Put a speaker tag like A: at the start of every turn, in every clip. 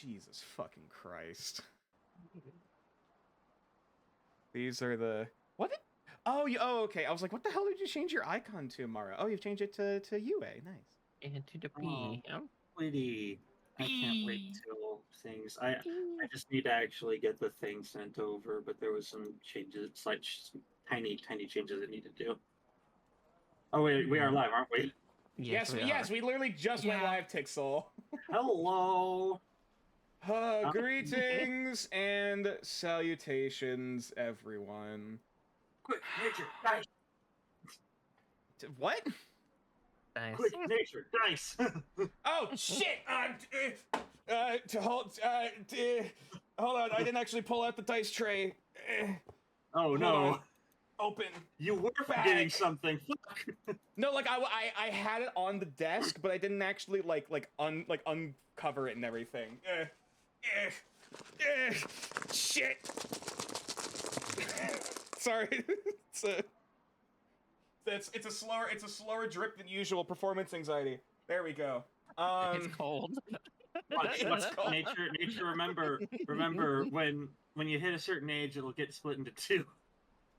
A: Jesus fucking Christ. These are the... What? Oh, okay. I was like, what the hell did you change your icon to, Mara? Oh, you've changed it to UA. Nice.
B: And to the P.
C: Pretty. I can't wait till things. I just need to actually get the thing sent over, but there was some changes, tiny changes I need to do. Oh wait, we are live, aren't we?
A: Yes, we literally just went live, Tixel.
C: Hello.
A: Greetings and salutations, everyone.
C: Quick, nature, dice.
A: What?
B: Dice.
C: Quick, nature, dice.
A: Oh shit! Hold on, I didn't actually pull out the dice tray.
C: Oh no!
A: On. Open.
C: You were forgetting something. Fuck.
A: No, like I had it on the desk, but I didn't actually uncover it and everything. Shit. Sorry. It's a slower drip than usual. Performance anxiety. There we go.
B: It's cold.
A: It's cold.
C: Nature. Remember when you hit a certain age, it'll get split into two.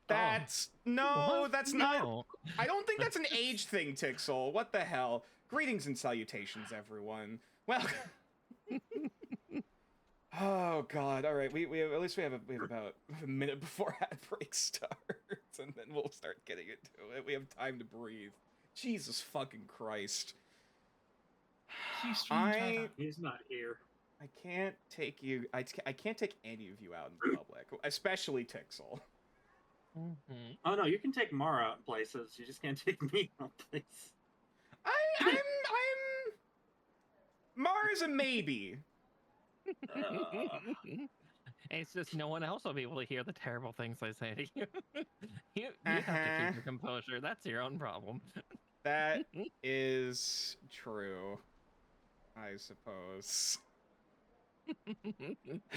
A: That's that's not. I don't think that's an age thing, Tixel. What the hell? Greetings and salutations, everyone. Well. Oh God! All right, we have, at least we have about a minute before ad break starts, and then we'll start getting into it. We have time to breathe. Jesus fucking Christ!
C: He's not here.
A: I can't take you. I can't take any of you out in public, especially Tixel.
B: Mm-hmm.
C: Oh no, you can take Mara out places. You just can't take me out places.
A: I'm Mara's a maybe.
B: It's just no one else will be able to hear the terrible things I say to you. You have to keep your composure. That's your own problem.
A: That is true, I suppose.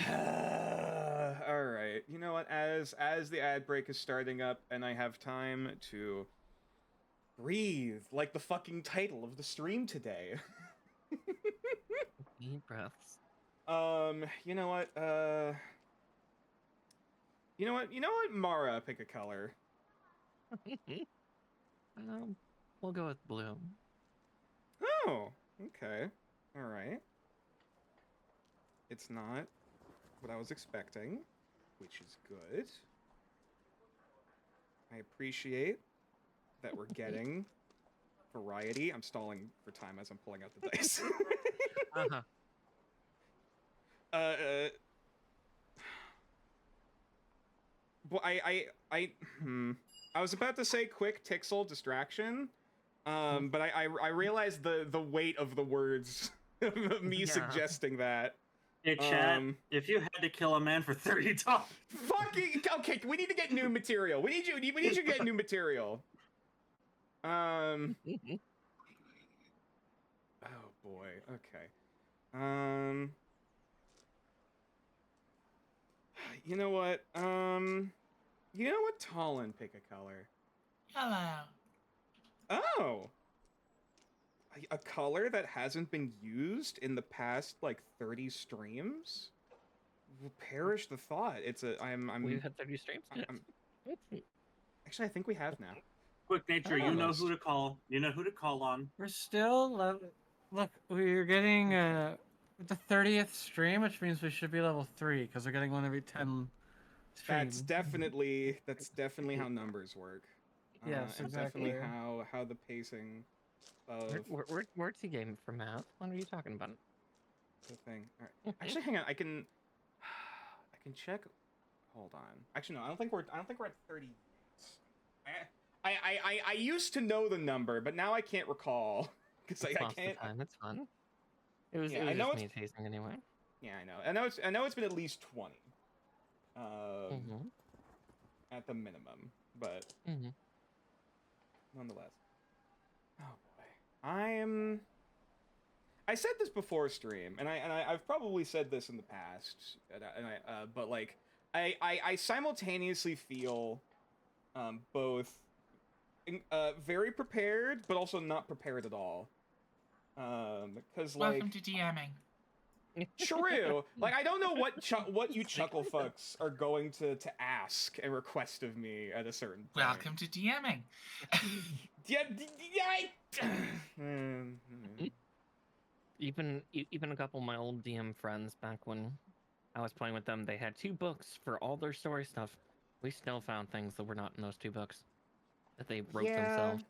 A: All right. You know what? As the ad break is starting up, and I have time to breathe, like the fucking title of the stream today.
B: Deep breaths.
A: You know what? You know what? Mara, pick a color.
B: We'll go with blue.
A: Oh, okay. All right. It's not what I was expecting, which is good. I appreciate that we're getting variety. I'm stalling for time as I'm pulling out the dice.
B: Uh-huh.
A: Well, I was about to say quick Tixel distraction, but I realized the weight of the words of me suggesting that.
C: Hey, chat, if you had to kill a man for $30...
A: Fucking... Okay, we need to get new material. We need you to get new material. Oh, boy. Okay. You know what? Talon, pick a color.
D: Hello.
A: Oh! A color that hasn't been used in the past, like, 30 streams? Perish the thought.
B: We've had 30 streams?
A: Actually, I think we have now.
C: Quick, Nature, you know who to call. You know who to call on.
D: We're still... Look, we're getting the 30th stream, which means we should be level 3, because we're getting one every 10 streams.
A: That's definitely how numbers work.
D: Yes, exactly.
A: Definitely how the pacing of...
B: Where's the game for math? What are you talking about?
A: The thing. All right. Actually, hang on. I can check. Hold on. Actually, no. I don't think we're at 30. I used to know the number, but now I can't recall because I can't.
B: That's fun. It was
A: I know
B: just me tasting anyway.
A: Yeah, I know. I know it's been at least 20. At the minimum, but nonetheless. Oh boy. I said this before stream, and I've probably said this in the past, but like I simultaneously feel both very prepared, but also not prepared at all. Because like
D: Welcome to DMing.
A: True. Like, I don't know what you chuckle fucks are going to ask and request of me at a certain point.
E: Welcome to DMing.
B: Even a couple of my old DM friends back when I was playing with them, they had 2 books for all their story stuff. We still found things that were not in those 2 books that they wrote themselves.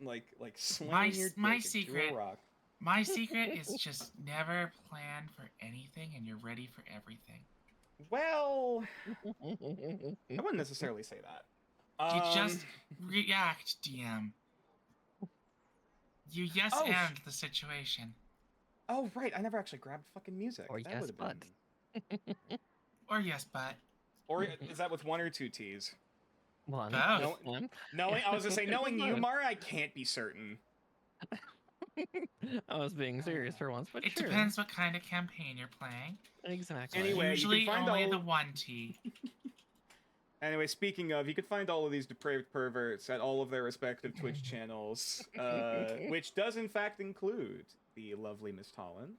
A: like slamming your dick
E: my
A: into
E: secret-
A: a rock.
E: My secret is just never plan for anything and you're ready for everything.
A: Well, I wouldn't necessarily say that.
E: You just react, DM. You yes
A: Oh,
E: and the situation.
A: Oh, right. I never actually grabbed fucking music.
B: Or
A: That
B: yes,
A: would've
B: but.
A: been-
E: Or yes, but.
A: Or is that with 1 or 2 T's?
B: One.
E: Both.
B: One.
A: Knowing, I was gonna say, knowing you, Mara, I can't be certain.
B: I was being serious for once, but
E: It
B: sure.
E: depends what kind of campaign you're playing.
B: Exactly.
A: Anyway, you
E: Usually
A: can find
E: only
A: all-
E: the 1 T.
A: Anyway, speaking of, you can find all of these depraved perverts at all of their respective Twitch channels, which does in fact include the lovely Miss Tallin,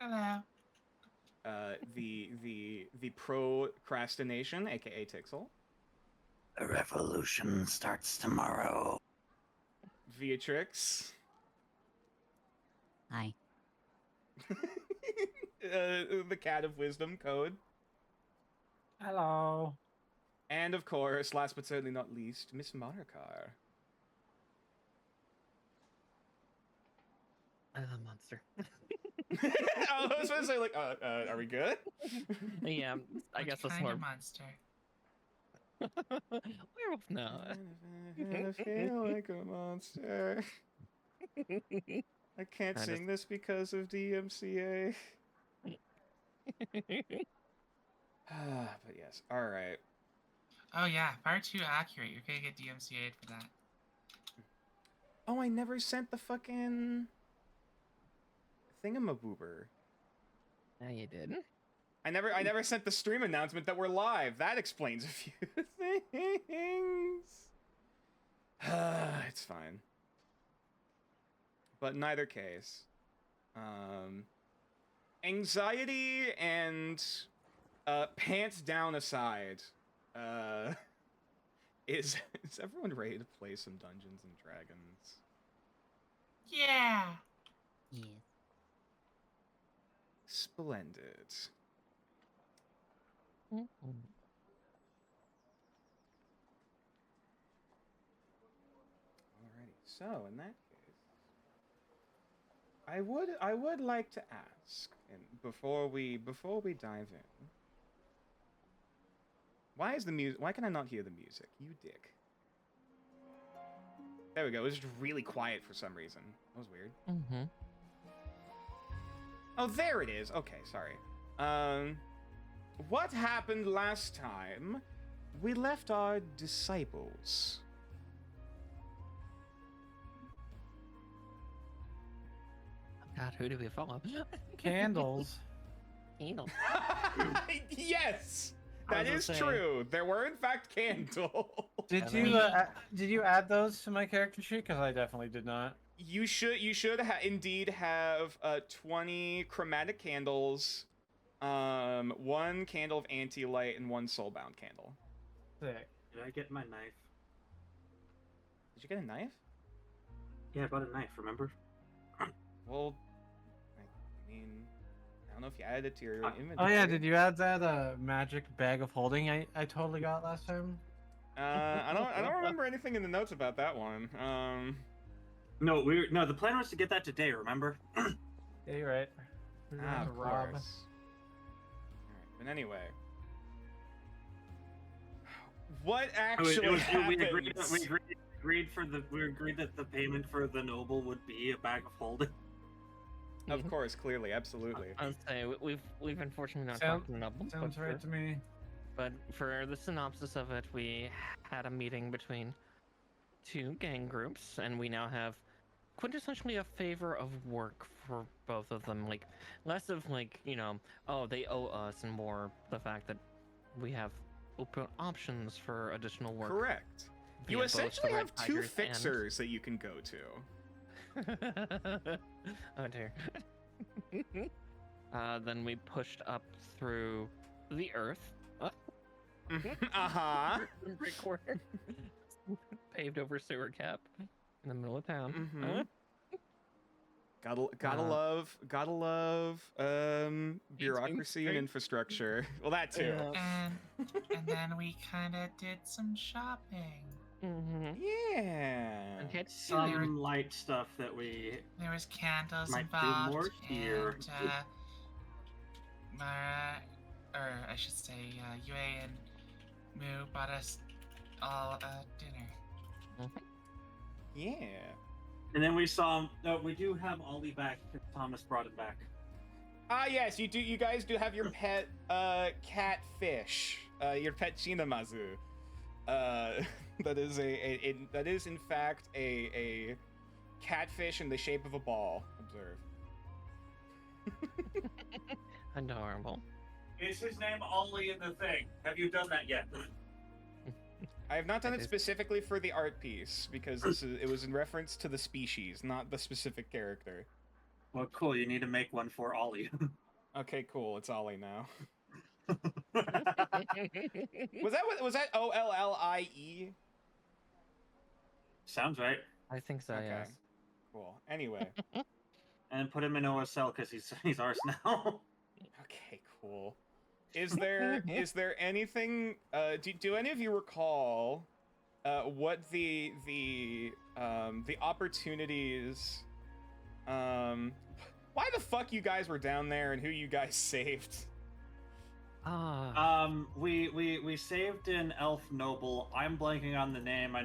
E: Hello.
A: the procrastination, aka Tixel,
F: The revolution starts tomorrow.
A: Viatrix,
F: Hi.
A: the Cat of Wisdom Code,
D: Hello.
A: and of course, last but certainly not least, Miss Marikar.
B: Monster.
A: I was gonna say, like, are we good?
B: Yeah, I
E: What
B: guess that's
E: kind
B: more.
E: of monster?
B: Werewolf, no.
A: I feel like a monster. I can't
B: I
A: sing this because of DMCA. But yes, all right.
E: Oh yeah, far too accurate. You're gonna get DMCA'd for that.
A: Oh, I never sent the fucking thingamaboober.
B: Yeah, you did.
A: I never sent the stream announcement that we're live. That explains a few things. It's fine. But in either case, anxiety and pants down aside, is everyone ready to play some Dungeons and Dragons?
E: Yeah.
F: Yes.
A: Splendid. Alrighty. So in that case, I would like to ask, and before we dive in, why can I not hear the music? You dick. There we go. It was just really quiet for some reason. That was weird.
B: Mm-hmm.
A: Oh, there it is. Okay, sorry. What happened last time? We left our disciples.
B: God, who do we follow?
D: Candles.
B: Candle.
A: Yes,
B: I
A: that
B: was
A: is
B: gonna say-
A: true. There were in fact candles.
D: Did you add those to my character sheet? Because I definitely did not.
A: You should indeed have 20 chromatic candles, 1 candle of anti-light, and 1 soulbound candle.
D: Sick.
C: Did I get my knife?
A: Did you get a knife?
C: Yeah, I bought a knife, remember?
A: Well, I mean, I don't know if you added it to your
C: Oh,
A: inventory.
D: Oh yeah, did you add that magic bag of holding I totally got last time?
A: I don't remember anything in the notes about that one.
C: No, the plan was to get that today, remember?
D: Yeah, you're right. We were gonna
A: Of
D: rob.
A: course. Alright, but anyway. What actually
C: we
A: happens?
C: agreed that the payment for the noble would be a bag of holding.
A: Of course, clearly, absolutely.
B: I was say we've unfortunately not
D: Sound-
B: talked enough.
D: Sounds right to me.
B: But for the synopsis of it, we had a meeting between 2 gang groups, and we now have quintessentially a favor of work for both of them. Like, less of like, oh, they owe us, and more the fact that we have open options for additional work.
A: Correct.
B: via
A: You
B: both the
A: essentially
B: Red
A: have 2
B: Tigers and-
A: fixers that you can go to.
B: Oh dear. Then we pushed up through the earth.
A: Uh-huh.
B: Brick corner. Paved over sewer cap in the middle of town.
A: Mhm. Gotta love bureaucracy and
B: Street.
A: infrastructure. Well, that too.
B: Yeah.
E: And then we kind of did some shopping.
B: Mm-hmm.
A: Yeah.
B: And hit
C: Some light stuff that we
E: There was candles
C: might do
E: involved.
C: more here.
E: Or I should say, Yue and Moo bought us all dinner.
A: Yeah.
C: And then we saw. No, we do have Ollie back. Thomas brought him back.
A: Ah, yes, you do. You guys do have your pet catfish. Your pet Shinamazu. That is that is in fact a catfish in the shape of a ball. Observe.
B: Adorable.
C: Is his name Ollie in the thing? Have you done that yet?
A: I have not done
B: It
A: it
B: is-
A: specifically for the art piece because it was in reference to the species, not the specific character.
C: Well, cool. You need to make one for Ollie.
A: Okay, cool. It's Ollie now. Was that OLLIE?
C: Sounds right.
B: I think so,
A: Okay.
B: yes.
A: Cool. Anyway.
C: And put him in OSL because he's ours now.
A: Okay, cool. Is there anything? Do any of you recall what the opportunities? Why the fuck you guys were down there and who you guys saved?
C: We saved an elf noble. I'm blanking on the name.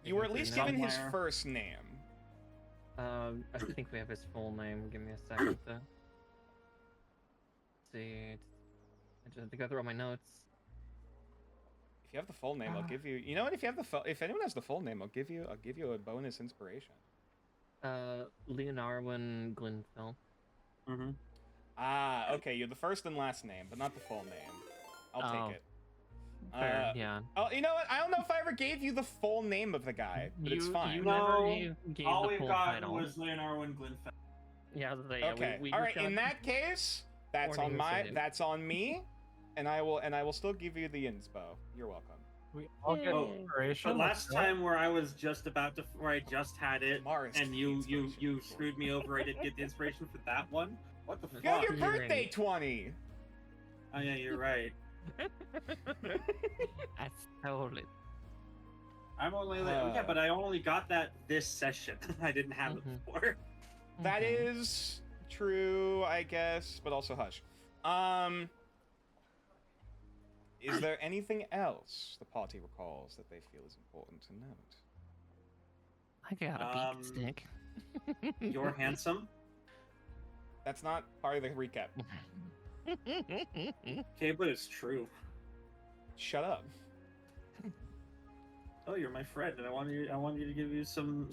A: You were at least given his
C: Somewhere.
A: first name.
B: I think we have his full name. Give me a second to see. I just have to go through all my notes.
A: If you have the full name, I'll give you. You know what? If you have if anyone has the full name, I'll give you a bonus inspiration.
B: Leonarwin Glenfell.
C: Mm-hmm.
A: Ah, okay. You're the first and last name, but not the full name. I'll
B: Oh.
A: take it.
B: Fair, yeah.
A: Oh, you know what? I don't know if I ever gave you the full name of the guy, but it's fine.
B: You
C: No,
B: never gave
C: All
B: the
C: we've
B: full
C: gotten
B: title.
C: was Leonardo and Glenfell.
B: Yeah, yeah,
A: Okay.
B: we
A: All
B: just
A: right. In
B: got-
A: that case, that's
B: Warning
A: on
B: was
A: my.
B: saved.
A: That's on me, and I will still give you the inspo. You're welcome.
D: We all get
C: Oh,
D: inspiration.
C: But last
D: like that?
C: time where I was just about to, where I just had it,
A: Mars.
C: and you screwed me over. I didn't get the inspiration for that one. What the
A: You have
C: fuck?
A: your birthday 20.
C: Oh yeah, you're right.
B: I stole it.
C: I'm only yeah, but I only got that this session. I didn't have
B: Mhm.
C: it before.
A: That
B: Mhm.
A: is true, I guess, but also hush. Is there anything else the party recalls that they feel is important to note?
B: I got a beat stick.
C: You're handsome.
A: That's not part of the recap.
C: Okay, but it's true.
A: Shut up.
C: Oh, you're my friend, and I want you to give you some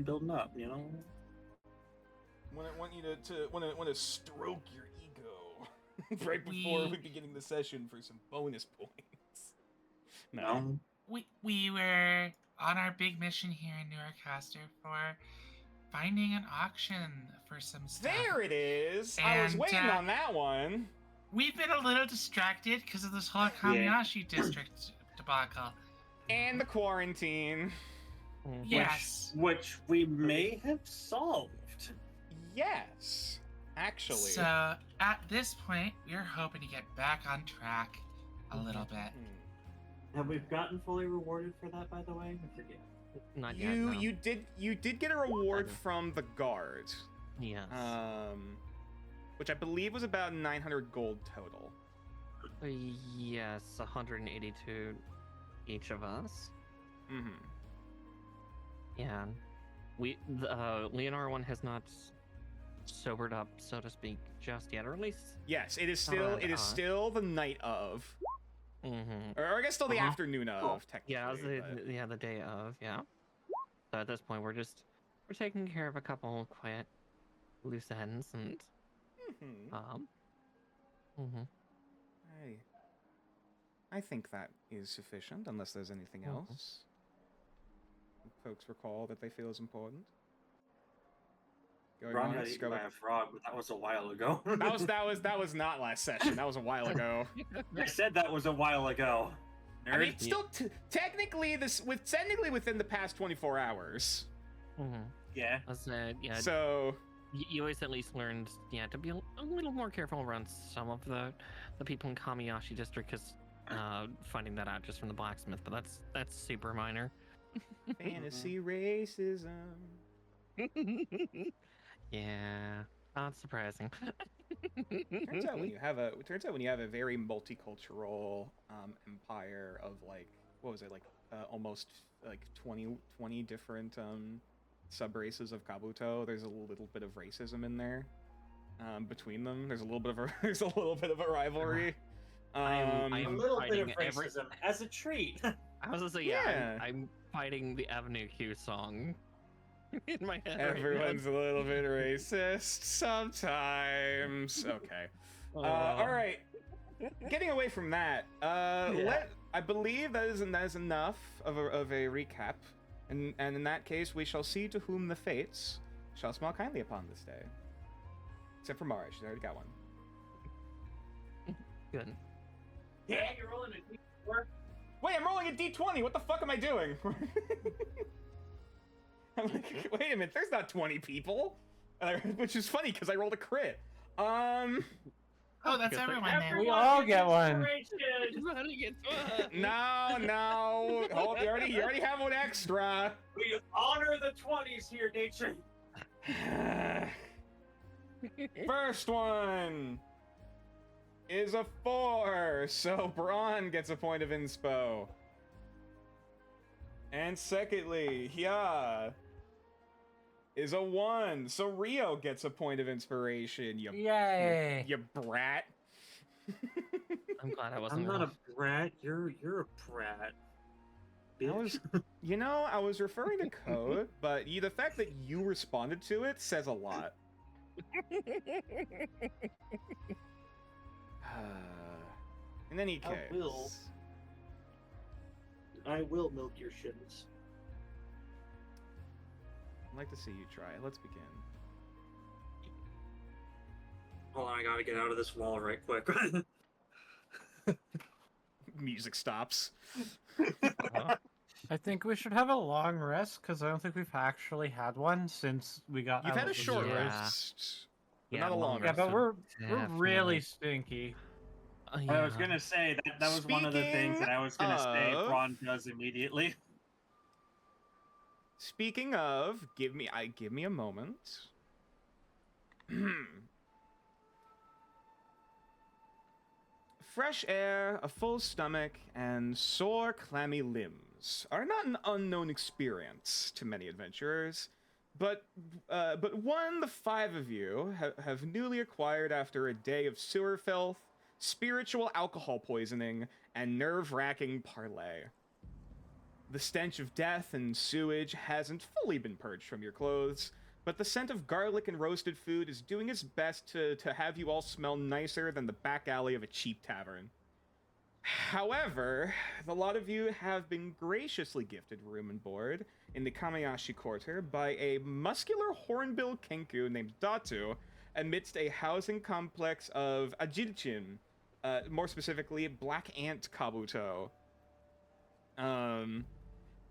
C: building up. You know.
A: Want you to want to stroke your ego right before we beginning the session for some bonus points. No.
E: We were on our big mission here in Newarcaster for finding an auction for some stuff.
A: There it is. I was
E: And,
A: waiting on that one.
E: We've been a little distracted because of this whole Kamiyashi district debacle.
A: And the quarantine.
B: Mhm.
E: Yes.
C: Which we may have solved.
A: Yes. Actually.
E: So at this point, we're hoping to get back on track a little bit.
A: Hmm.
C: Have we gotten fully rewarded for that, by the way? I forget.
B: Not yet. No.
A: You did get a reward
B: Haven't.
A: from the guard.
B: Yes.
A: Which I believe was about 900 gold total.
B: Yes, 182 each of us.
A: Mm-hmm.
B: Yeah. Leonardo one has not sobered up, so to speak, just yet, or at least.
A: Yes, it is
B: Around
A: still the night of,
B: Mm-hmm.
A: or I guess still the afternoon of,
C: Cool.
A: technically.
B: Yeah,
A: but-
B: the day of, yeah. So at this point, we're taking care of a couple quiet loose ends, and
A: Mhm.
B: Mm-hmm.
A: I think that is sufficient, unless there's anything
B: Mhm.
A: else. folks recall that they feel is important. Going
C: Ron got
A: once,
C: eaten by a frog, but that was a while ago.
A: that was not last session. That was a while ago.
C: I said that was a while ago. Nerd.
A: I mean, still technically technically within the past 24 hours.
C: Yeah.
B: I said, yeah.
A: So
B: You always at least learned, to be a little more careful around some of the people in Kamiyashi district, because finding that out just from the blacksmith, but that's super minor.
A: fantasy racism.
B: Yeah, not surprising.
A: Turns out when you have a very multicultural empire of like, what was it, like almost like 20 different sub races of Kabuto, there's a little bit of racism in there between them. There's a little bit of a rivalry.
B: I am
G: A little bit of
B: fighting
G: racism as a treat.
B: I was gonna say, I'm fighting the Avenue Q song in my head.
A: Everyone's a little bit racist sometimes. Okay. All right. Getting away from that, I believe that is enough of a recap, and in that case, we shall see to whom the fates shall smile kindly upon this day. Except for Mara, she's already got one.
B: Good.
G: Yeah, you're rolling a D4.
A: Wait, I'm rolling a d20. What the fuck am I doing? I'm like, wait a minute. There's not 20 people, which is funny because I rolled a crit.
E: Oh, that's
B: Good
E: everyone
B: thing.
E: then.
D: We all get one.
A: No. Hold, you already have one extra.
G: We honor the 20s here, nature.
A: First one is a 4, so Braun gets a point of inspo. And secondly, is a 1, so Rio gets a point of inspiration.
D: Yay!
A: You brat.
B: I'm glad I wasn't.
C: I'm not
B: wrong.
C: a brat. You're a brat. Bitch.
A: I was referring to code, but the fact that you responded to it says a lot. In any case,
C: I will milk your shins.
A: I'd like to see you try. Let's begin.
C: Hold on, I gotta get out of this wall right quick.
A: Music stops.
D: I think we should have a long rest because I don't think we've actually had one since we got.
A: You've
D: out
A: had a
D: of the
A: short
D: zoo.
A: rest, but
B: Yeah,
A: not a long
B: long
D: Yeah,
A: rest.
D: but we're
B: Definitely.
D: really stinky.
C: I was gonna say that was one of the things that I was gonna say
A: Speaking
C: Ron does immediately.
A: Speaking of, give me a moment. Fresh air, a full stomach, and sore, clammy limbs are not an unknown experience to many adventurers, but one the 5 of you have newly acquired after a day of sewer filth, spiritual alcohol poisoning, and nerve-wracking parley. The stench of death and sewage hasn't fully been purged from your clothes, but the scent of garlic and roasted food is doing its best to have you all smell nicer than the back alley of a cheap tavern. However, the lot of you have been graciously gifted room and board in the Kamiyashi Quarter by a muscular hornbill kenku named Datu amidst a housing complex of Ajilchin, more specifically Black Ant Kabuto.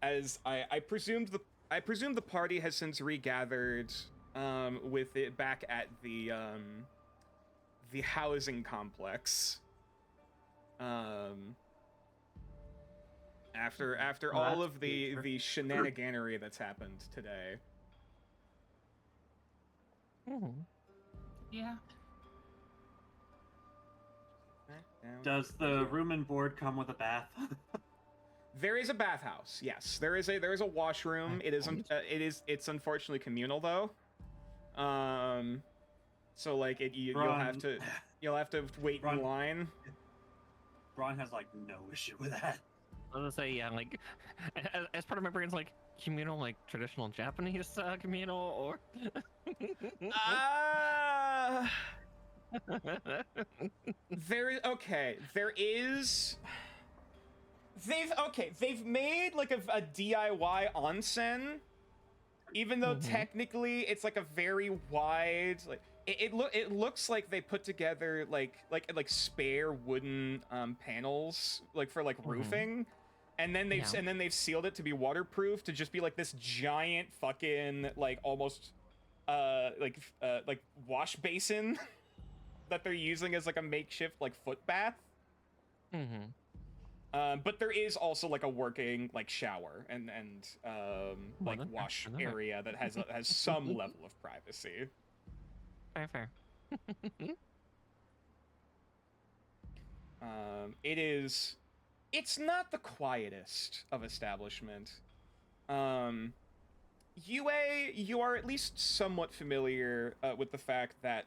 A: As I presumed the party has since regathered with it back at the housing complex. After
C: Well,
A: all
C: that's
A: of the shenaniganery that's happened today.
E: Yeah.
C: Does the room and board come with a bath?
A: There is a bathhouse. Yes, there is a washroom. It's unfortunately communal though. So like you'll have to wait in line.
C: Ron has like no issue with that.
B: I was gonna say, yeah, like as part of my brain's like communal, like traditional Japanese communal, or
A: They've made like a DIY onsen, even though technically it's like a very wide like it looks like they put together like spare wooden panels like for like roofing, and then they've sealed it to be waterproof to just be like this giant fucking like almost like wash basin that they're using as like a makeshift like foot bath. But there is also like a working like shower and like wash area that has some level of privacy.
B: Fair.
A: It's not the quietest of establishment. You are at least somewhat familiar with the fact that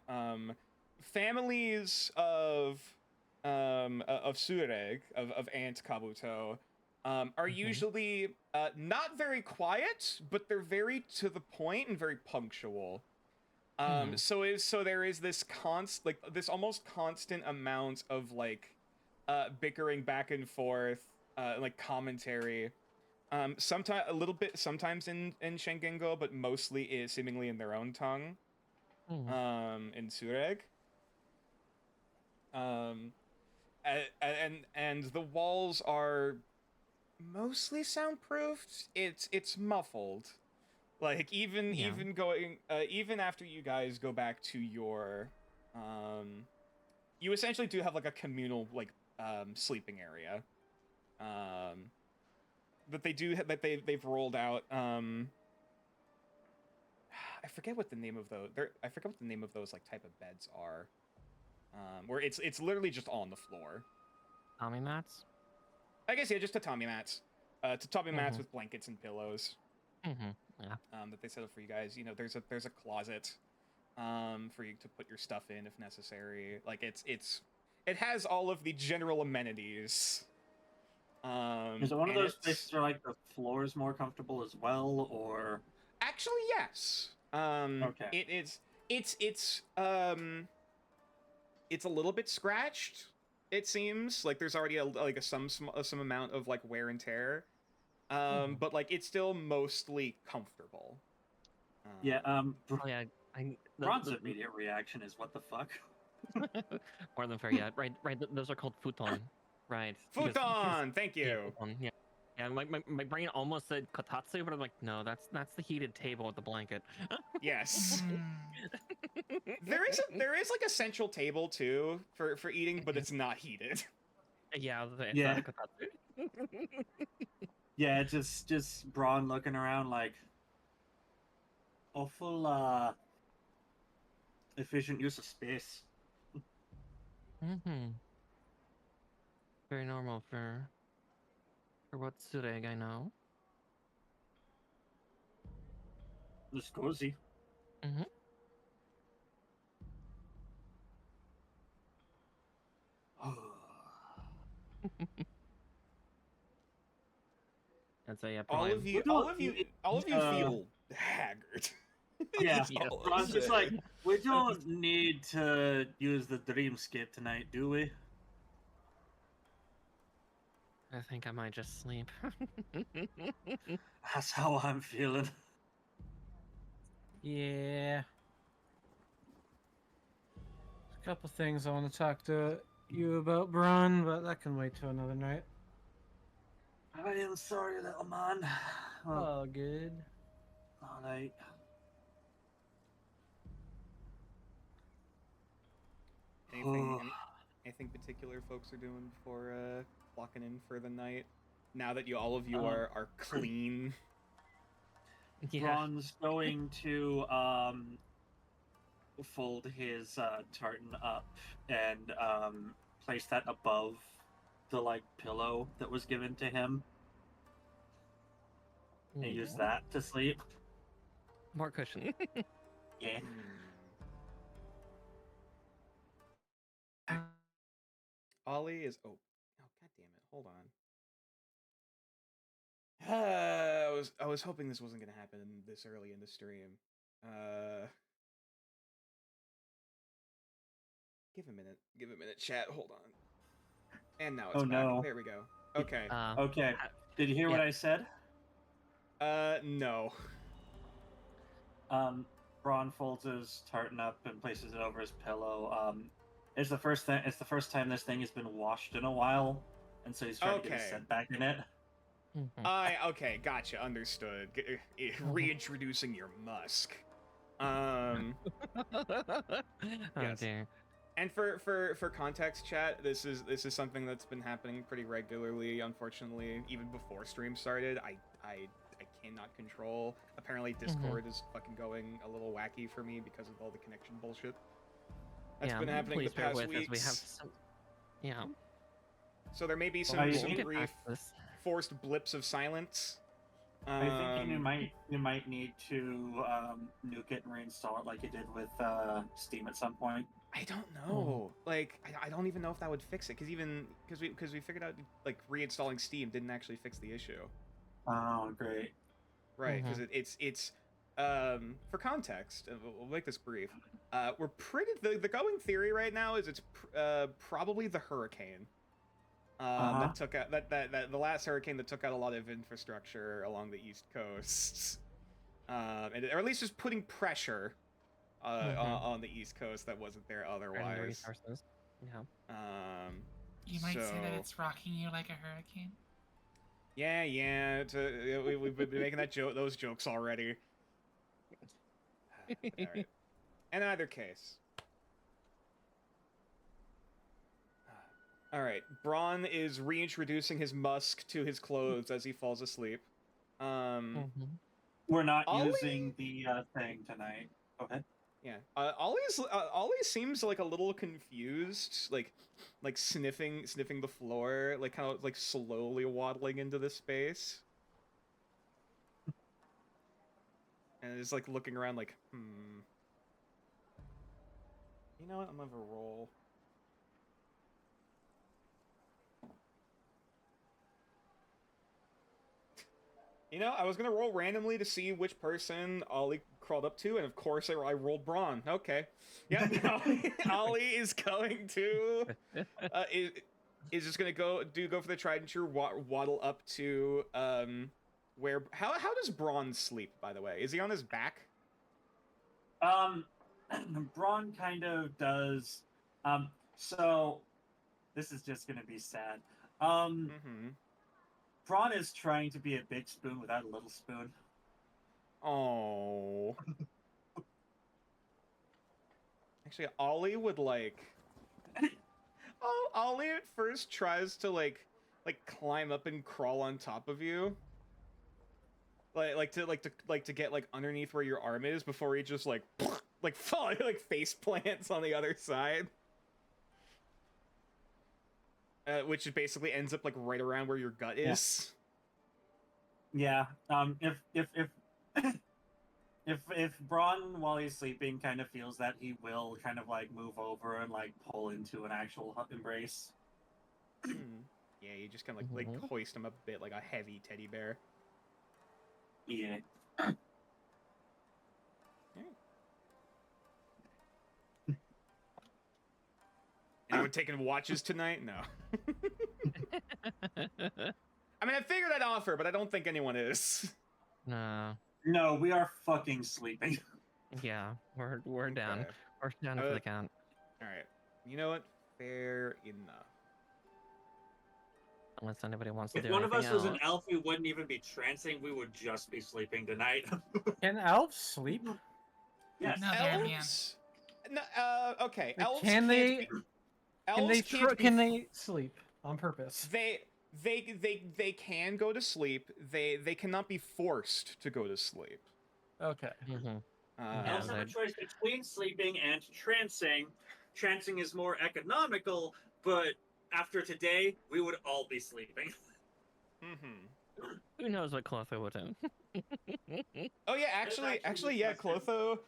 A: families of Sureg, of Aunt Kabuto, are usually not very quiet, but they're very to the point and very punctual. So there is this this almost constant amount of like bickering back and forth, like commentary. Sometimes a little bit, sometimes in Shengengo, but mostly is seemingly in their own tongue. In Sureg. And the walls are mostly soundproofed. It's muffled. Like even after you guys go back to your you essentially do have like a communal like sleeping area that they've rolled out. I forget what the name of those like type of beds are. Where it's literally just on the floor.
B: Tommy mats?
A: I guess, yeah, just tatami mats. Tatami mats with blankets and pillows.
B: Yeah.
A: That they set up for you guys. You know, there's a closet for you to put your stuff in if necessary. Like it has all of the general amenities.
C: Is it one of those places where like the floor is more comfortable as well, or?
A: Actually, yes.
C: Okay.
A: It's a little bit scratched. It seems like there's already some amount of like wear and tear, but like it's still mostly comfortable.
C: Ron's immediate reaction is, "What the fuck?"
B: More than fair, yeah. Right. Those are called futon, right?
A: Futon. Thank you.
B: Yeah. Yeah, my brain almost said kotatsu, but I'm like, no, that's the heated table with the blanket.
A: Yes. There is like a central table too for eating, but it's not heated.
B: Yeah, it's not a kotatsu.
C: Yeah, just Braun looking around like awful efficient use of space.
B: Very normal for what Sureg I know.
C: It's cozy.
B: I'd say, yeah,
A: all of you feel haggard.
C: Yeah, Ron's just like, we don't need to use the dreamscape tonight, do we?
B: I think I might just sleep.
C: That's how I'm feeling.
D: Yeah. There's a couple things I want to talk to you about, Braun, but that can wait till another night.
C: I am sorry, little man.
D: Oh, good.
C: All right.
A: Anything particular folks are doing before clocking in for the night? Now that all of you are clean.
B: Yeah.
C: Ron's going to fold his tartan up and place that above the like pillow that was given to him, and use that to sleep.
B: More cushion.
C: Yeah.
A: Ollie is god damn it, hold on. I was hoping this wasn't gonna happen this early in the stream. Give a minute, chat, hold on. And now it's back.
C: No.
A: There we go. Okay.
C: Okay. Did you hear what
B: yeah.
C: I said?
A: No.
C: Braun folds his tartan up and places it over his pillow. It's the first thing. It's the first time this thing has been washed in a while, and so he's trying to get his
A: Okay.
C: scent back in it.
A: Okay, gotcha, understood. Reintroducing your musk.
B: Oh
A: Yes.
B: dear.
A: And for context, chat, this is something that's been happening pretty regularly. Unfortunately, even before stream started, I cannot control. Apparently, Discord is fucking going a little wacky for me because of all the connection bullshit that's been happening the
B: please bear
A: past
B: with us.
A: weeks.
B: We have some. Yeah.
A: So there may be some,
C: Well, I
A: some
C: think-
A: brief forced blips of silence.
C: I think you might need to nuke it and reinstall it like you did with Steam at some point.
A: I don't know. Like, I don't even know if that would fix it, because we figured out like reinstalling Steam didn't actually fix the issue.
C: Oh, great.
A: Right, because it's for context, and we'll make this brief. We're pretty the going theory right now is it's probably the hurricane that took out that the last hurricane that took out a lot of infrastructure along the East Coast, or at least just putting pressure on the East Coast that wasn't there
B: And
A: otherwise.
B: resources. Yeah.
E: You might say that
A: So-
E: it's rocking you like a hurricane.
A: Yeah. We've been making those jokes already. All right. In either case. All right. Braun is reintroducing his musk to his clothes as he falls asleep.
C: We're not
A: Ollie?
C: using the thing tonight. Go ahead.
A: Yeah. Ollie seems like a little confused, like sniffing the floor, like kind of like slowly waddling into the space. And is like looking around like, You know what? I'm gonna have a roll. You know, I was gonna roll randomly to see which person Ollie crawled up to, and of course I rolled Braun. Okay, yeah, Ollie is going to is just gonna go for the tried and true waddle up to where how does Braun sleep, by the way? Is he on his back?
C: Braun kind of does. So this is just gonna be sad. Braun is trying to be a big spoon without a little spoon.
A: Oh. Actually, Ollie would like. Ollie at first tries to like climb up and crawl on top of you. To get like underneath where your arm is before he just like fall face plants on the other side. Which basically ends up like right around where your gut is.
C: Yeah. If Braun, while he's sleeping, kind of feels that, he will kind of like move over and like pull into an actual embrace.
A: Yeah, you just kind of like hoist him up a bit like a heavy teddy bear.
C: Yeah.
A: Anyone taking watches tonight? No. I mean, I figured I'd offer, but I don't think anyone is.
B: No.
C: No, we are fucking sleeping.
B: Yeah, we're down.
A: Okay.
B: We're down for the count.
A: All right. You know what? Fair enough.
B: Unless anybody wants to
G: If
B: do
G: one of
B: anything
G: us was
B: else.
G: an elf, we wouldn't even be trancing. We would just be sleeping tonight.
D: Can elves sleep?
C: Yes.
E: No, they're man.
A: Elves? No, okay.
D: Like,
A: Elves
D: can
A: can't
D: they-
A: be-
D: Can
A: elves
D: they
A: can't be
D: can they sleep on purpose?
A: They can go to sleep. They cannot be forced to go to sleep.
D: Okay.
B: Yeah,
G: Elves have a
B: they'd-
G: choice between sleeping and trancing. Trancing is more economical, but after today, we would all be sleeping.
B: Who knows what Clotho would do?
A: Oh yeah, actually, yeah, Clotho.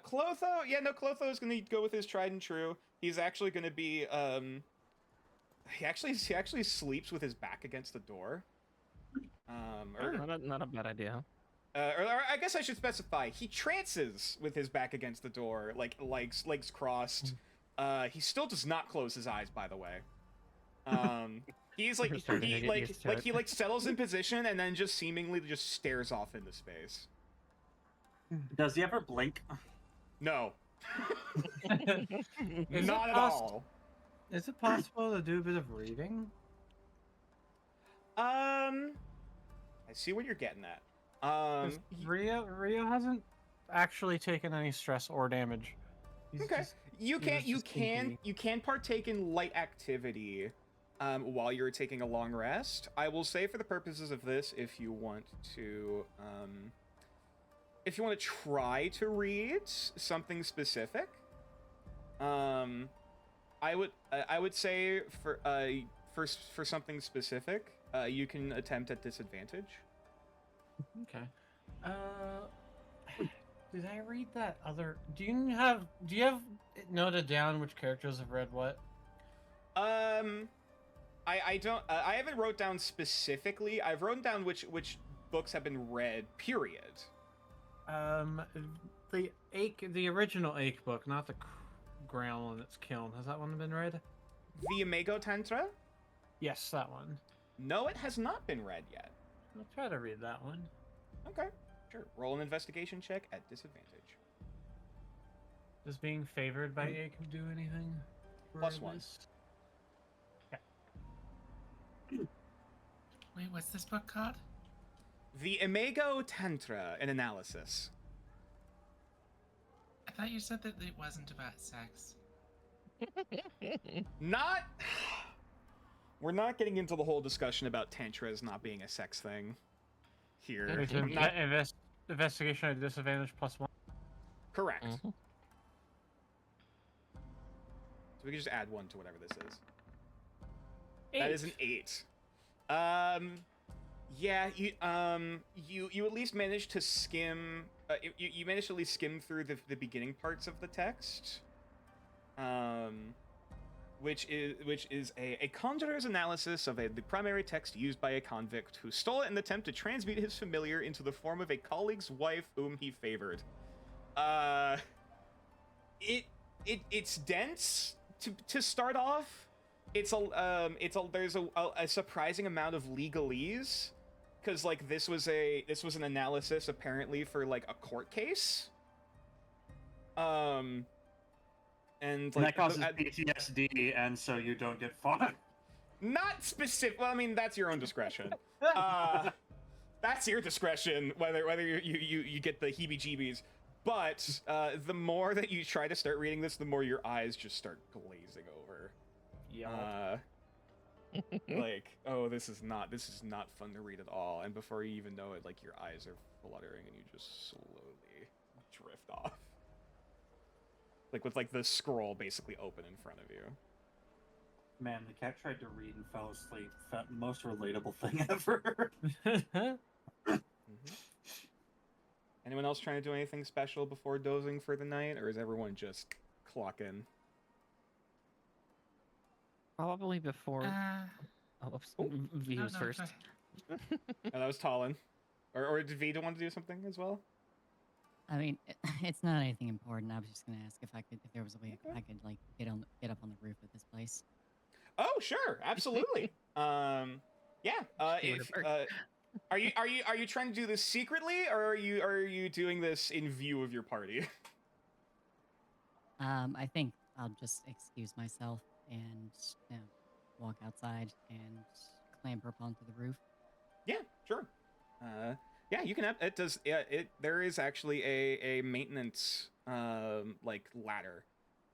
A: Clotho is gonna go with his tried and true. He's actually gonna be he actually sleeps with his back against the door.
B: Not a bad idea.
A: Or I guess I should specify, he trances with his back against the door, like legs crossed. He still does not close his eyes, by the way. He's like
B: We're starting to get used to it.
A: he like settles in position and then just seemingly just stares off into space.
C: Does he ever blink?
A: No,
D: Is
A: not
D: it
A: at all.
D: Is it possible to do a bit of reading?
A: I see what you're getting at.
D: 'Cause Rio hasn't actually taken any stress or damage. He's
A: Okay.
D: just-
A: You
D: he was just thinking.
A: can partake in light activity while you're taking a long rest. I will say for the purposes of this, if you want to try to read something specific, I would say for something specific, you can attempt at disadvantage.
D: Okay. Did I read that other? Do you have it noted down which characters have read what?
A: I don't. I haven't wrote down specifically. I've written down which books have been read. Period.
D: The original Ache book, not the Grail in its kiln. Has that one been read?
A: The Imago Tantra?
D: Yes, that one.
A: No, it has not been read yet.
D: I'll try to read that one.
A: Okay, sure. Roll an investigation check at disadvantage.
D: Does being favored by Ache do anything? for
A: +1.
D: this?
E: Wait, what's this book called?
A: The Imago Tantra, an analysis.
E: I thought you said that it wasn't about sex.
A: Not. We're not getting into the whole discussion about tantras not being a sex thing here.
D: It's investigation at disadvantage +1.
A: Correct.
B: Mhm.
A: So we can just add 1 to whatever this is. That is an 8. Yeah, you at least managed to skim. You managed to at least skim through the beginning parts of the text. Which is a conjurer's analysis of the primary text used by a convict who stole it in an attempt to transmute his familiar into the form of a colleague's wife whom he favored. It's dense to start off. There's a surprising amount of legalese, because like this was an analysis apparently for like a court case. And
C: And
A: like
C: that causes PTSD, and so you don't get fought.
A: not specific. Well, I mean that's your own discretion. That's your discretion whether you get the heebie-jeebies. But the more that you try to start reading this, the more your eyes just start glazing over. Like, oh, this is not fun to read at all. And before you even know it, like your eyes are fluttering and you just slowly drift off. Like with like the scroll basically open in front of you.
C: Man, the cat tried to read and fell asleep. Most relatable thing ever.
A: Anyone else trying to do anything special before dozing for the night, or is everyone just clocking?
B: Probably before.
E: Oh,
B: V was
E: no,
B: first.
E: go ahead.
A: Oh, that was Talon. Or did Vita want to do something as well?
F: I mean, it's not anything important. I was just gonna ask if there was a way I could like get up on the roof of this place.
A: Oh, sure, absolutely. Yeah. If, are you trying to do this secretly, or are you doing this in view of your party?
F: I think I'll just excuse myself and walk outside and clamber up onto the roof.
A: Yeah, sure. Yeah, you can have it. Does it? There is actually a maintenance like ladder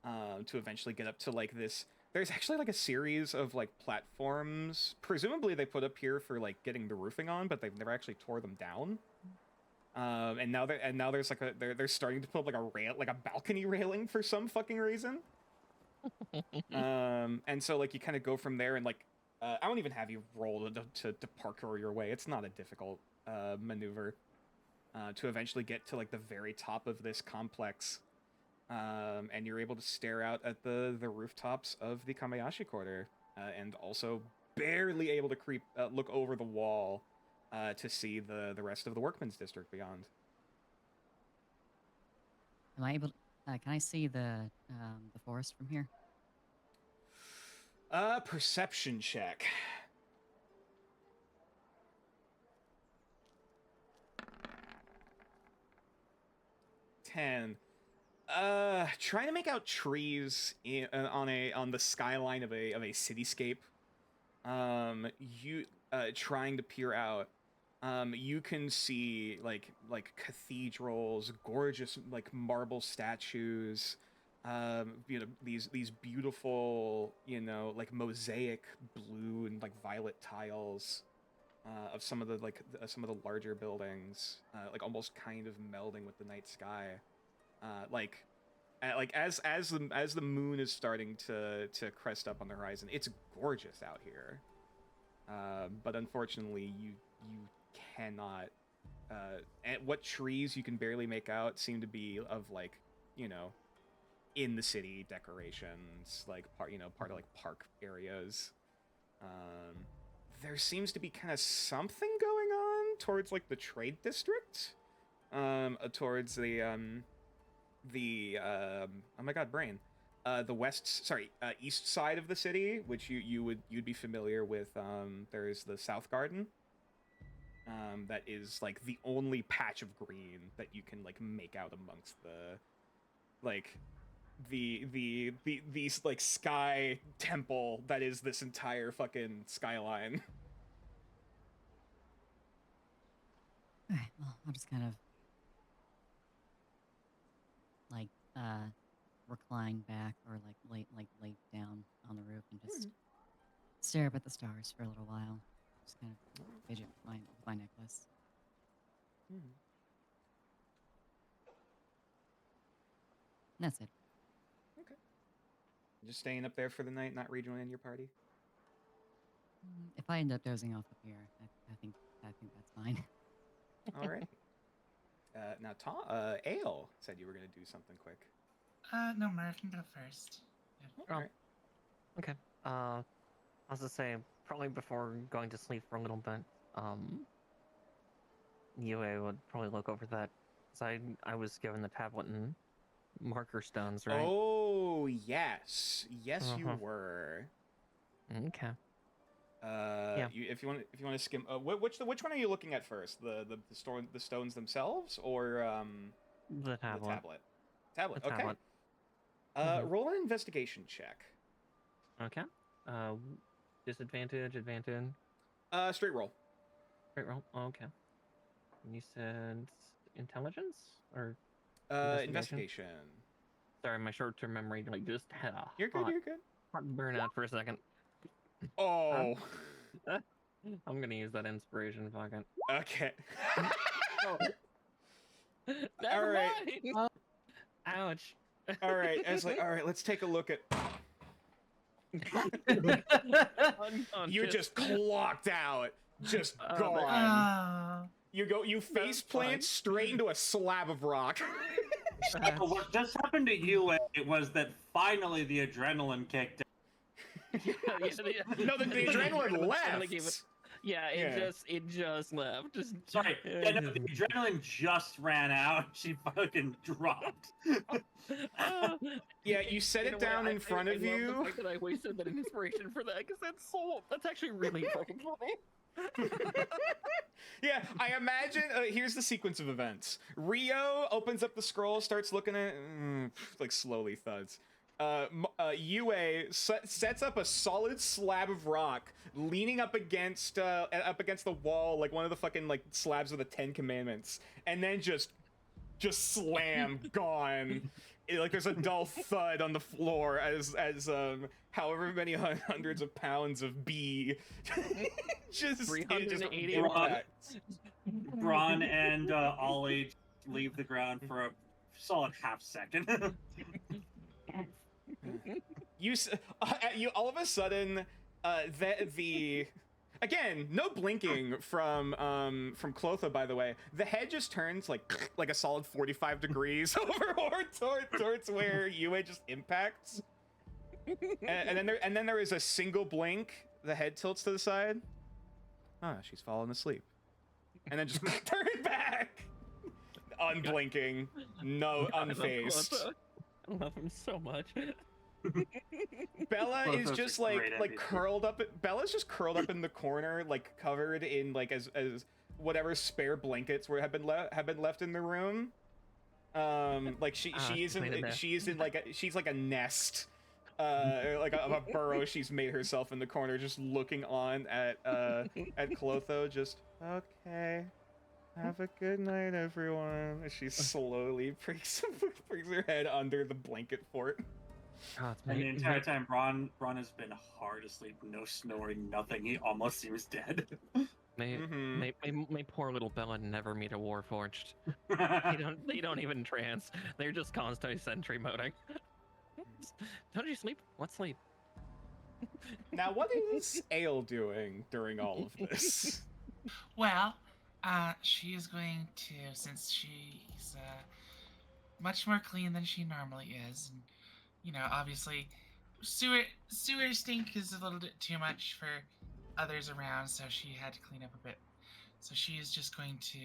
A: to eventually get up to like this. There's actually like a series of like platforms. Presumably they put up here for like getting the roofing on, but they've never actually tore them down. And now there's like they're starting to put up like a balcony railing for some fucking reason. And so like you kind of go from there and like I won't even have you roll to parkour your way. It's not a difficult maneuver to eventually get to like the very top of this complex. And you're able to stare out at the rooftops of the Kamayashi Quarter, and also barely able to look over the wall to see the rest of the Workmen's District beyond.
F: Am I able? Can I see the forest from here?
A: Perception check. 10. Trying to make out trees on the skyline of a cityscape. You trying to peer out. You can see like cathedrals, gorgeous like marble statues, these beautiful, like mosaic blue and like violet tiles of some of the larger buildings, like almost kind of melding with the night sky. As the moon is starting to crest up on the horizon, it's gorgeous out here. But unfortunately, you cannot. And what trees you can barely make out seem to be of like, in the city decorations, like part of like park areas. There seems to be kind of something going on towards like the trade district, towards the oh my god, brain. The east side of the city, which you'd be familiar with. There's the South Garden. That is like the only patch of green that you can like make out amongst these like sky temple that is this entire fucking skyline.
F: Alright, well, I'll just kind of like recline back or like lay down on the roof and just stare up at the stars for a little while. Just kind of fidget with my necklace. And that's it.
A: Okay. Just staying up there for the night, not rejoining your party?
F: If I end up dozing off up here, I think that's fine.
A: All right. Now, Tom, Ale said you were going to do something quick.
E: No, Murph can go first.
B: Oh, okay. I was to say, probably before going to sleep for a little bit, Yue would probably look over that. So I was given the tablet and marker stones, right?
A: Oh, yes. Yes, you were.
B: Okay.
A: If you want to skim, which one are you looking at first? The stones themselves, or
B: the tablet?
A: Tablet.
B: The
A: Okay.
B: tablet.
A: Roll an investigation check.
B: Okay. Disadvantage, advantage.
A: Straight roll.
B: Straight roll. Oh, okay. You said intelligence or
A: investigation.
B: Sorry, my short-term memory like just had a
A: You're good.
B: hot burnout for a second.
A: Oh.
B: I'm gonna use that inspiration fucking.
A: Okay.
B: All
A: right.
B: Ouch.
A: All right. I was like, all right, let's take a look at. You're just clocked out, just gone. You face plant straight into a slab of rock.
G: What just happened to you? It was that finally the adrenaline kicked in.
A: No, the adrenaline left.
B: It just left.
G: Sorry, no, the adrenaline just ran out. She fucking dropped.
A: Yeah, you set it down in front of you.
B: Love the fact that I wasted that inspiration for that because that's actually really fucking funny.
A: Yeah, I imagine. Here's the sequence of events. Rio opens up the scroll, starts looking at, like slowly thuds. Yue sets up a solid slab of rock, leaning up against the wall, like one of the fucking like slabs of the 10 Commandments, and then just slam gone. Like there's a dull thud on the floor as however many hundreds of pounds of bee just
B: 380
G: Braun and Ollie leave the ground for a solid half second.
A: You all of a sudden the again, no blinking from Clotha, by the way. The head just turns like a solid 45 degrees over towards where Yue just impacts. And then there is a single blink. The head tilts to the side. Ah, she's fallen asleep. And then just turn back. Unblinking. No, unfazed.
B: I love him so much.
A: Bella is just like curled up. Bella's just curled up in the corner, like covered in like as whatever spare blankets have been left in the room. Like
B: she's made a nest.
A: she's like a nest, or like a burrow she's made herself in the corner, just looking on at Clotho. Just okay. Have a good night, everyone. As she slowly brings her head under the blanket fort.
B: Oh, it's
C: And the
B: made-
C: entire
B: made-
C: time, Braun has been hard asleep, no snoring, nothing. He almost seems dead.
B: My poor little Bella never meet a Warforged. They don't even trance. They're just constantly sentry moding. Don't you sleep? What sleep?
A: Now, what is Ale doing during all of this?
E: Well, she is going to, since she's much more clean than she normally is, and you know, obviously, sewer stink is a little bit too much for others around, so she had to clean up a bit. So she is just going to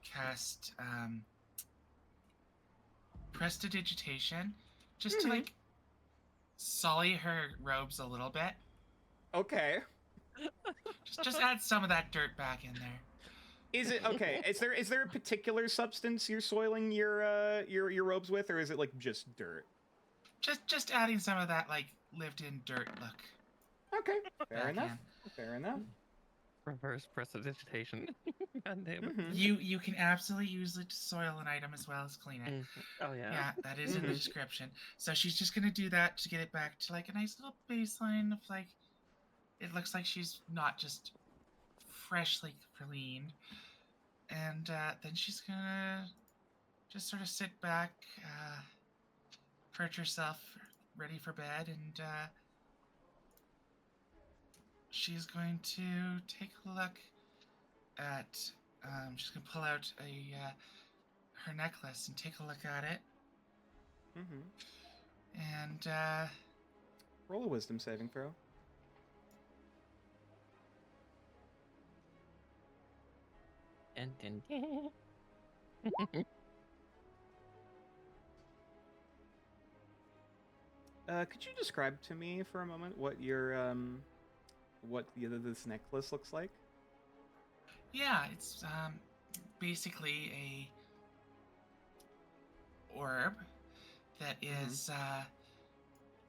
E: cast Prestidigitation, just to like sully her robes a little bit.
A: Okay.
E: Just add some of that dirt back in there.
A: Is it okay? Is there a particular substance you're soiling your robes with, or is it like just dirt?
E: Just adding some of that like lived-in dirt look.
A: Okay, fair
E: back
A: enough.
E: in.
A: Fair enough.
B: Reverse prestidigitation. God damn it.
A: Mhm.
E: You can absolutely use it to soil an item as well as clean it.
B: Oh yeah.
E: Yeah, that is in the description. So she's just gonna do that to get it back to like a nice little baseline of like, it looks like she's not just freshly cleaned. And then she's gonna just sort of sit back, perch herself, ready for bed, and she's going to take a look at. She's gonna pull out her necklace and take a look at it, and
A: Roll a wisdom saving throw. Could you describe to me for a moment what your what this necklace looks like?
E: yeah, it's basically a orb that is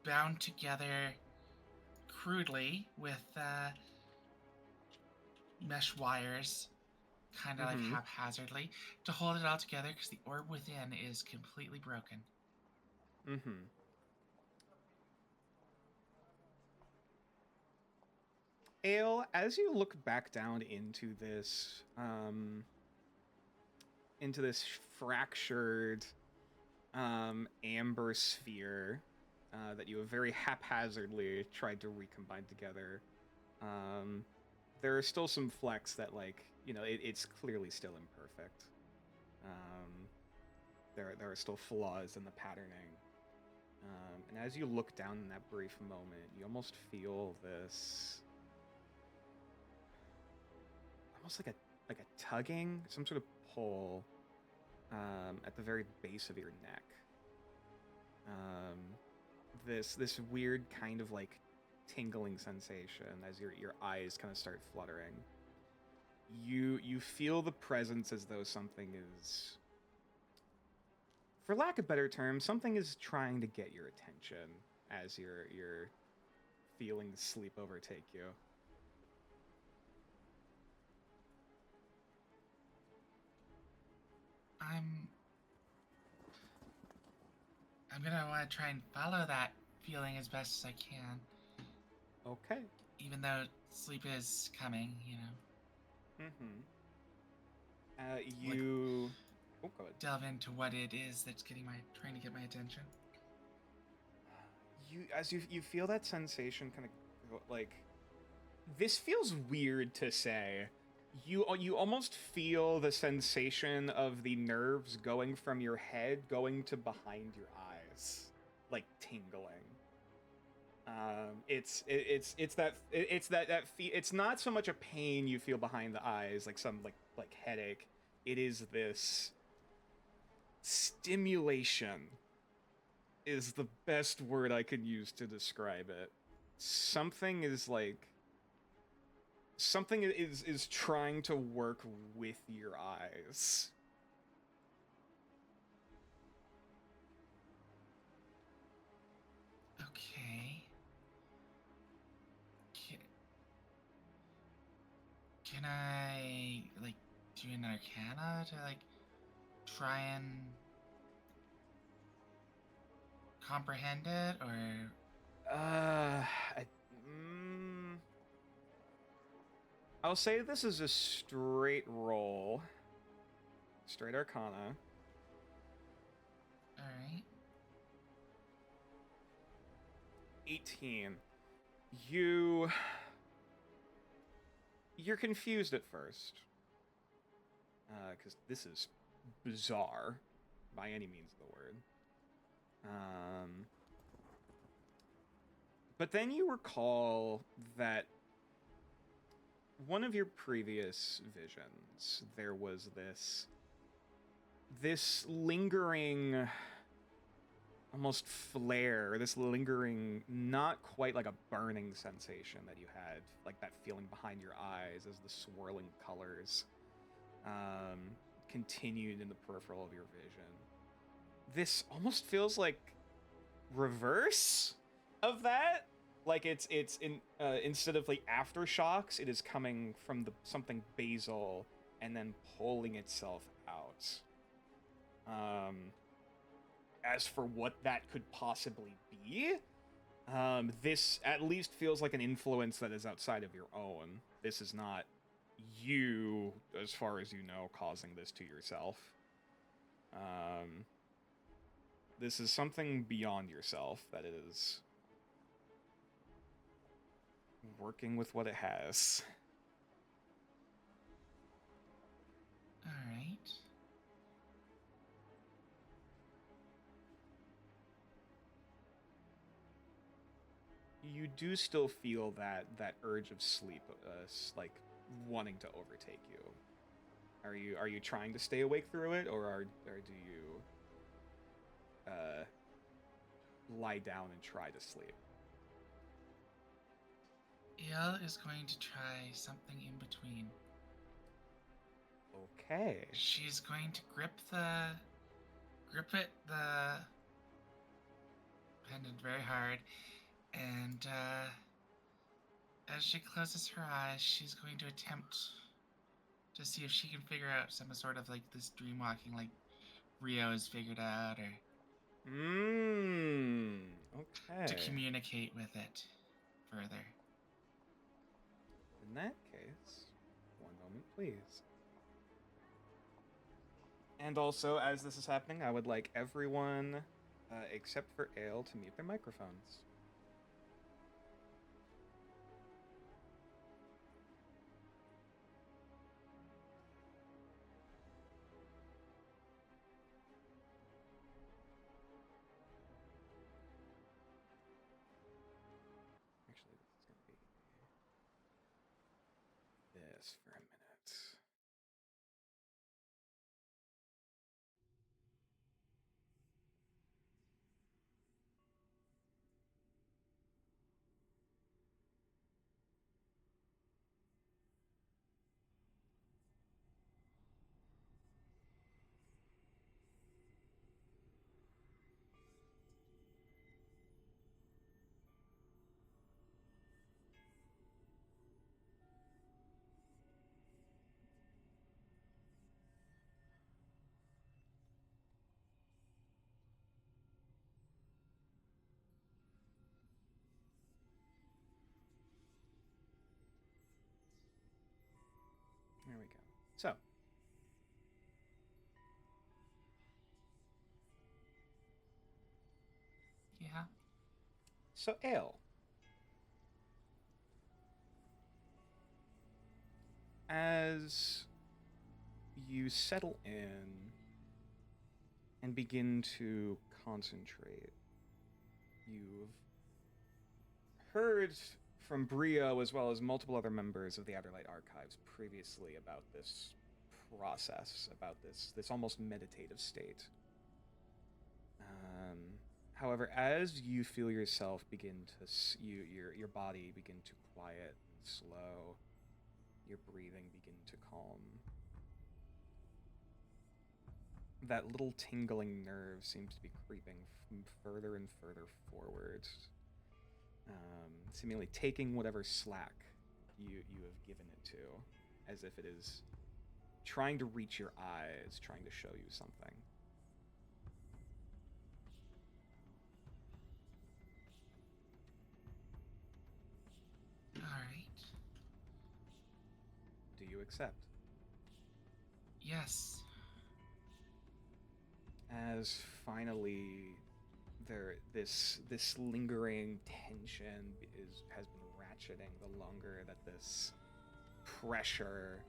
E: bound together crudely with mesh wires, kind of like haphazardly, to hold it all together because the orb within is completely broken.
A: Ale, as you look back down into this fractured amber sphere that you have very haphazardly tried to recombine together, there are still some flecks that, like, you know, it's clearly still imperfect. There are still flaws in the patterning. And as you look down in that brief moment, you almost feel this, almost like a tugging, some sort of pull at the very base of your neck. This weird kind of like tingling sensation as your eyes kind of start fluttering. You feel the presence as though something is, for lack of better term, something is trying to get your attention as you're feeling sleep overtake you.
E: I'm gonna want to try and follow that feeling as best as I can.
A: Okay.
E: Even though sleep is coming, you know.
A: You oh, go ahead.
E: Delve into what it is that's trying to get my attention.
A: You feel that sensation kind of like, this feels weird to say. You almost feel the sensation of the nerves going from your head going to behind your eyes, like tingling. It's not so much a pain you feel behind the eyes, like some like headache. It is this stimulation is the best word I could use to describe it. Something is trying to work with your eyes.
E: Can I like do an arcana to like try and comprehend it, or
A: I'll say this is a straight roll. Straight arcana.
E: all right?
A: 18. You're confused at first. Because this is bizarre by any means of the word. But then you recall that one of your previous visions, there was this lingering, almost flare, this lingering, not quite like a burning sensation that you had, like that feeling behind your eyes as the swirling colors continued in the peripheral of your vision. This almost feels like reverse of that. Like it's instead of like aftershocks, it is coming from something basal and then pulling itself out. As for what that could possibly be, this at least feels like an influence that is outside of your own. This is not you, as far as you know, causing this to yourself. This is something beyond yourself that is working with what it has.
E: All right.
A: You do still feel that urge of sleep, like wanting to overtake you. Are you trying to stay awake through it, or do you lie down and try to sleep?
E: Il is going to try something in between.
A: Okay.
E: She's going to grip the pendant very hard, and as she closes her eyes, she's going to attempt to see if she can figure out some sort of like this dream walking, like Rio has figured out, or
A: Okay.
E: to communicate with it further.
A: In that case, one moment, please. And also, as this is happening, I would like everyone, except for Ale, to mute their microphones. Actually, this is going to be this for a minute. There we go. So,
E: Yeah.
A: Ale. As you settle in and begin to concentrate, you've heard from Brio as well as multiple other members of the Outerlight Archives previously about this process, about this almost meditative state. However, as you feel yourself begin to, your body begin to quiet and slow, your breathing begin to calm, that little tingling nerve seems to be creeping from further and further forward, seemingly taking whatever slack you have given it to. as if it is trying to reach your eyes, trying to show you something.
E: All right.
A: Do you accept?
E: Yes.
A: As finally this lingering tension has been ratcheting the longer that this pressure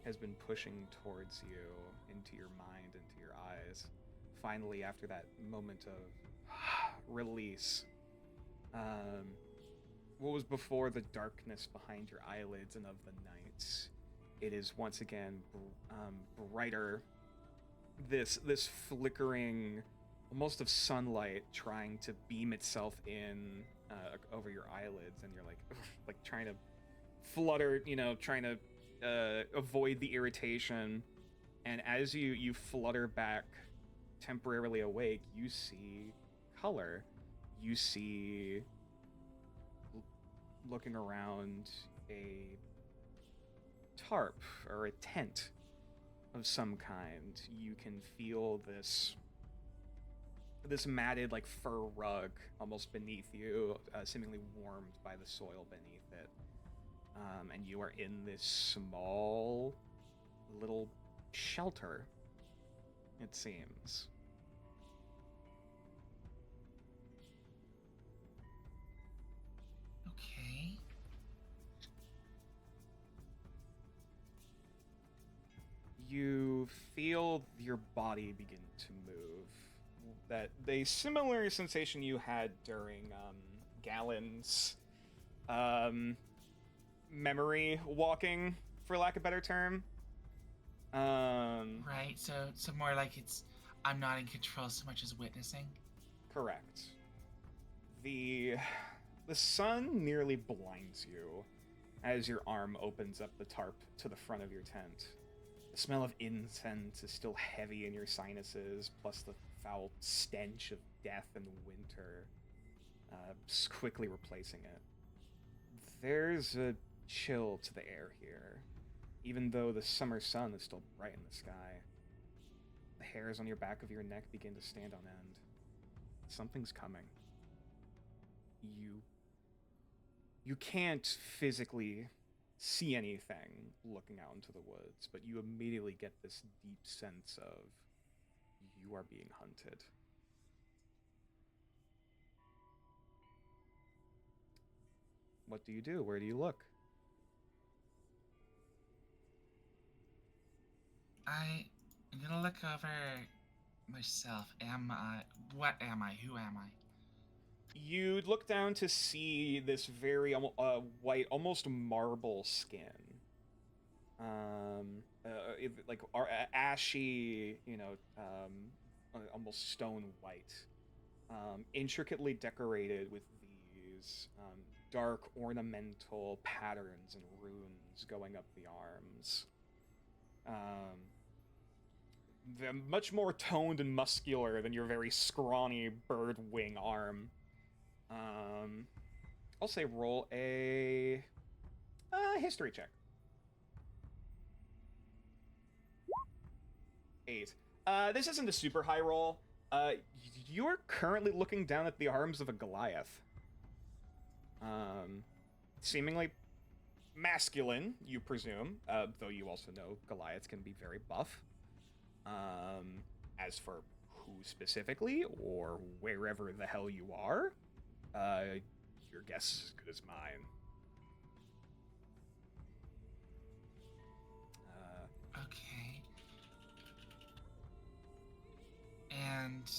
A: has been pushing towards you, into your mind, into your eyes. Finally, after that moment of release, what was before the darkness behind your eyelids and of the night, it is once again brighter. This flickering, almost of sunlight, trying to beam itself in over your eyelids, and you're like trying to flutter, trying to avoid the irritation. And as you flutter back, temporarily awake, you see color. You see, looking around, a tarp or a tent of some kind. You can feel this matted like fur rug almost beneath you, seemingly warmed by the soil beneath it. And you are in this small little shelter, it seems.
E: Okay.
A: You feel your body begin to move. That the similar sensation you had during Galen's memory walking, for lack of a better term.
E: Right. So more like I'm not in control so much as witnessing.
A: Correct. The sun nearly blinds you as your arm opens up the tarp to the front of your tent. The smell of incense is still heavy in your sinuses, plus the foul stench of death and winter quickly replacing it. There's a chill to the air here, even though the summer sun is still bright in the sky. The hairs on your back of your neck begin to stand on end. Something's coming. You can't physically see anything looking out into the woods, but you immediately get this deep sense of you are being hunted. What do you do? Where do you look?
E: I'm gonna look over myself. What am I? Who am I?
A: You look down to see this very white, almost marble skin. Ashy, almost stone white. Intricately decorated with these dark ornamental patterns and runes going up the arms. They're much more toned and muscular than your very scrawny bird wing arm. I'll say roll a history check. 8. This isn't a super high roll. You're currently looking down at the arms of a Goliath. Seemingly masculine, you presume, though you also know Goliaths can be very buff. As for who specifically, or wherever the hell you are, your guess is as good as mine.
E: Okay. And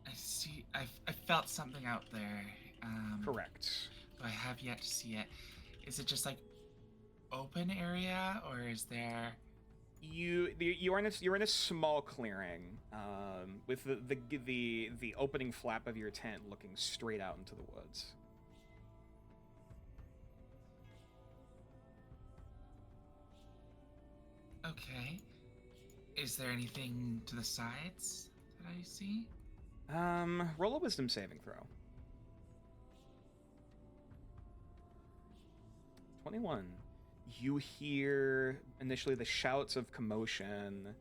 E: I see. I felt something out there.
A: Correct.
E: But I have yet to see it. Is it just like open area, or is there?
A: You're in a small clearing, with the opening flap of your tent looking straight out into the woods.
E: Okay. Is there anything to the sides that I see?
A: Roll a wisdom saving throw. 21. You hear initially the shouts of commotion.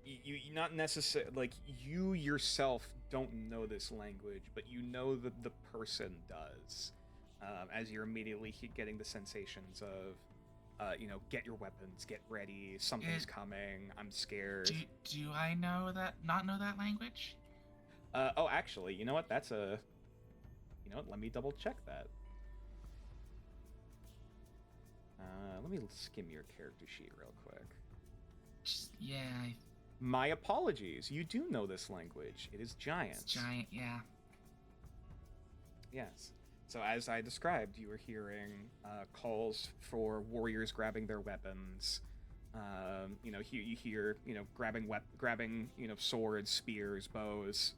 A: You not necessarily, like, you yourself don't know this language, but you know that the person does, as you're immediately getting the sensations of, get your weapons, get ready, something's coming, I'm scared.
E: Do I not know that language?
A: Oh, actually, you know what? Let me double check that. Let me skim your character sheet real quick.
E: Yeah,
A: My apologies. You do know this language. It is giant.
E: it's giant, yeah.
A: Yes. So as I described, you were hearing calls for warriors grabbing their weapons. You hear grabbing swords, spears, bows.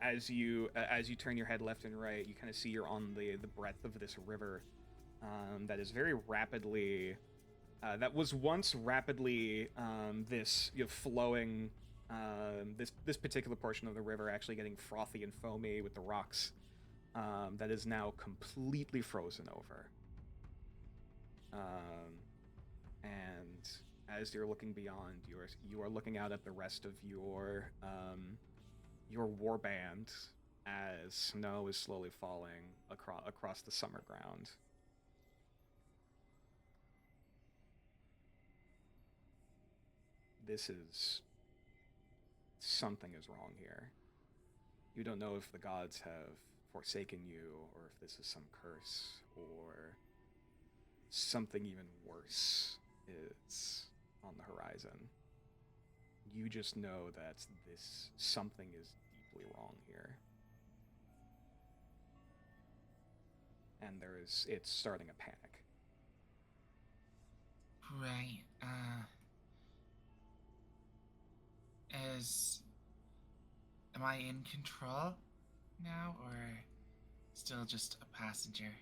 A: As you turn your head left and right, you kind of see you're on the breadth of this river that is very rapidly. That was once rapidly this flowing. This particular portion of the river actually getting frothy and foamy with the rocks. That is now completely frozen over. And as you're looking beyond, you are looking out at the rest of your warband as snow is slowly falling across the summer ground. Something is wrong here. You don't know if the gods have forsaken you, or if this is some curse, or something even worse is on the horizon. You just know that something is deeply wrong here. And it's starting a panic.
E: Right, am I in control now, or still just a passenger?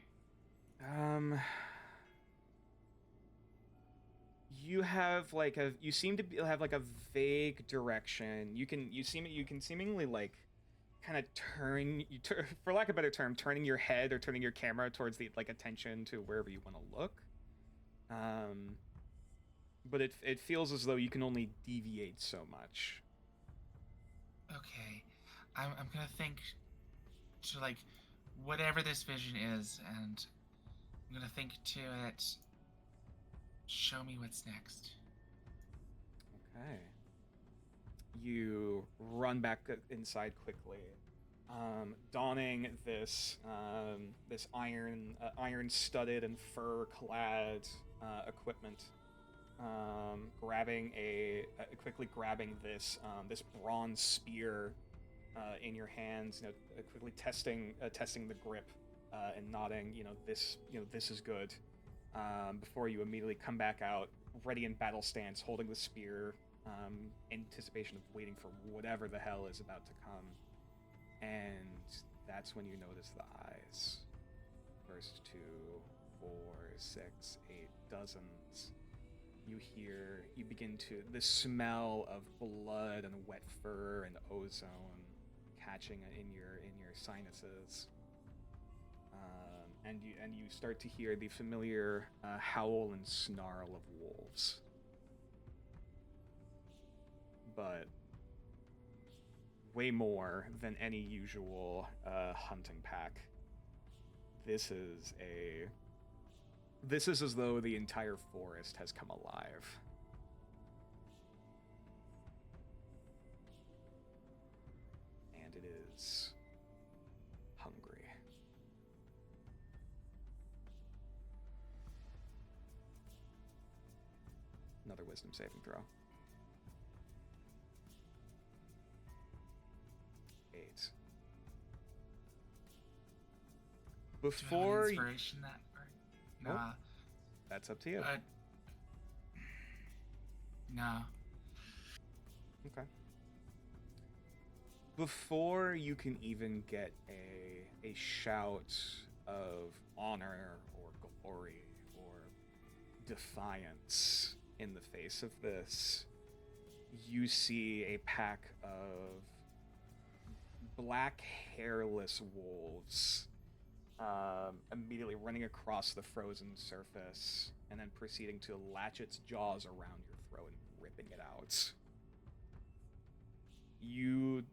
A: You have you seem to have like a vague direction. You can seemingly like kind of for lack of a better term, turning your head or turning your camera towards the attention to wherever you want to look. But it feels as though you can only deviate so much.
E: Okay, I'm gonna think to whatever this vision is, and I'm gonna think to it. Show me what's next.
A: Okay. You run back inside quickly, donning this iron-studded and fur-clad equipment. Quickly grabbing this bronze spear in your hands. Quickly testing the grip and nodding. This is good. Before you immediately come back out, ready in battle stance, holding the spear, anticipation of waiting for whatever the hell is about to come. And that's when you notice the eyes. First 2, 4, 6, 8 dozens. You begin to, the smell of blood and wet fur and ozone catching in your sinuses. And you start to hear the familiar howl and snarl of wolves. But way more than any usual hunting pack. This is as though the entire forest has come alive. And it is hungry. Another wisdom saving throw. 8. Before you...
E: inspiration that part?
A: Nope.
E: Nah.
A: That's up to you.
E: No.
A: Okay. Before you can even get a shout of honor or glory or defiance in the face of this, you see a pack of black hairless wolves immediately running across the frozen surface and then proceeding to latch its jaws around your throat and ripping it out. You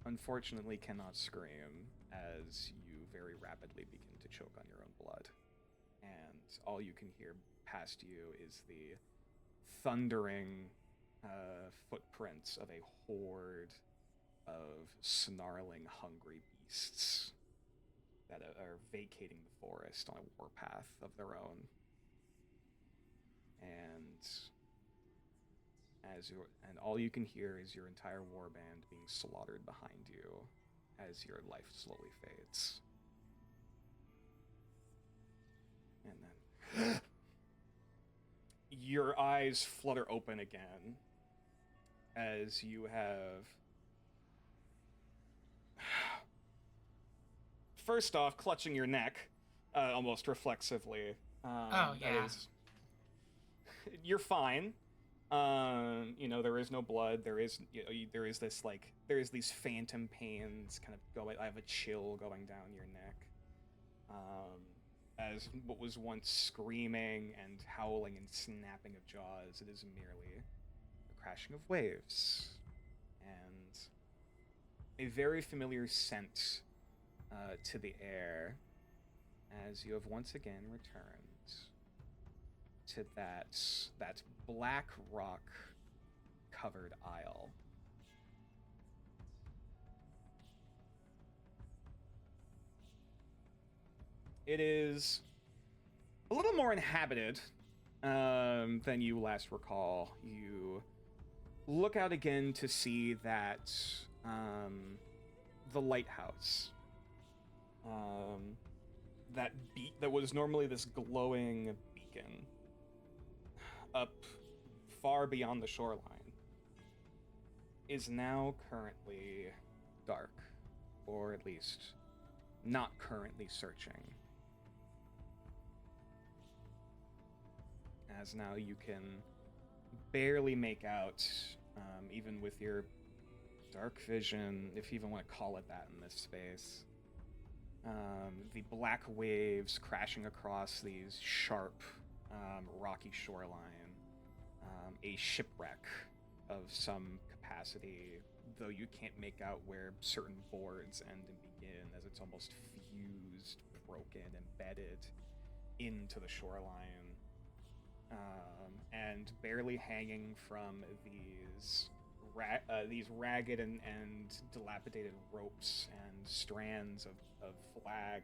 A: unfortunately cannot scream as you very rapidly begin to choke on your own blood. And all you can hear past you is the thundering footprints of a horde of snarling, hungry beasts that are vacating the forest on a warpath of their own. And all you can hear is your entire warband being slaughtered behind you as your life slowly fades. And then your eyes flutter open again as you have, first off, clutching your neck almost reflexively.
E: Oh, yeah.
A: You're fine. There is no blood. There is these phantom pains kind of going. I have a chill going down your neck. As what was once screaming and howling and snapping of jaws, it is merely the crashing of waves and a very familiar scent to the air as you have once again returned to that black rock covered isle. It is a little more inhabited than you last recall. You look out again to see that the lighthouse, that was normally this glowing beacon up far beyond the shoreline, is now currently dark, or at least not currently searching. As now you can barely make out, even with your dark vision, if you even want to call it that in this space, the black waves crashing across these sharp, rocky shoreline, a shipwreck of some capacity, though you can't make out where certain boards end and begin, as it's almost fused, broken, embedded into the shoreline. And barely hanging from these ragged and dilapidated ropes and strands of flag,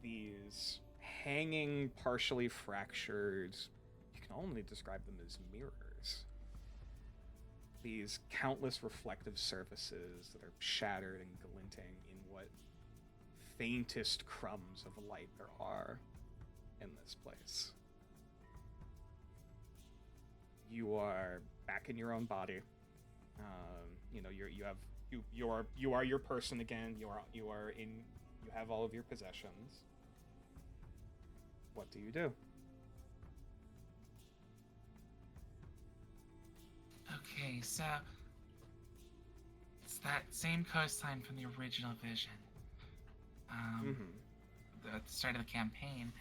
A: these hanging, partially fractured, you can only describe them as mirrors. These countless reflective surfaces that are shattered and glinting in what faintest crumbs of light there are in this place. You are back in your own body. You are your person again. You have all of your possessions. What do you do?
E: Okay, so it's that same coastline from the original vision. At the start of the campaign,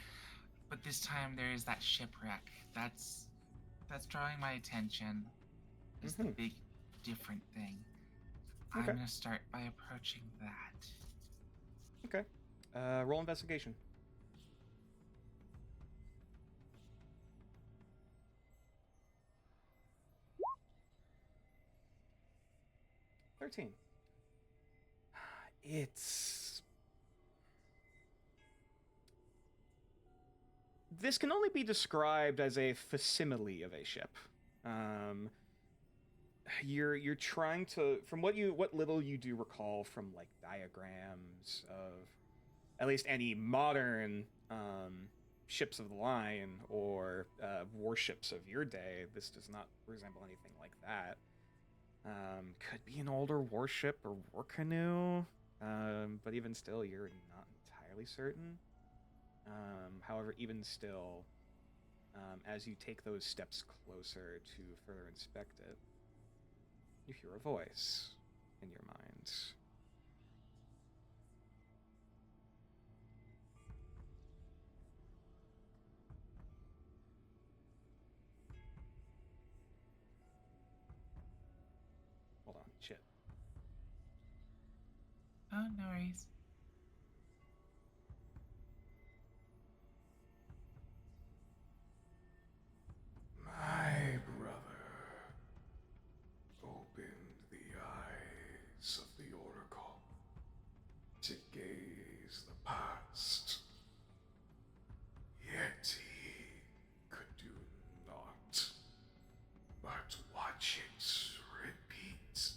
E: but this time there is that shipwreck. That's drawing my attention. Is the big different thing. I'm gonna start by approaching that.
A: Okay. Roll investigation. This can only be described as a facsimile of a ship. You're trying to, from what little you do recall from like diagrams of at least any modern ships of the line or warships of your day, this does not resemble anything like that. Could be an older warship or war canoe, but even still, you're not entirely certain. However, even still, as you take those steps closer to further inspect it, you hear a voice in your mind. Shit.
E: Oh, no worries.
H: My brother opened the eyes of the Oracle to gaze the past. Yet he could do naught but watch it repeat.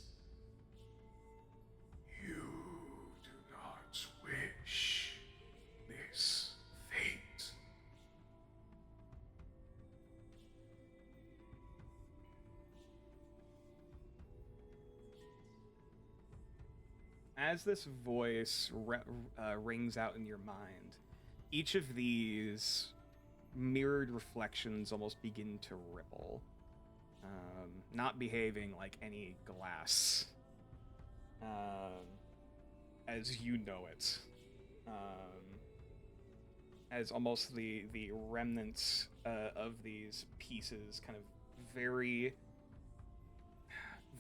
H: You do not wish this fate.
A: As this voice rings out in your mind, each of these mirrored reflections almost begin to ripple, not behaving like any glass, as you know it, as almost the remnants of these pieces kind of very,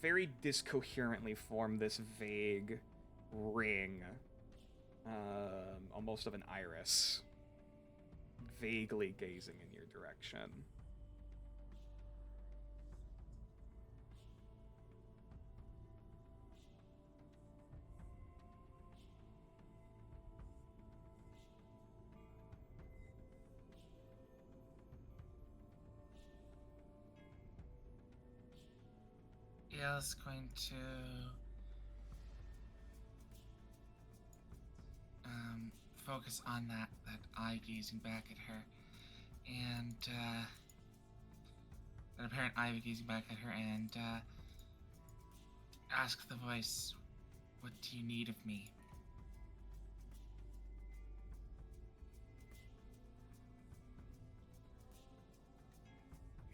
A: very discoherently form this vague ring, almost of an iris, vaguely gazing in your direction.
E: Yale's going to focus on that eye gazing back at her, and that apparent eye gazing back at her, and ask the voice, "What do you need of me?"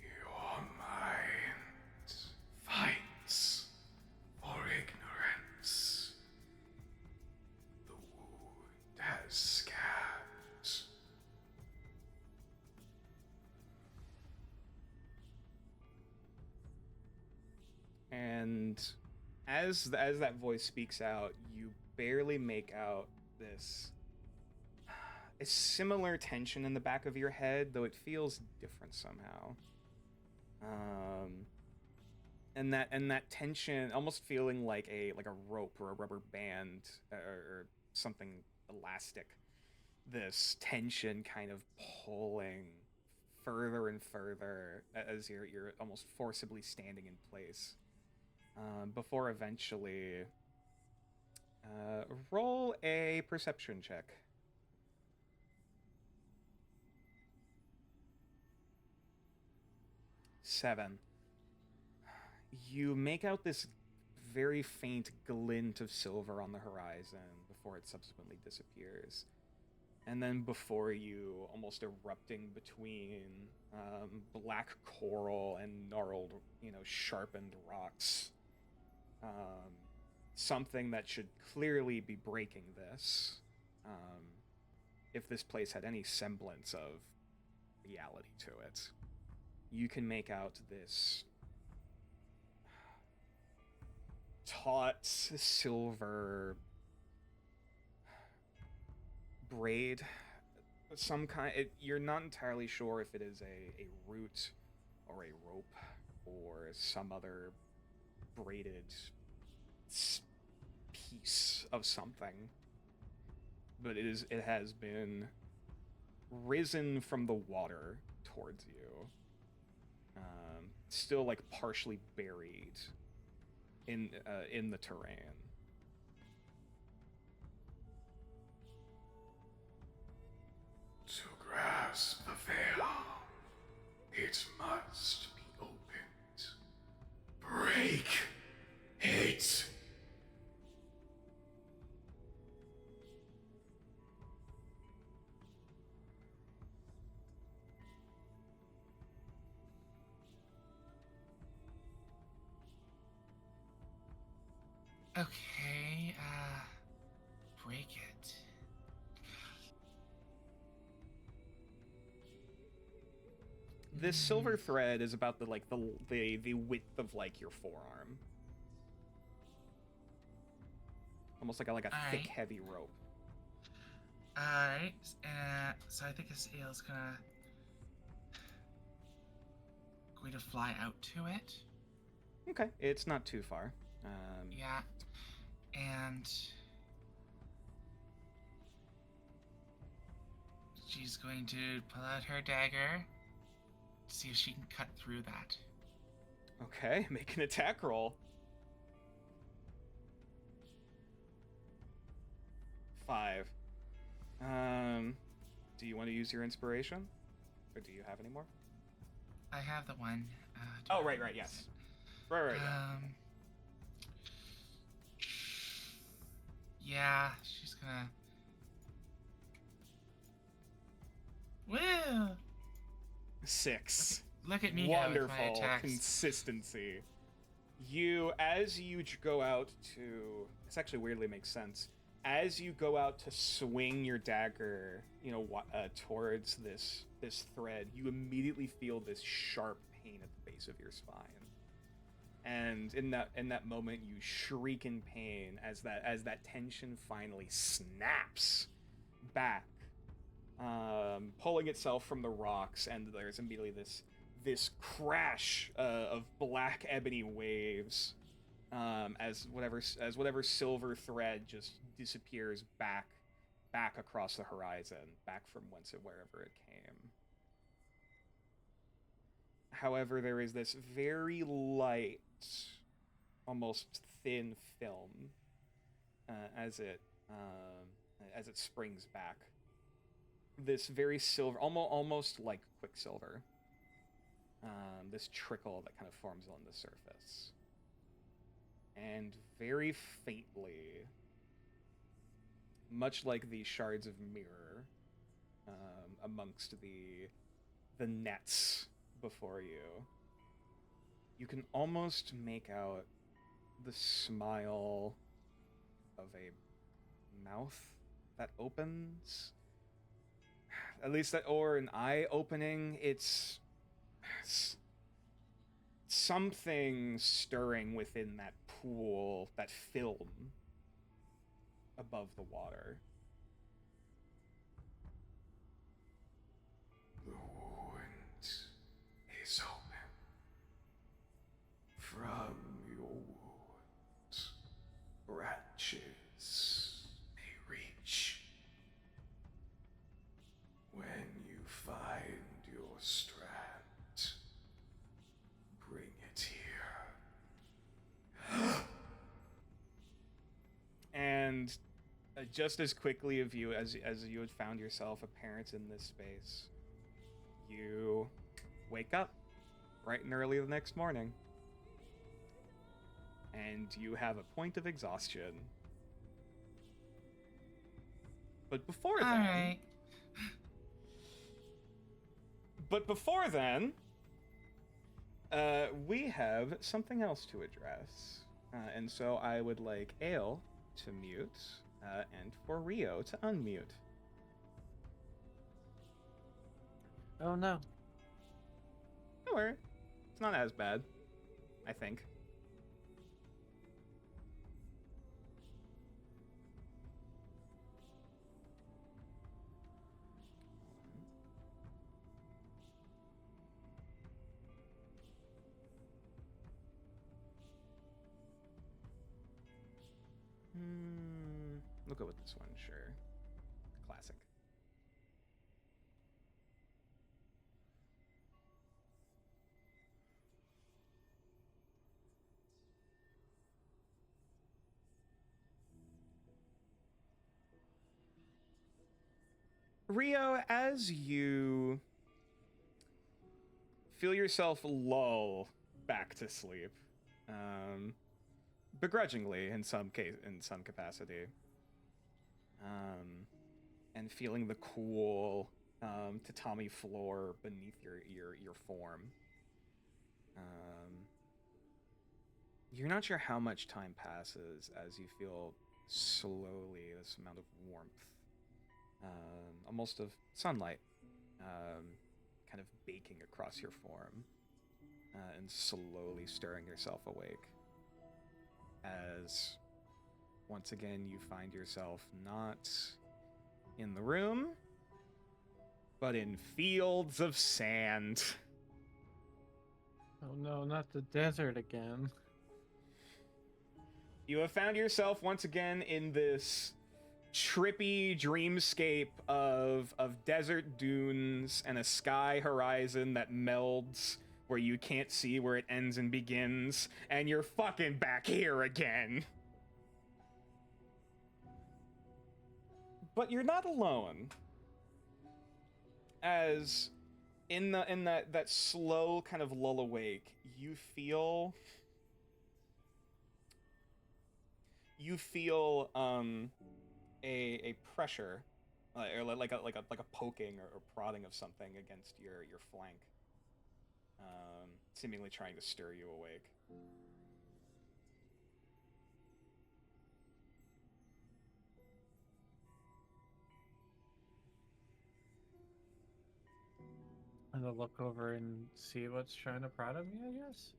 H: Your mind fights for ignorance. The wound has scabbed.
A: And as that voice speaks out, you barely make out this a similar tension in the back of your head, though it feels different somehow. And that tension almost feeling like a rope or a rubber band or something elastic. This tension kind of pulling further and further as you're almost forcibly standing in place. Before eventually roll a perception check. 7. You make out this very faint glint of silver on the horizon before it subsequently disappears. And then before you, almost erupting between black coral and gnarled, sharpened rocks. Something that should clearly be breaking this, if this place had any semblance of reality to it. You can make out this taut silver braid, some kind. You're not entirely sure if it is a root or a rope or some other braided piece of something, but it has been risen from the water towards you, still like partially buried in the terrain.
H: To grasp the veil, it must be opened. Break it.
E: Okay, break it.
A: This silver thread is about the width of like your forearm. almost like a thick,
E: Alright.
A: heavy rope.
E: Alright, so I think this eel's going to fly out to it.
A: Okay, it's not too far.
E: Yeah, and she's going to pull out her dagger to see if she can cut through that.
A: Okay, make an attack roll. 5. Do you want to use your inspiration? Or do you have any more?
E: I have the one.
A: Oh, right, yes. Right, yeah.
E: Yeah, she's gonna. Woo!
A: 6.
E: Look at me go with my
A: Wonderful
E: attacks.
A: consistency. As you go out to... This actually weirdly makes sense. As you go out to swing your dagger, towards this thread, you immediately feel this sharp pain at the base of your spine. And in that moment, you shriek in pain as that tension finally snaps back, pulling itself from the rocks, and there's immediately this crash of black ebony waves, as whatever silver thread just disappears back across the horizon, back from wherever it came. However, there is this very light, almost thin film as it springs back. This very silver, almost like quicksilver. This trickle that kind of forms on the surface. And very faintly, much like the shards of mirror amongst the nets before you, you can almost make out the smile of a mouth that opens. At least or an eye opening. It's something stirring within that pool, that film above the water.
H: The wound is open. From your wound, branches may reach. When you find your strand, bring it here.
A: And just as quickly as you had found yourself apparent in this space, you wake up bright and early the next morning, and you have a point of exhaustion. But before then,
E: Alright.
A: we have something else to address. And so I would like Ale to mute, and for Rio to unmute.
D: Oh no.
A: Don't worry. It's not as bad, I think. We'll go with this one, sure. Classic. Rio, as you feel yourself lull back to sleep, begrudgingly in some capacity, and feeling the cool tatami floor beneath your form, you're not sure how much time passes as you feel slowly this amount of warmth, almost of sunlight, kind of baking across your form, and slowly stirring yourself awake as once again, you find yourself not in the room, but in fields of sand.
D: Oh no, not the desert again.
A: You have found yourself once again in this trippy dreamscape of desert dunes and a sky horizon that melds where you can't see where it ends and begins, and you're fucking back here again. But you're not alone. As in that slow kind of lull awake, you feel a pressure, or like a poking or prodding of something against your flank, seemingly trying to stir you awake.
D: I'm gonna look over and see what's trying to prod at me, I guess.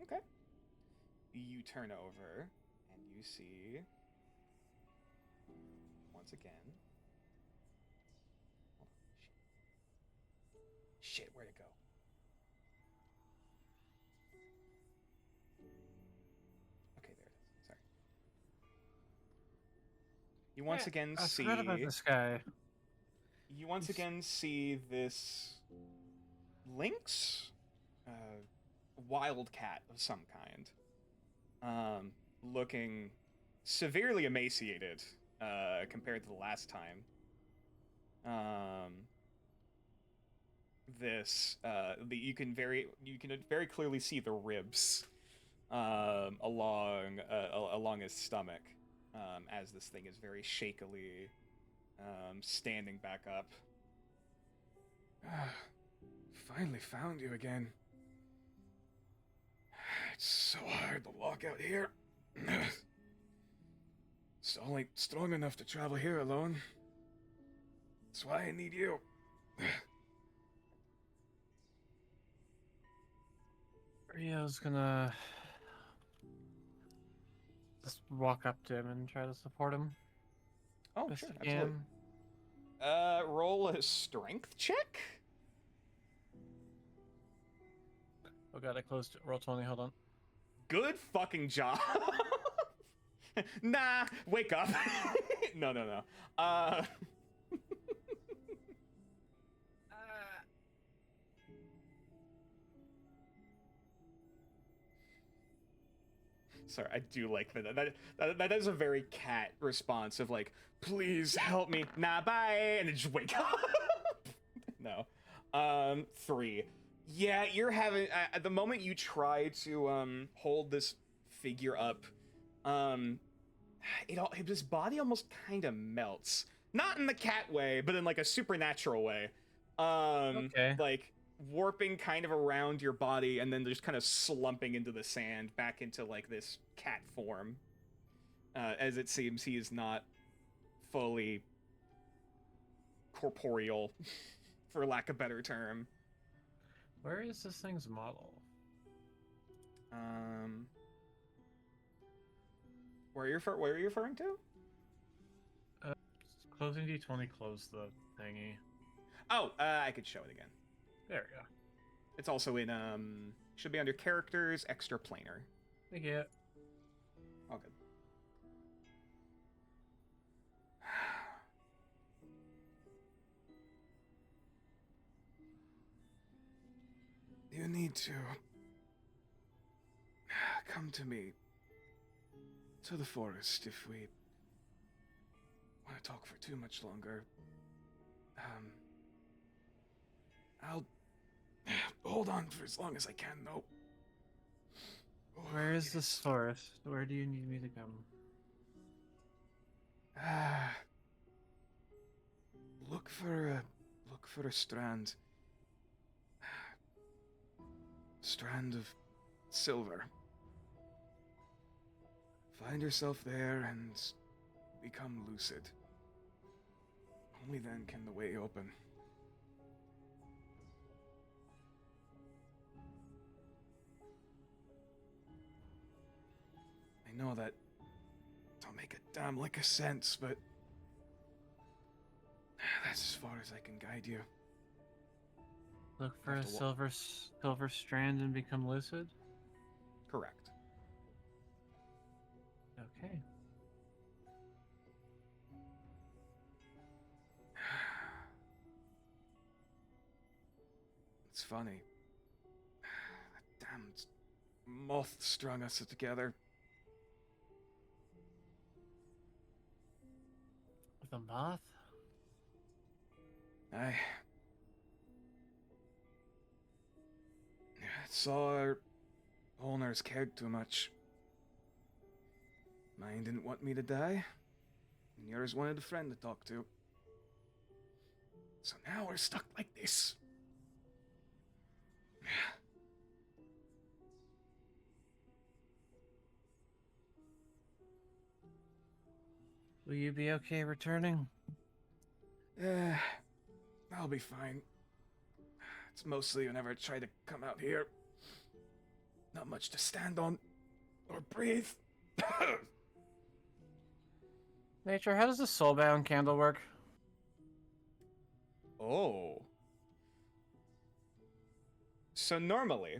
A: Okay. You turn over and you see once again. Hold on. Shit, where'd it go? Okay, there it is. Sorry. You once again
D: I
A: see.
D: forgot about this guy.
A: You once again see this lynx, wildcat of some kind, looking severely emaciated compared to the last time. You can very clearly see the ribs along his stomach, as this thing is very shakily standing back up.
H: Finally found you again. It's so hard to walk out here. It's only strong enough to travel here alone. That's why I need you.
D: Rio's gonna just walk up to him and try to support him.
A: Oh,
D: best
A: sure,
D: he can.
A: absolutely. Roll a strength check.
D: Oh god, I closed it. Roll 20, hold on.
A: Good fucking job. Nah, wake up. No. Sorry, I do like that is a very cat response of like, please help me. Nah, bye, and then just wake up. No. 3. Yeah, you're having at the moment you try to hold this figure up, his body almost kind of melts. Not in the cat way, but in like a supernatural way.
D: Okay.
A: Like warping kind of around your body and then just kind of slumping into the sand back into like this cat form. As it seems he is not fully corporeal, for lack of a better term.
D: Where is this thing's model?
A: Where are you referring to?
D: Closing D20, close the thingy.
A: Oh, I could show it again.
D: There we go.
A: It's also in should be under characters, extra planar.
D: Thank you.
A: All good.
H: You need to come to me to the forest if we want to talk for too much longer. I'll hold on for as long as I can, though.
D: Where is this forest? Where do you need me to come?
H: Look for a strand. Strand of silver. Find yourself there and become lucid. Only then can the way open. I know that don't make a damn lick of sense, but that's as far as I can guide you.
D: Look for
H: Have
D: a
H: to wa-
D: silver strand and become lucid.
A: Correct.
D: Okay.
H: It's funny. That damned moth strung us together.
D: The moth?
H: I saw our owners cared too much. Mine didn't want me to die, and yours wanted a friend to talk to. So now we're stuck like this.
D: Will you be okay returning?
H: I'll be fine. It's mostly whenever I try to come out here. Not much to stand on or breathe.
D: Nature, how does the soulbound candle work?
A: Oh. So normally,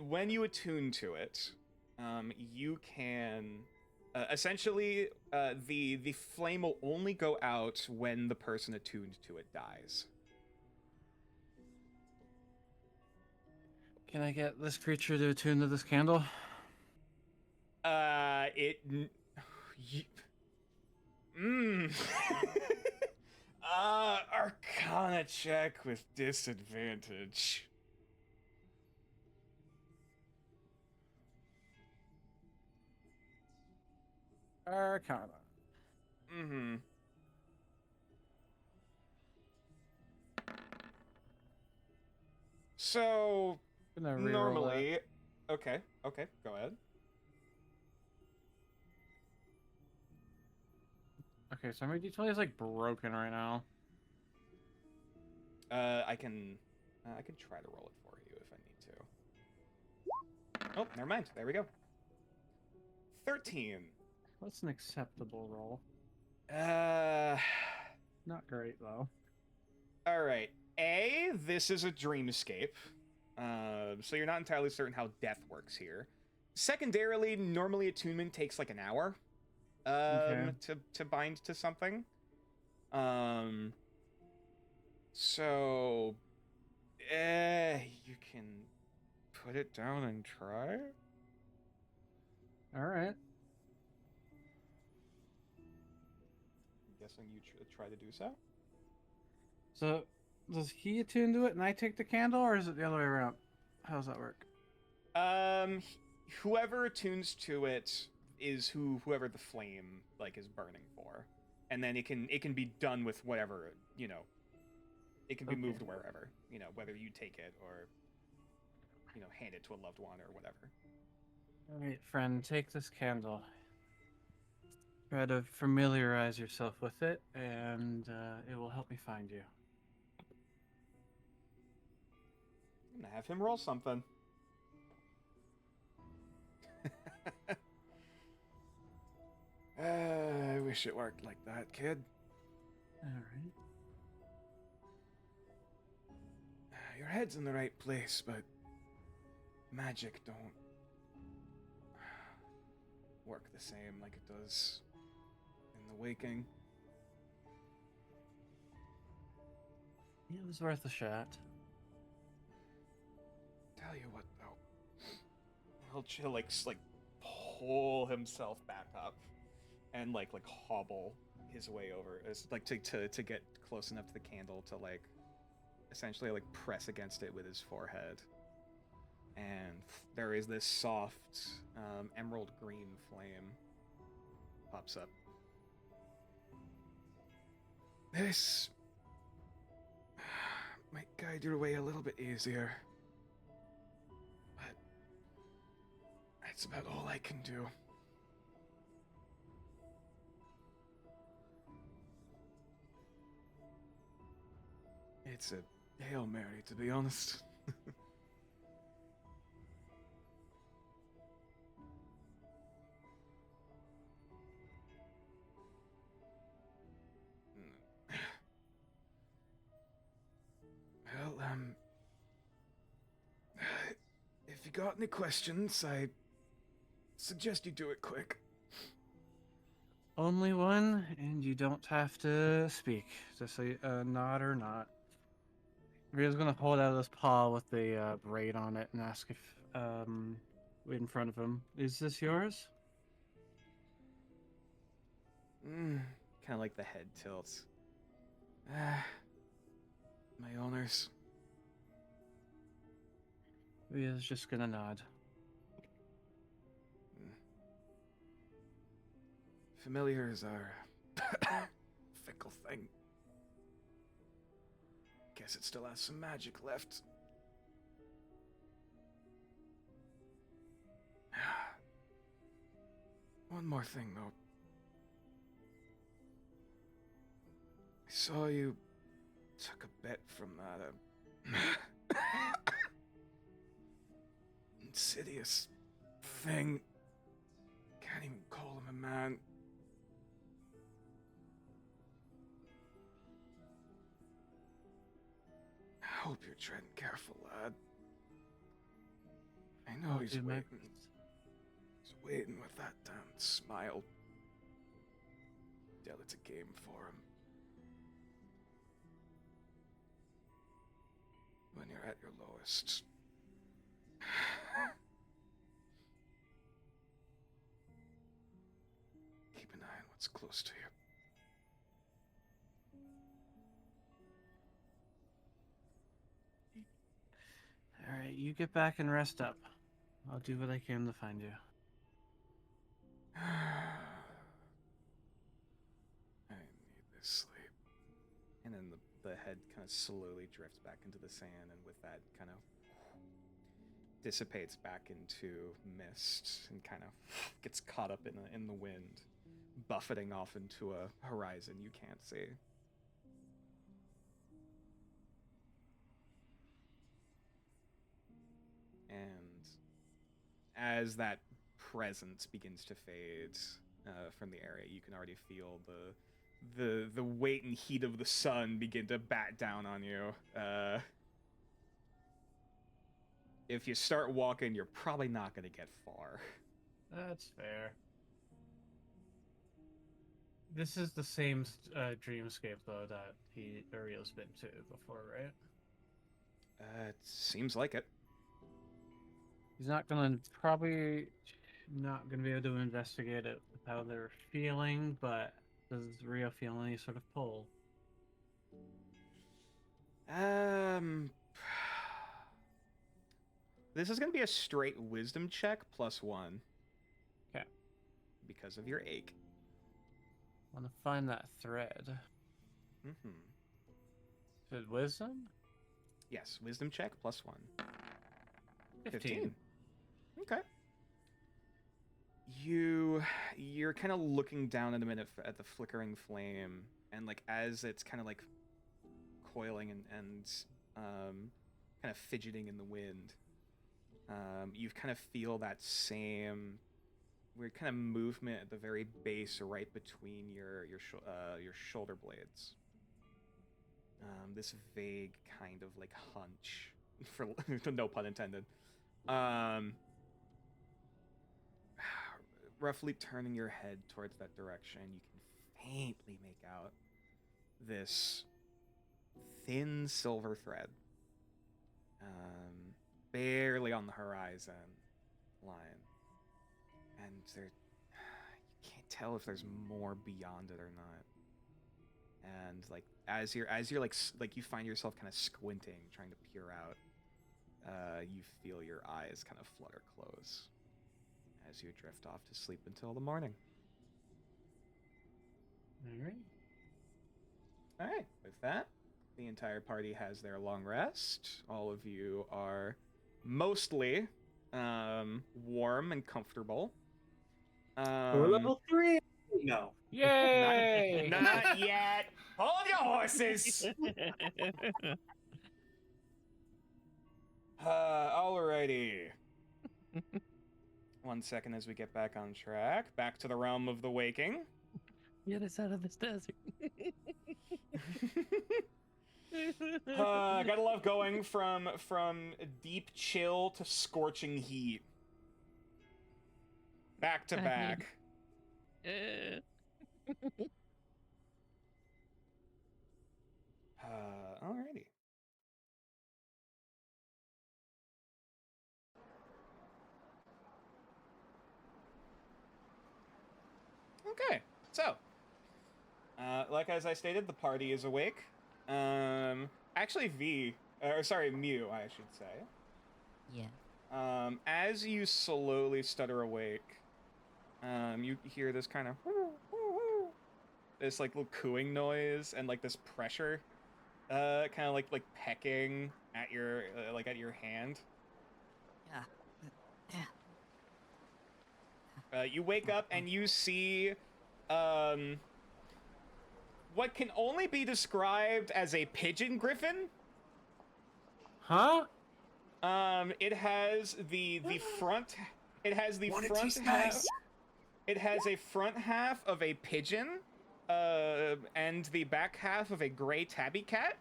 A: when you attune to it, you can essentially the flame will only go out when the person attuned to it dies.
D: Can I get this creature to attune to this candle?
H: Arcana check with disadvantage.
D: Arcana.
A: Mm-hmm. So
D: Gonna reroll that.
A: normally, okay, go ahead.
D: Okay, so my d20 is like broken right now.
A: I can try to roll it for you if I need to. Oh, never mind. There we go. 13.
D: What's an acceptable roll?
A: Uh,
D: Not great though.
A: all right. This is a dreamscape. So you're not entirely certain how death works here. Secondarily, normally attunement takes like an hour.
D: Okay.
A: To bind to something. So, you can put it down and try.
D: All right.
A: I'm guessing you try to do so.
D: So, does he attune to it and I take the candle, or is it the other way around? How does that work?
A: Whoever attunes to it is whoever the flame like is burning for, and then it can be done with whatever, you know. It can be
D: Okay.
A: moved wherever, you know, whether you take it or, you know, hand it to a loved one or whatever.
D: All right, friend, take this candle. Try to familiarize yourself with it, and it will help me find you.
A: I'm gonna have him roll something.
H: I wish it worked like that, kid.
D: All right.
H: Your head's in the right place, but magic don't work the same like it does in the waking.
D: It was worth a shot.
H: Tell you what, though.
A: He'll like pull himself back up and like hobble his way over, as like to get close enough to the candle to like essentially like press against it with his forehead, and there is this soft emerald green flame pops up.
H: This might guide your way a little bit easier. But that's about all I can do. It's a Hail Mary, to be honest. got any questions, I suggest you do it quick.
D: Only one, and you don't have to speak. Just say nod or not. Rio's gonna hold out his paw with the braid on it and ask if, in front of him, is this yours?
A: Kind of like the head tilts. Ah,
H: My honors.
D: Rio's just gonna nod.
H: Familiars are fickle thing. Guess it still has some magic left. One more thing, though. I saw you took a bet from that insidious thing. Can't even call him a man. I hope you're treading careful, lad. I know he's
D: do my
H: waiting. He's waiting with that damn smile. Dell, it's a game for him. When you're at your lowest. Keep an eye on what's close to you.
D: Alright, you get back and rest up. I'll do what I can to find you.
H: I need this sleep.
A: and then the head kind of slowly drifts back into the sand, and with that kind of dissipates back into mist and kind of gets caught up in the wind, buffeting off into a horizon you can't see. And as that presence begins to fade from the area, you can already feel the weight and heat of the sun begin to bat down on you. If you start walking, you're probably not going to get far.
D: That's fair. This is the same dreamscape, though, that Uriel's been to before, right?
A: It seems like it.
D: He's probably not gonna be able to investigate it with how they're feeling, but does Rio feel any sort of pull?
A: This is going to be a straight wisdom check +1.
D: Okay.
A: Because of your ache.
D: I want to find that thread.
A: Mm-hmm.
D: Is it wisdom?
A: Yes, wisdom check +1.
D: 15.
A: Okay. You're kind of looking down in a minute at the flickering flame, and like as it's kind of like coiling and kind of fidgeting in the wind, you kind of feel that same weird kind of movement at the very base, right between your shoulder blades. This vague kind of like hunch, for no pun intended. Roughly turning your head towards that direction, you can faintly make out this thin silver thread, barely on the horizon line, and you can't tell if there's more beyond it or not. And like as you're like you find yourself kind of squinting, trying to peer out, you feel your eyes kind of flutter close as you drift off to sleep until the morning. All right. With that, the entire party has their long rest. All of you are mostly warm and comfortable.
G: We're level 3. No.
D: Yay!
A: Not yet. Hold your horses. Alrighty. 1 second as we get back on track. Back to the realm of the waking.
B: Get us out of this desert.
A: Gotta love going from deep chill to scorching heat. Back to
B: I
A: back.
B: mean,
A: Alrighty. Okay, so, like as I stated, the party is awake. Actually, Mew, I should say.
F: Yeah.
A: As you slowly stutter awake, you hear this kind of this like little cooing noise and like this pressure, kind of like pecking at your at your hand.
F: Yeah.
A: You wake up and you see, what can only be described as a pigeon griffin.
D: Huh?
A: It has the front. It has the
G: Wanna
A: front
G: taste
A: half.
G: nice?
A: It has a front half of a pigeon, and the back half of a gray tabby cat.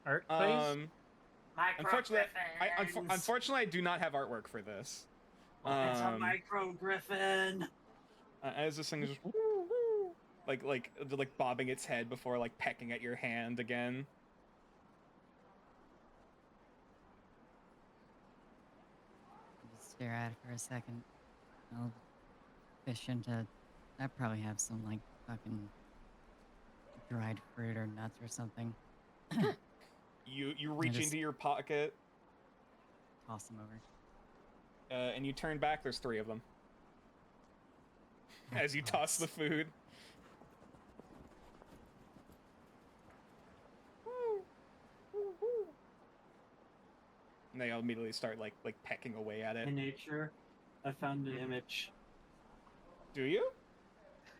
D: Art, please.
A: Unfortunately, I do not have artwork for this.
G: It's a micro griffin.
A: As this thing is like bobbing its head before like pecking at your hand again.
F: Just stare at it for a second. I'll fish into. I probably have some like fucking dried fruit or nuts or something.
A: You reach
F: just-
A: into your pocket,
F: Toss them over.
A: and you turn back. There's 3 of them. As you toss the food. And they all immediately start like pecking away at it.
C: In nature, I found an image.
A: Do you?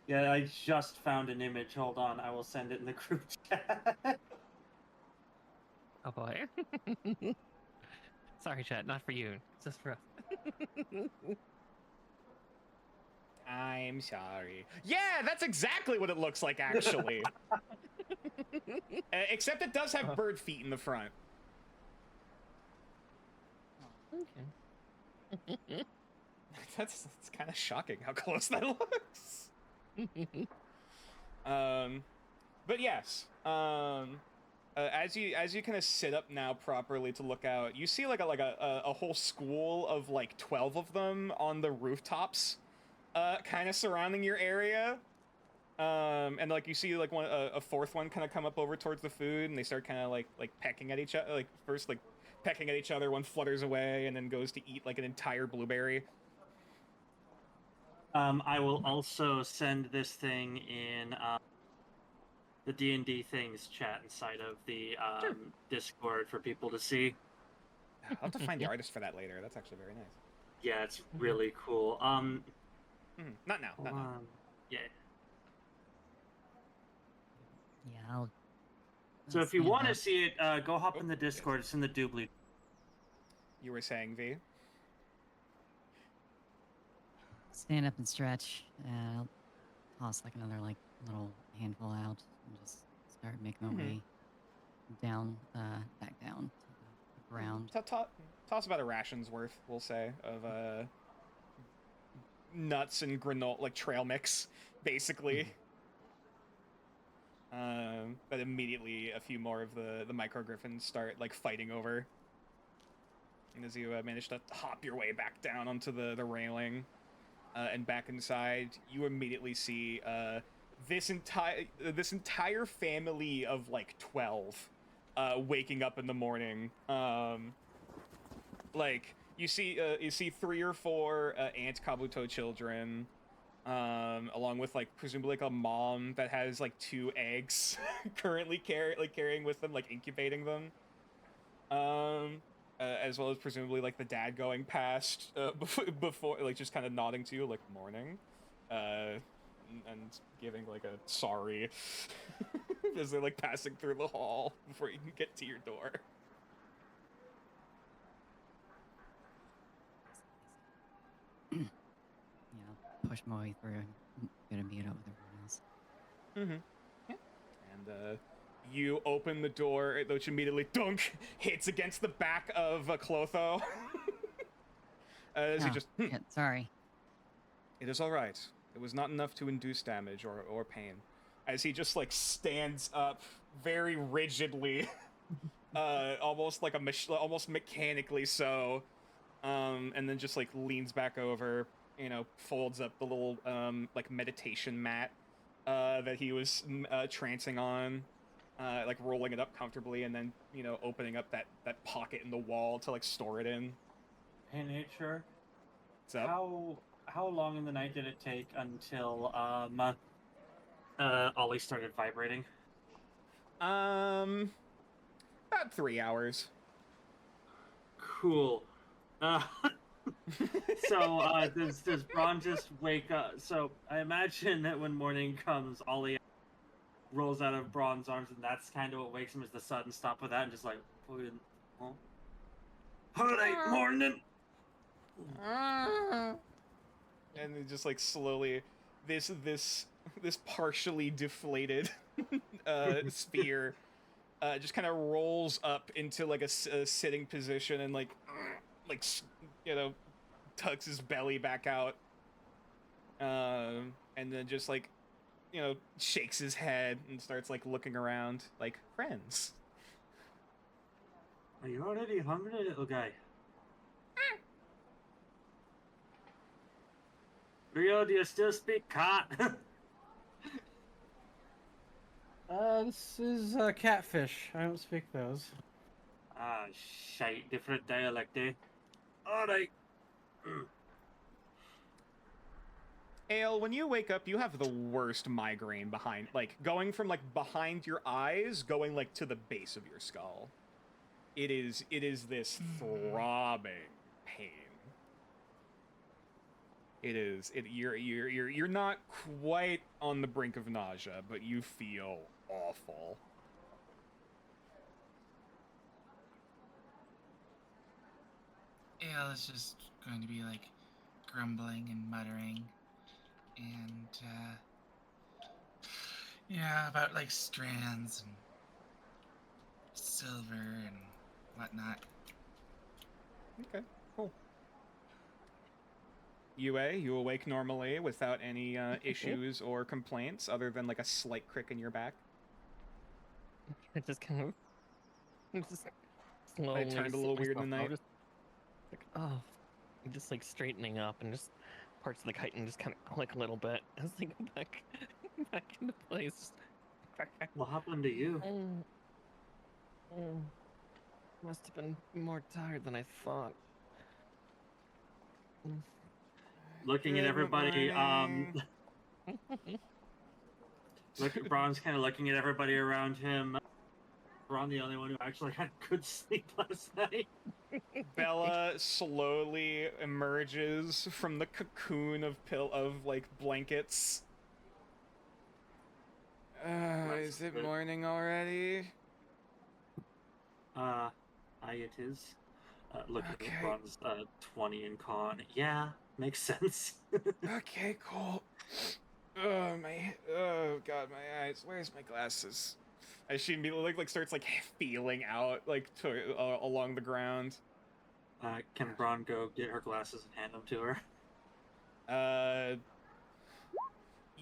C: Yeah, I just found an image. Hold on, I will send it in the group chat.
B: oh boy. Sorry, chat, not for you. It's just for us.
A: I'm sorry. Yeah, that's exactly what it looks like, actually. Except it does have bird feet in the front.
B: Okay.
A: That's kind of shocking how close that looks. But yes, as you kind of sit up now properly to look out, you see like a whole school of like 12 of them on the rooftops, kind of surrounding your area. And like you see like a 4th one kind of come up over towards the food, and they start kind of like pecking at each other. Like first like pecking at each other, one flutters away and then goes to eat like an entire blueberry.
C: I will also send this thing in the D&D things chat inside of the Discord for people to see.
A: I'll have to find the artist for that later. That's actually very nice.
C: Yeah, it's really cool.
A: Not now. Not now.
C: Yeah.
F: Yeah, I'll.
C: So if you
F: stand
C: want to
F: up.
C: see it, go hop in the
A: yes.
C: Discord. It's in the doobly.
A: You were saying, V?
F: Stand up and stretch. I'll toss like another like little handful out and just start making my way down, back down to the ground.
A: Toss about a ration's worth, we'll say, of nuts and granola, like trail mix, basically. But immediately a few more of the micro griffins start like fighting over. And as you manage to hop your way back down onto the railing and back inside, you immediately see this entire family of like 12 waking up in the morning. Like you see 3 or 4 Aunt Kabuto children. Along with like presumably like a mom that has like 2 eggs currently carrying with them, like incubating them, as well as presumably like the dad going past before like just kind of nodding to you like morning, and giving like a sorry as they're like passing through the hall before you can get to your door.
F: Push my way through and get a meet up with everyone else.
A: Yeah. And You open the door, which immediately dunk hits against the back of Clotho. As he
F: Oh,
A: just,
F: shit, sorry.
A: It is all right. It was not enough to induce damage or pain. As he just like stands up very rigidly, almost like almost mechanically so, and then just like leans back over, folds up the little like meditation mat that he was trancing on, like rolling it up comfortably, and then opening up that pocket in the wall to like store it in.
C: Hey, nature.
A: What's up?
C: How long in the night did it take until Ollie started vibrating?
A: About 3 hours.
C: Cool. So does Braun just wake up? So I imagine that when morning comes, Ollie rolls out of Braun's arms, and that's kind of what wakes him. Is the sudden stop with that, and just like, fucking, oh. Alright, morning.
A: And then just like slowly, this partially deflated sphere just kind of rolls up into like a sitting position and like tucks his belly back out, and then just like shakes his head and starts like looking around like friends.
C: Are you already hungry, little guy? Rio, do you still speak cat?
D: This is catfish. I don't speak those.
C: Ah, shite. Different dialect, eh? Alright.
A: Ale, when you wake up, you have the worst migraine going from like behind your eyes, going like to the base of your skull. It is this throbbing pain. You're not quite on the brink of nausea, but you feel awful.
E: Ale is just going to be like grumbling and muttering, and about like strands and silver and whatnot.
A: Okay, cool. UA, you awake normally without any issues or complaints, other than like a slight crick in your back.
B: It just kind of just slowly
A: turned a little weird in the night.
B: Just, like, oh, just like straightening up, and just parts of the chitin just kind of click a little bit as they go back into place.
C: What happened to you?
B: Must have been more tired than I thought.
C: Looking at everybody, Braun's kind of looking at everybody around him. Braun, the only one who actually had good sleep last night.
A: Bella slowly emerges from the cocoon of blankets. Is it morning already?
C: It is. Look at Braun's 20 in con. Yeah, makes sense.
A: Okay, cool. Oh god, my eyes. Where's my glasses? As she immediately like starts like feeling out along the ground.
C: Can Braun go get her glasses and hand them to her?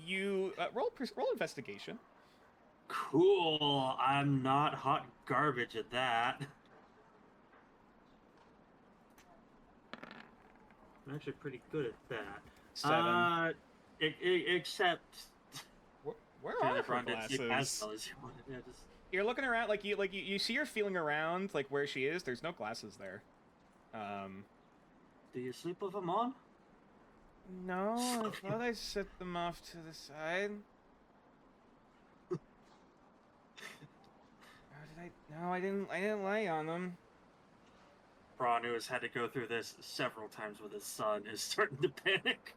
A: You roll investigation.
C: Cool. I'm not hot garbage at that. I'm actually pretty good at that.
A: 7.
C: Except.
A: Where are her glasses? You're looking around, you see her feeling around, like where she is. There's no glasses there.
C: Do you sleep with them on?
A: No, I thought I set them off to the side. No, I didn't lay on them.
C: Braun, who has had to go through this several times with his son, is starting to panic.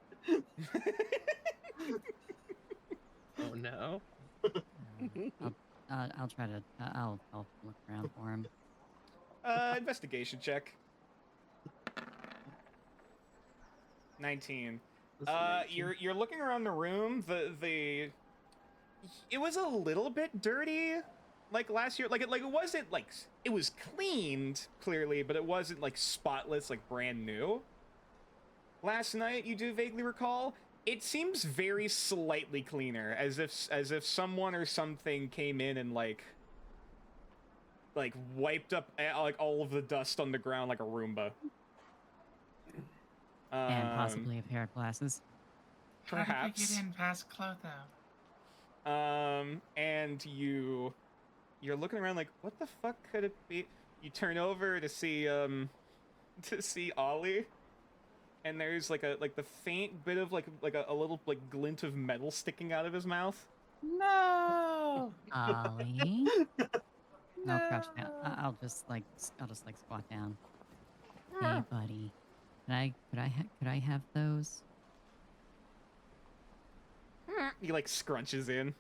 B: Oh no.
F: I'll try to. I'll look around for him.
A: Investigation check. 19. You're looking around the room. It was a little bit dirty. like last year. Like it wasn't like it was cleaned clearly, but it wasn't like spotless, like brand new. Last night, you do vaguely recall. It seems very slightly cleaner, as if someone or something came in and like wiped up like all of the dust on the ground like a Roomba.
F: And possibly a pair of glasses.
E: How did we
A: Perhaps.
E: get in past Clotho?
A: And you're looking around like, what the fuck could it be? You turn over to see Ollie, and there's like the faint bit of like a little like glint of metal sticking out of his mouth.
D: No.
F: Ollie. I'll crouch down. I'll just squat down. Hey, buddy. Could I have those?
A: He like scrunches in.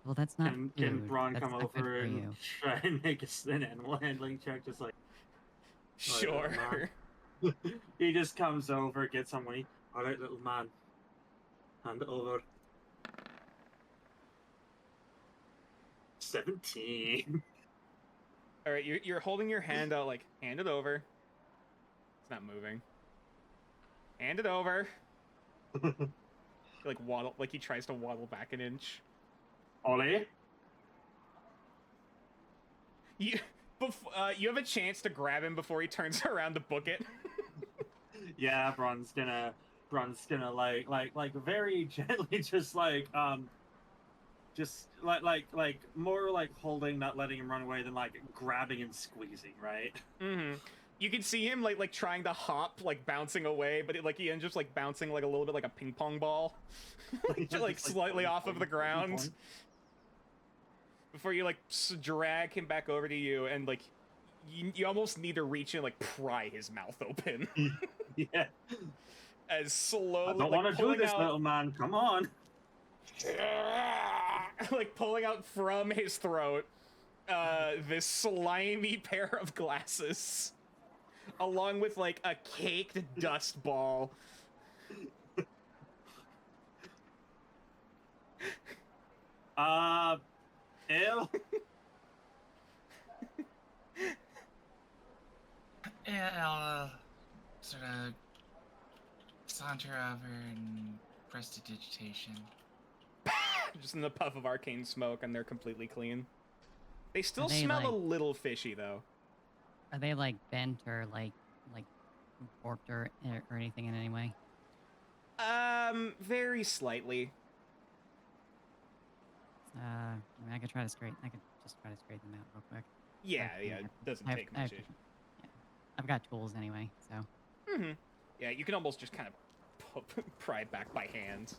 F: Well, that's not
C: Can
F: food.
C: Braun
F: That's
C: come
F: not good
C: over
F: for
C: and
F: you.
C: try and make an animal handling check? Just like,
A: Sure.
C: he just comes over, gets some money. All right, little man, hand it over. 17.
A: All right, you're holding your hand out like, hand it over. It's not moving. Hand it over. Like waddle, like he tries to waddle back an inch.
C: Ollie?
A: You have a chance to grab him before he turns around to book it.
C: Yeah, Braun's gonna like very gently just like more like holding, not letting him run away than like grabbing and squeezing, right?
A: Mm-hmm. You can see him like trying to hop, like bouncing away, but he ends just like bouncing like a little bit like a ping pong ball, like slightly off of the ground. Before you like drag him back over to you, and like you almost need to reach in and like pry his mouth open.
C: Yeah.
A: As slowly.
C: I don't
A: like,
C: want to do this,
A: out,
C: little man. Come on.
A: like pulling out from his throat this slimy pair of glasses, along with like a caked dust ball.
C: Ew.
E: Yeah, I'll sort of saunter over and prestidigitation.
A: Just in the puff of arcane smoke, and they're completely clean. They still
F: they,
A: smell a
F: like-
A: little fishy, though.
F: Are they like bent or like warped or anything in any way?
A: Very slightly.
F: I mean, I could just try to straighten them out real quick.
A: Yeah,
F: Okay,
A: yeah, it doesn't
F: I've-
A: take much.
F: I've- yeah. I've got tools anyway, so.
A: Mm-hmm. Yeah, you can almost just kind of pry it back by hand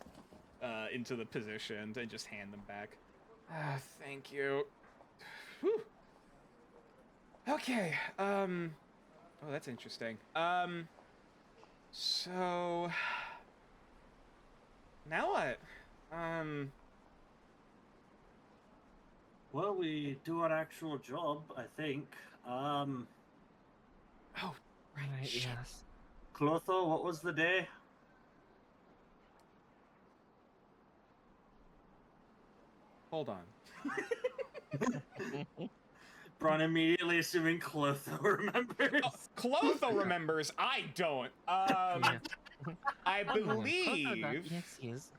A: into the position and just hand them back. Ah, thank you. Whew. Okay. Oh, that's interesting. So now what?
C: Well, we do our actual job, I think.
A: Oh,
B: Right,
A: shit.
B: yes.
C: Clotho, what was the day?
A: Hold on.
C: Braun immediately assuming Clotho remembers.
A: Oh, Clotho remembers. I don't. I believe
B: Yes, yes.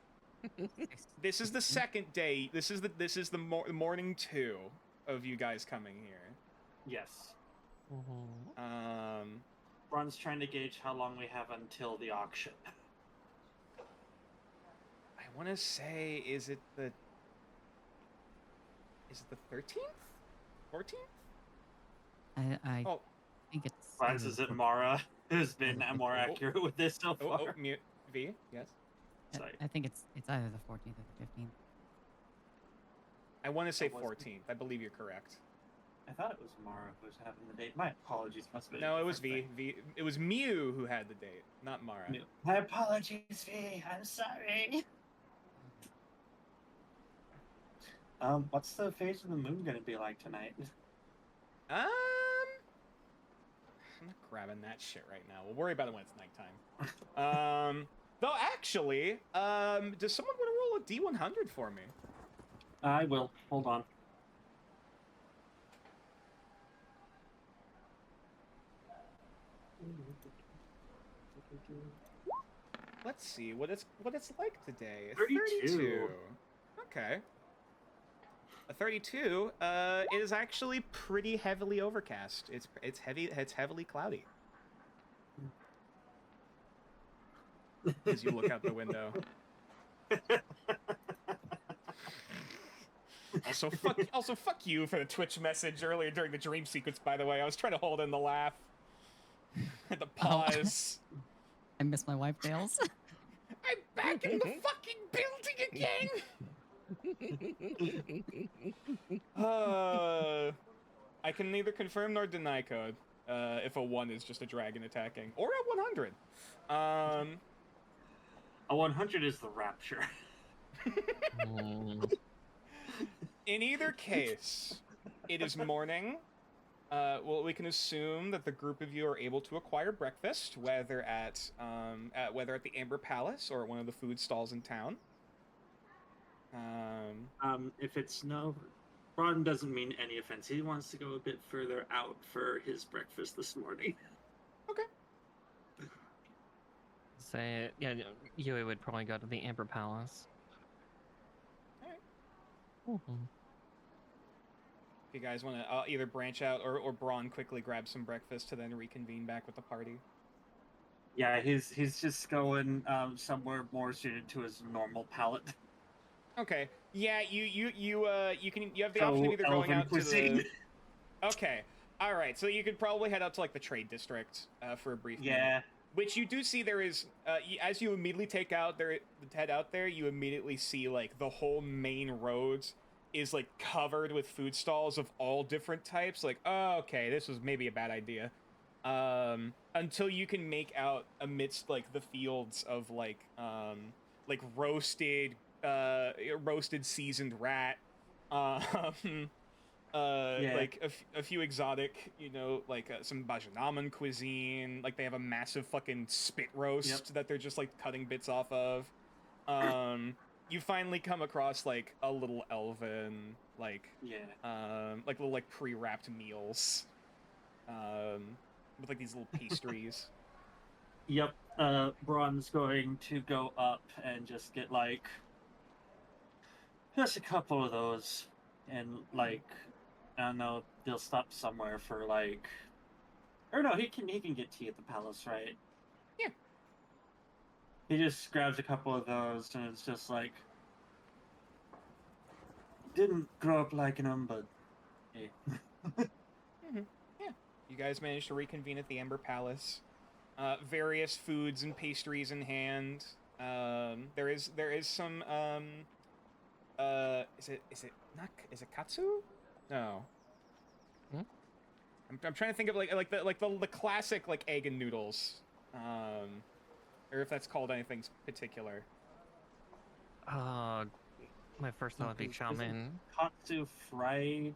A: this is the second day. This is the morning 2 of you guys coming here.
C: Yes.
B: Mhm.
C: Braun's trying to gauge how long we have until the auction.
A: I want to say, is it the 13th? 14th?
F: I
A: Oh.
F: think it's.
C: Franz, is it Mara who's been more accurate with this so
A: Oh,
C: far?
A: mute. V, yes.
C: Sorry.
F: I think it's either the 14th or the 15th.
A: I want to say
C: That was-
A: 14th. I believe you're correct.
C: I thought it was Mara who was having the date. My apologies. Must have been a
A: No, it was
C: different
A: V. It was Mew who had the date, not Mara.
C: thing. My apologies, V. I'm sorry. What's the phase of the moon gonna be like tonight?
A: I'm not grabbing that shit right now. We'll worry about it when it's nighttime. Though actually, does someone want to roll a D100 for me?
C: I will. Hold on.
A: Let's see what it's like today.
C: 32.
A: Okay. A 32 is actually pretty heavily overcast. It's heavily cloudy. As you look out the window. Also fuck you for the Twitch message earlier during the dream sequence, by the way. I was trying to hold in the laugh. At the pause.
F: I miss my wife tails.
A: I'm back in the fucking building again! I can neither confirm nor deny code. If a 1 is just a dragon attacking. Or a 100.
C: A 100 is the rapture.
A: In either case, it is morning. Well, we can assume that the group of you are able to acquire breakfast, whether at the Amber Palace or one of the food stalls in town.
C: If it's no, Ron doesn't mean any offense. He wants to go a bit further out for his breakfast this morning.
A: Okay.
B: Say, yeah, Yui would probably go to the Amber Palace.
A: All right. If you guys want to either branch out or Braun quickly grab some breakfast to then reconvene back with the party.
C: Yeah, he's just going somewhere more suited to his normal palate.
A: Okay. Yeah, you have the option of either going out to the. Okay. All right. So you could probably head out to like the trade district for a brief.
C: Yeah.
A: Which you do see there is, as you immediately head out there, you immediately see like the whole main roads is like covered with food stalls of all different types. Like, oh, okay, this was maybe a bad idea. Until you can make out amidst like the fields of like roasted seasoned rat, like a few exotic, like some Bajanaman cuisine. Like they have a massive fucking spit roast that they're just like cutting bits off of. You finally come across like a little elven, like little like pre-wrapped meals, with like these little pastries.
C: Yep. Braun's going to go up and just get like just a couple of those, and like I don't know, they'll stop somewhere for like, or no, he can get tea at the palace, right?
A: Yeah.
C: He just grabs a couple of those, and it's just like, didn't grow up liking them, but hey.
A: Yeah. You guys managed to reconvene at the Amber Palace. Various foods and pastries in hand. There is some is it katsu? No. I'm trying to think of like the classic like egg and noodles. Or if that's called anything particular.
B: My first thought would be chow mein.
C: Katsu fried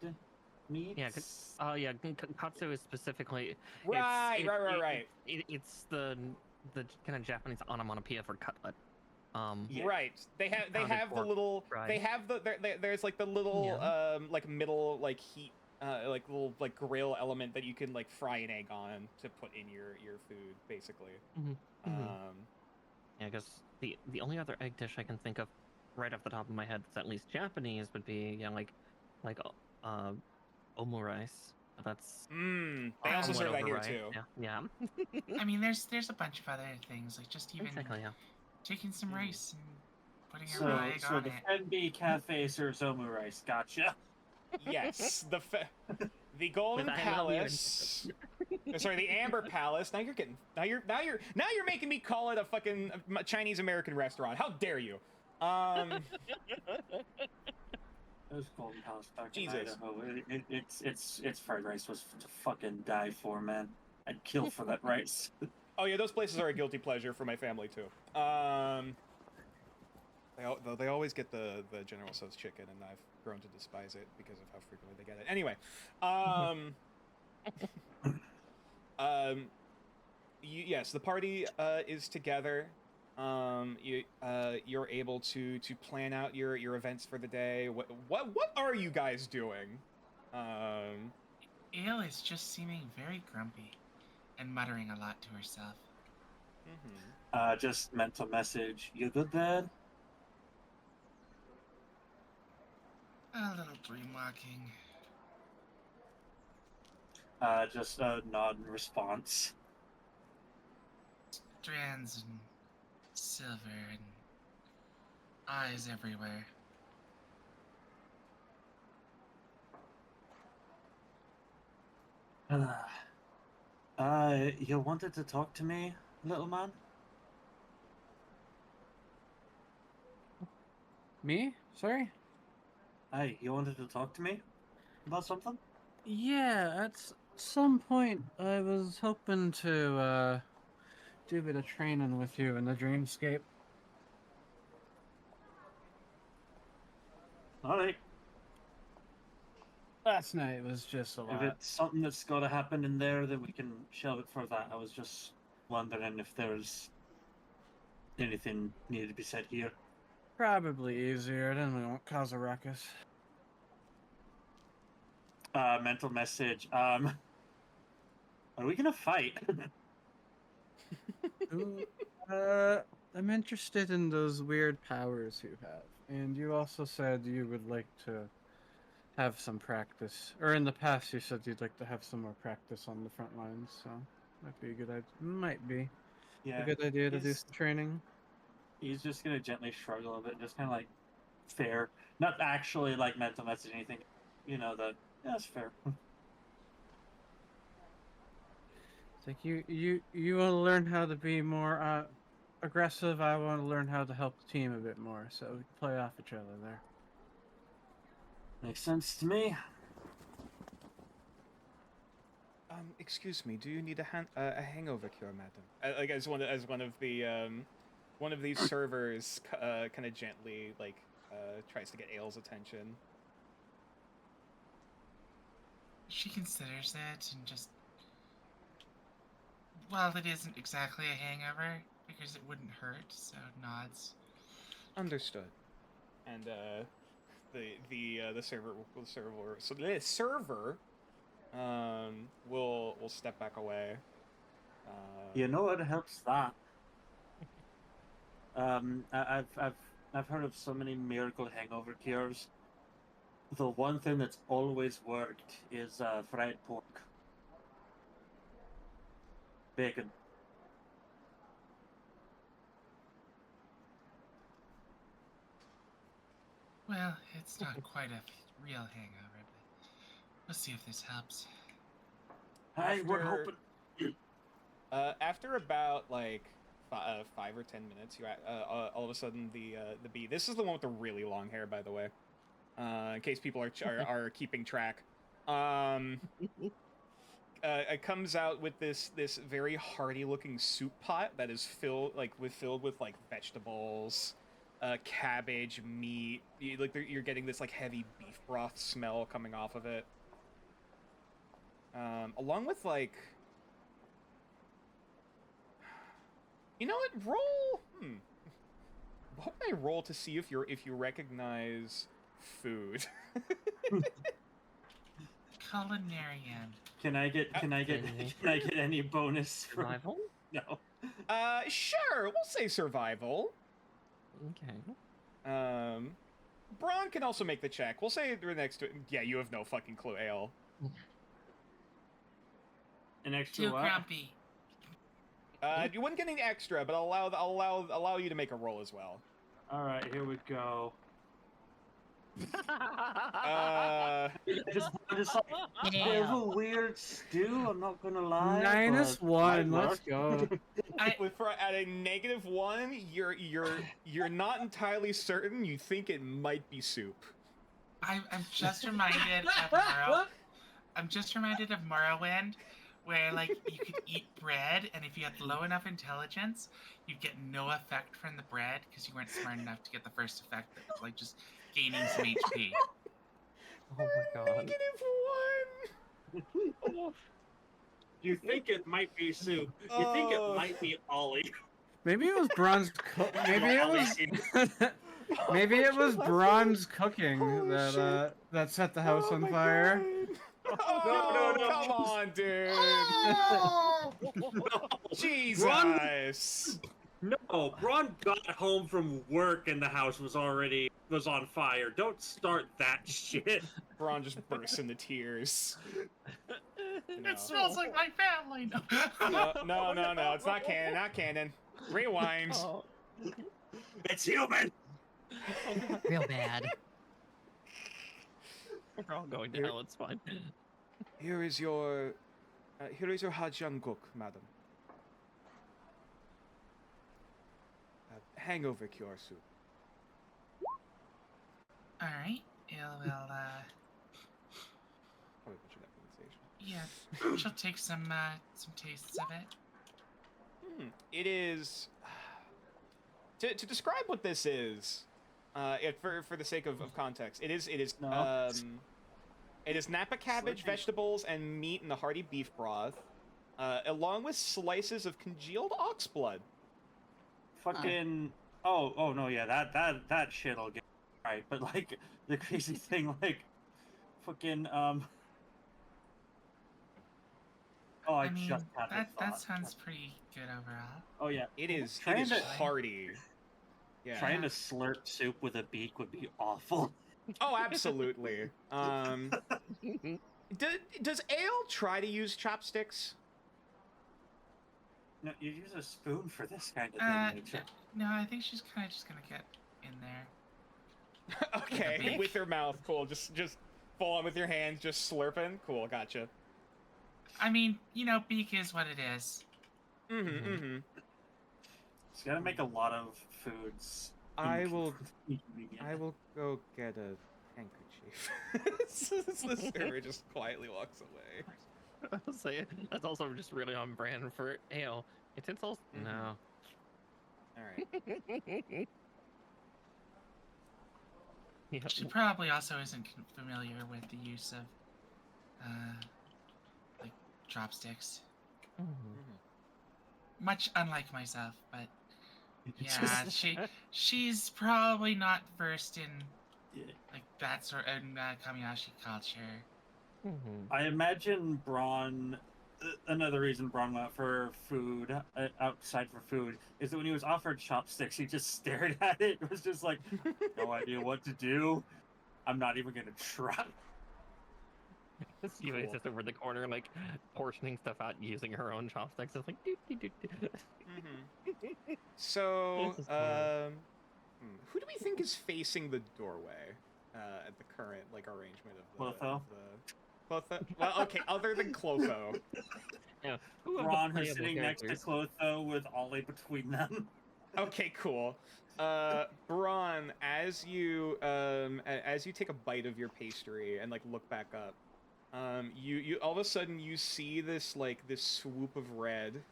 C: meats?
B: Yeah, yeah, katsu is specifically...
A: Right.
B: It's the kind of Japanese onomatopoeia for cutlet.
A: Right. They have the little...
B: Fried.
A: They have there's like the little, like middle, like heat, like little, like grill element that you can like fry an egg on to put in your food, basically.
B: Yeah, because the only other egg dish I can think of right off the top of my head that's at least Japanese would be omurice. That's
A: they also serve that here
B: rice.
A: too.
B: Yeah.
E: I mean, there's a bunch of other things, like just even
B: Exactly, yeah.
E: taking some rice and putting a raw egg
C: So
E: on
C: the
E: it.
C: FNB Cafe serves omurice. Gotcha.
A: Yes, the Golden
B: With I love you.
A: Palace. Sorry, the Amber Palace. Now you're making me call it a fucking Chinese American restaurant. How dare you?
C: Those Golden Palace back in
A: Jesus.
C: Idaho. It's fried rice was to fucking die for, man. I'd kill for that rice.
A: Oh yeah, those places are a guilty pleasure for my family too. They always get the General Tso's chicken, and I've grown to despise it because of how frequently they get it. Anyway, yes, the party is together. You're able to plan out your events for the day. What are you guys doing?
E: Ale is just seeming very grumpy. and muttering a lot to herself.
C: Just mental message. You good, Dad?
E: A little dreamwalking.
C: Just a nod in response.
E: Strands and silver and eyes everywhere.
C: You wanted to talk to me, little man?
D: Me? Sorry?
C: Hey, you wanted to talk to me about something?
D: Yeah, at some point I was hoping to do a bit of training with you in the dreamscape.
C: Alright.
D: Last night was just a
C: If
D: lot.
C: it's something that's got to happen in there, then we can shelve it for that. I was just wondering if there's anything needed to be said here.
D: Probably easier, then we won't cause a ruckus.
C: Mental message. Are we gonna fight?
D: Ooh, I'm interested in those weird powers you have. And you also said you would like to have some practice. Or in the past you said you'd like to have some more practice on the front lines, so might be a good idea. Might be
C: Yeah.
D: a good idea to do
C: he's-
D: some training.
C: He's just gonna gently shrug a little bit, just kind of like fair, not actually like mental message anything. You know that. Yeah, that's fair.
D: It's like you want to learn how to be more aggressive. I want to learn how to help the team a bit more, so we can play off each other there.
C: Makes sense to me.
A: Excuse me. Do you need a hangover cure, madam? Like as one of these servers kind of gently tries to get Aile's attention.
E: She considers it and just. Well, it isn't exactly a hangover because it wouldn't hurt, so nods.
A: Understood. And the server will step back away.
C: You know what helps that? I've heard of so many miracle hangover cures. The one thing that's always worked is fried pork, bacon.
E: Well, it's not quite a real hangover, but we'll see if this helps.
C: Hey, we're
A: After-
C: hoping.
A: After about 5 or 10 minutes, you all of a sudden the bee. This is the one with the really long hair, by the way. In case people are keeping track. It comes out with this very hearty looking soup pot that is filled with vegetables, cabbage, meat. You're getting this heavy beef broth smell coming off of it. Along with you know what? Roll. What would I roll to see if you recognize food?
E: Culinarian.
C: Can I get any bonus from?
B: Survival?
C: No.
A: Sure. We'll say survival.
B: Okay.
A: Braun can also make the check. We'll say we're next to it. Yeah, you have no fucking clue, Ale.
C: An extra
E: Too
C: what?
E: grumpy.
A: You wouldn't get any extra, but I'll allow you to make a roll as well.
C: All right, here we go. Just like, there's a weird stew. I'm not gonna lie.
D: -1.
C: but
D: Let's go.
A: At a -1, you're not entirely certain. You think it might be soup.
E: I'm just reminded of Morrow. I'm just reminded of Morrowind, where you could eat bread, and if you had low enough intelligence, you'd get no effect from the bread because you weren't smart enough to get the first effect that was just gaining some HP.
B: Oh my god.
A: -1.
G: You think it might be soup. You think it might be Ollie.
D: Maybe it was bronze. Maybe it was bronze cooking that set the house on fire.
A: Oh, no, come on, dude. Jesus!
G: No, Braun got home from work and the house was on fire. Don't start that shit.
A: Braun just bursts into tears. No.
E: It smells like my family.
A: No. It's not canon. Not canon. Rewind.
B: Oh,
G: It's human.
F: Real bad.
B: we're all going to hell. It's fine.
A: Here is your Hajanguk, madam. Hangover cure soup.
E: All right. We'll
A: Probably butchered that pronunciation.
E: yeah. She'll take some tastes of it.
A: It is to describe what this is. For the sake of context, it is Napa cabbage, vegetables, and meat in a hearty beef broth, along with slices of congealed ox blood.
C: Fucking. Oh no, yeah, that shit'll get right. But like the crazy thing, like, fucking Oh, I
E: mean,
C: just had
E: that
C: a thought.
E: sounds pretty good overall.
C: Oh yeah,
A: It is
C: Trying to-
A: hearty. Yeah.
C: trying to slurp soup with a beak would be awful.
A: Oh, absolutely. Does Ale try to use chopsticks?
C: No, you use a spoon for this kind of thing. Rachel.
E: No, I think she's kind of just gonna get in there.
A: Okay,
E: beak?
A: with her mouth. Cool. Just full on with your hands, just slurping. Cool. Gotcha.
E: I mean, beak is what it is.
A: Mm-hmm.
C: It's gotta make a lot of foods.
A: I will
C: inconvenient.
A: go get a handkerchief. The server just quietly walks away.
B: I'll say it. That's also just really on brand for ale. Utensils?
A: Mhm.
B: No.
A: All right.
B: Yeah.
E: She probably also isn't familiar with the use of, like, chopsticks.
B: Mhm.
E: Much unlike myself, but yeah, she's probably not versed in
C: Yeah.
E: like that sort of Kamiyashi culture.
B: Mhm.
C: I imagine Braun. Another reason Braun went for food outside for food is that when he was offered chopsticks, he just stared at it. It was just like, no idea what to do. I'm not even gonna try.
B: You just over the corner, like portioning stuff out using her own chopsticks. It's like, doo.
A: So,
B: This is cool.
A: who do we think is facing the doorway at the current arrangement of the
C: Clotho?
A: Clotho? Well, okay, other than Clotho.
B: Yeah. Who of the
C: Braun is
B: playable
C: sitting next to
B: characters?
C: Clotho with Ollie between them.
A: Okay, cool. Braun, as you take a bite of your pastry and look back up, you all of a sudden you see this swoop of red,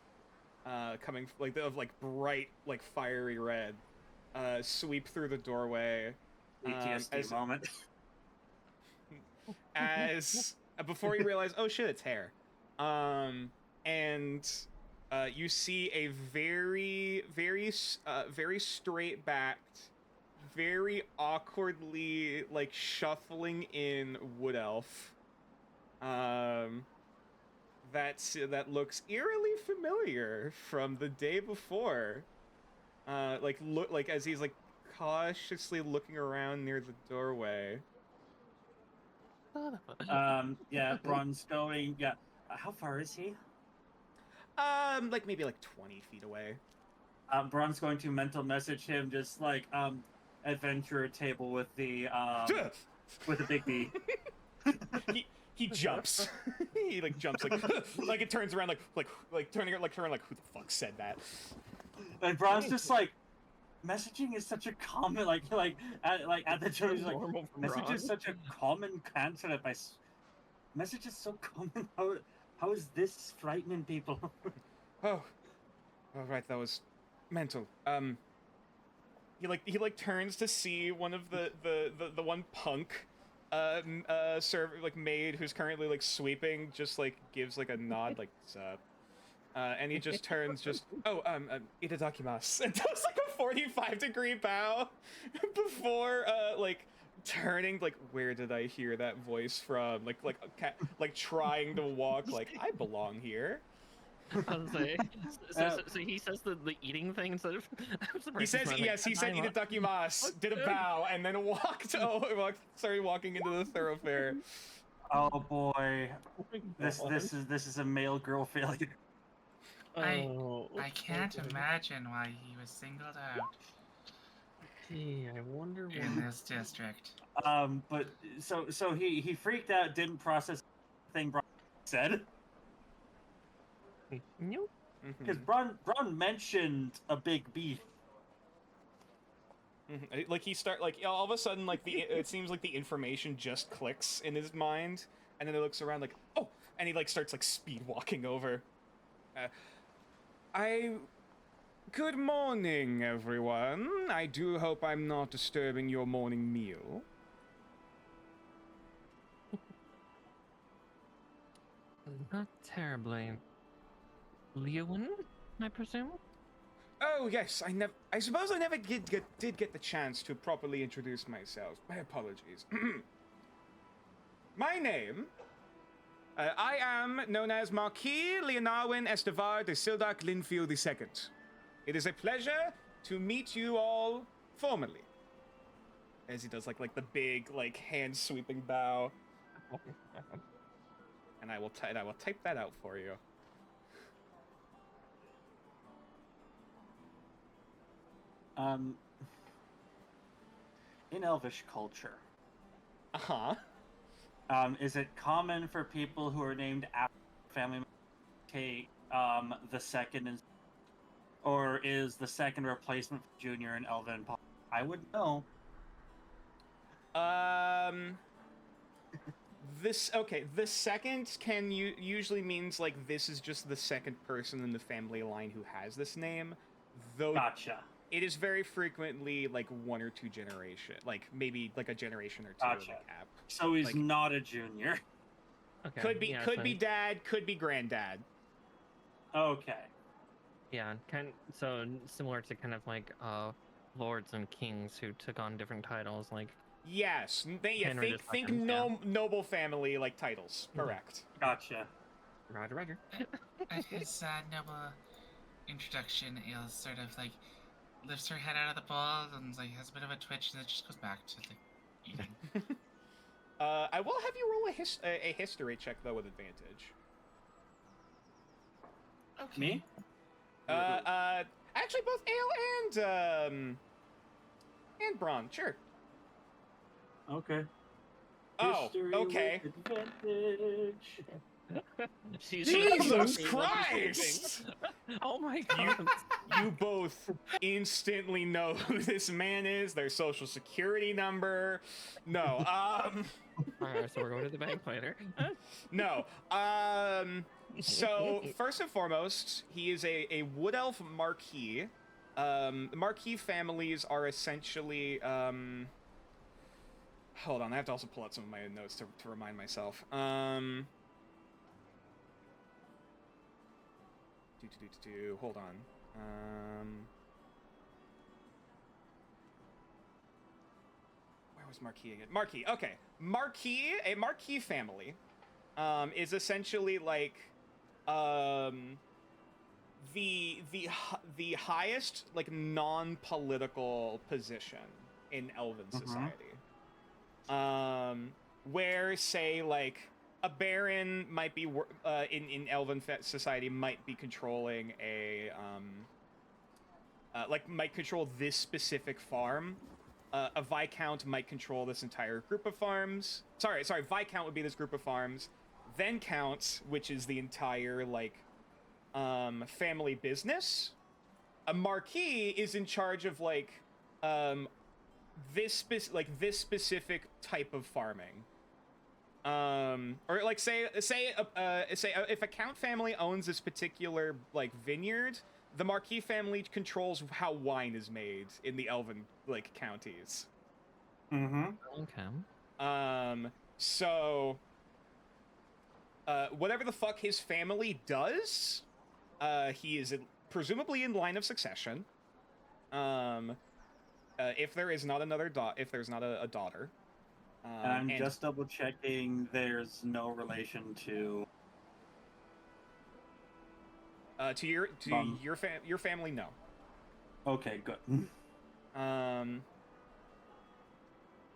A: coming bright fiery red, sweep through the doorway.
C: PTSD moment.
A: As before you realize, oh shit, it's hair. And you see a very straight backed, very awkwardly shuffling in wood elf. That looks eerily familiar from the day before. Look as he's cautiously looking around near the doorway.
C: Yeah, Braun's going. Yeah, how far is he?
A: Maybe 20 feet away.
C: Braun's going to mental message him, just adventure table with the with a big B.
A: He jumps. He jumps it turns around turning who the fuck said that?
C: And Braun's just messaging is such a common at the time he's
B: Normal for
C: message
B: Braun.
C: is such a common concept. Message is so common. How is this frightening people?
A: Oh, all right, that was mental. He turns to see one of the one punk maid who's currently sweeping, just gives a nod sup. And he just turns itadakimasu, and does a 45-degree bow before turning where did I hear that voice from, trying to walk I belong here.
B: I was say, so he says the eating thing instead of. I'm surprised
A: He
B: he's
A: says
B: not
A: yes. He said
B: "Tadaima."
A: "Itadakimasu," did a bow, and then started walking into the thoroughfare.
C: Oh boy, this
B: God.
C: this is a male girl failure.
B: Oh,
E: I can't
B: okay.
E: imagine why he was singled out
B: Gee, I wonder
E: in
B: why.
E: this district.
C: But so he freaked out, didn't process the thing Braun said,
B: Nope.
C: because Braun mentioned a big beef.
A: Like all of a sudden, like it seems like the information just clicks in his mind, and then he looks around like, oh, and he like starts like speed walking over. Good morning, everyone. I do hope I'm not disturbing your morning meal.
B: Not terribly. Lewin, I presume?
A: Oh yes, I suppose I never did get the chance to properly introduce myself. My apologies. My name. I am known as Marquis Leonarwin Estevar de Sildark Linfield II. It is a pleasure to meet you all formally. As he does like the big like hand sweeping bow. And I will type that out for you.
C: In Elvish culture,
A: Uh-huh.
C: is it common for people who are named after family members to take the second, or is the second replacement for junior in Elven? I would know.
A: The second can usually means like this is just the second person in the family line who has this name, though.
C: Gotcha.
A: It is very frequently like one or two generation, like maybe like a generation or two.
C: Gotcha.
A: Like cap.
C: So he's
A: Like-
C: not a junior.
B: Okay.
A: Could be
B: yeah,
A: could
B: so-
A: be dad, could be granddad.
C: Okay.
B: Yeah, so similar to kind of like lords and kings who took on different titles, like
A: Yes,
B: Henry
A: think
B: II, yeah.
A: noble family like titles. Correct.
C: Gotcha.
B: Roger.
E: At his noble introduction, Il sort of like lifts her head out of the bowl and like has a bit of a twitch, and then just goes back to the eating.
A: I will have you roll a history check though with advantage.
E: Okay.
C: Me?
A: Actually, both Ale and Braun, sure.
C: Okay.
A: Oh,
C: History
A: okay.
C: with advantage.
A: Jesus Christ!
B: Oh my god!
A: You both instantly know who this man is, their social security number. No,
B: Alright, so we're going to the bank later.
A: no. So first and foremost, he is a wood elf marquis. Marquis families are essentially hold on, I have to also pull out some of my notes to remind myself. Hold on. Where was Marquis again? Marquis. Okay, a Marquis family, is essentially like, the highest like non-political position in Elven society. Where say like a baron might be in Elven society might be controlling a might control this specific farm. A viscount might control this entire group of farms. Sorry, viscount would be this group of farms. Then count, which is the entire like family business. A marquis is in charge of like this specific type of farming. Or like say if a count family owns this particular like vineyard, the Marquis family controls how wine is made in the Elven like counties.
B: Okay.
A: So whatever the fuck his family does, he is presumably in line of succession. If there is not another if there's not a daughter.
C: And I'm just double checking. There's no relation to
A: To your family, no.
C: Okay, good.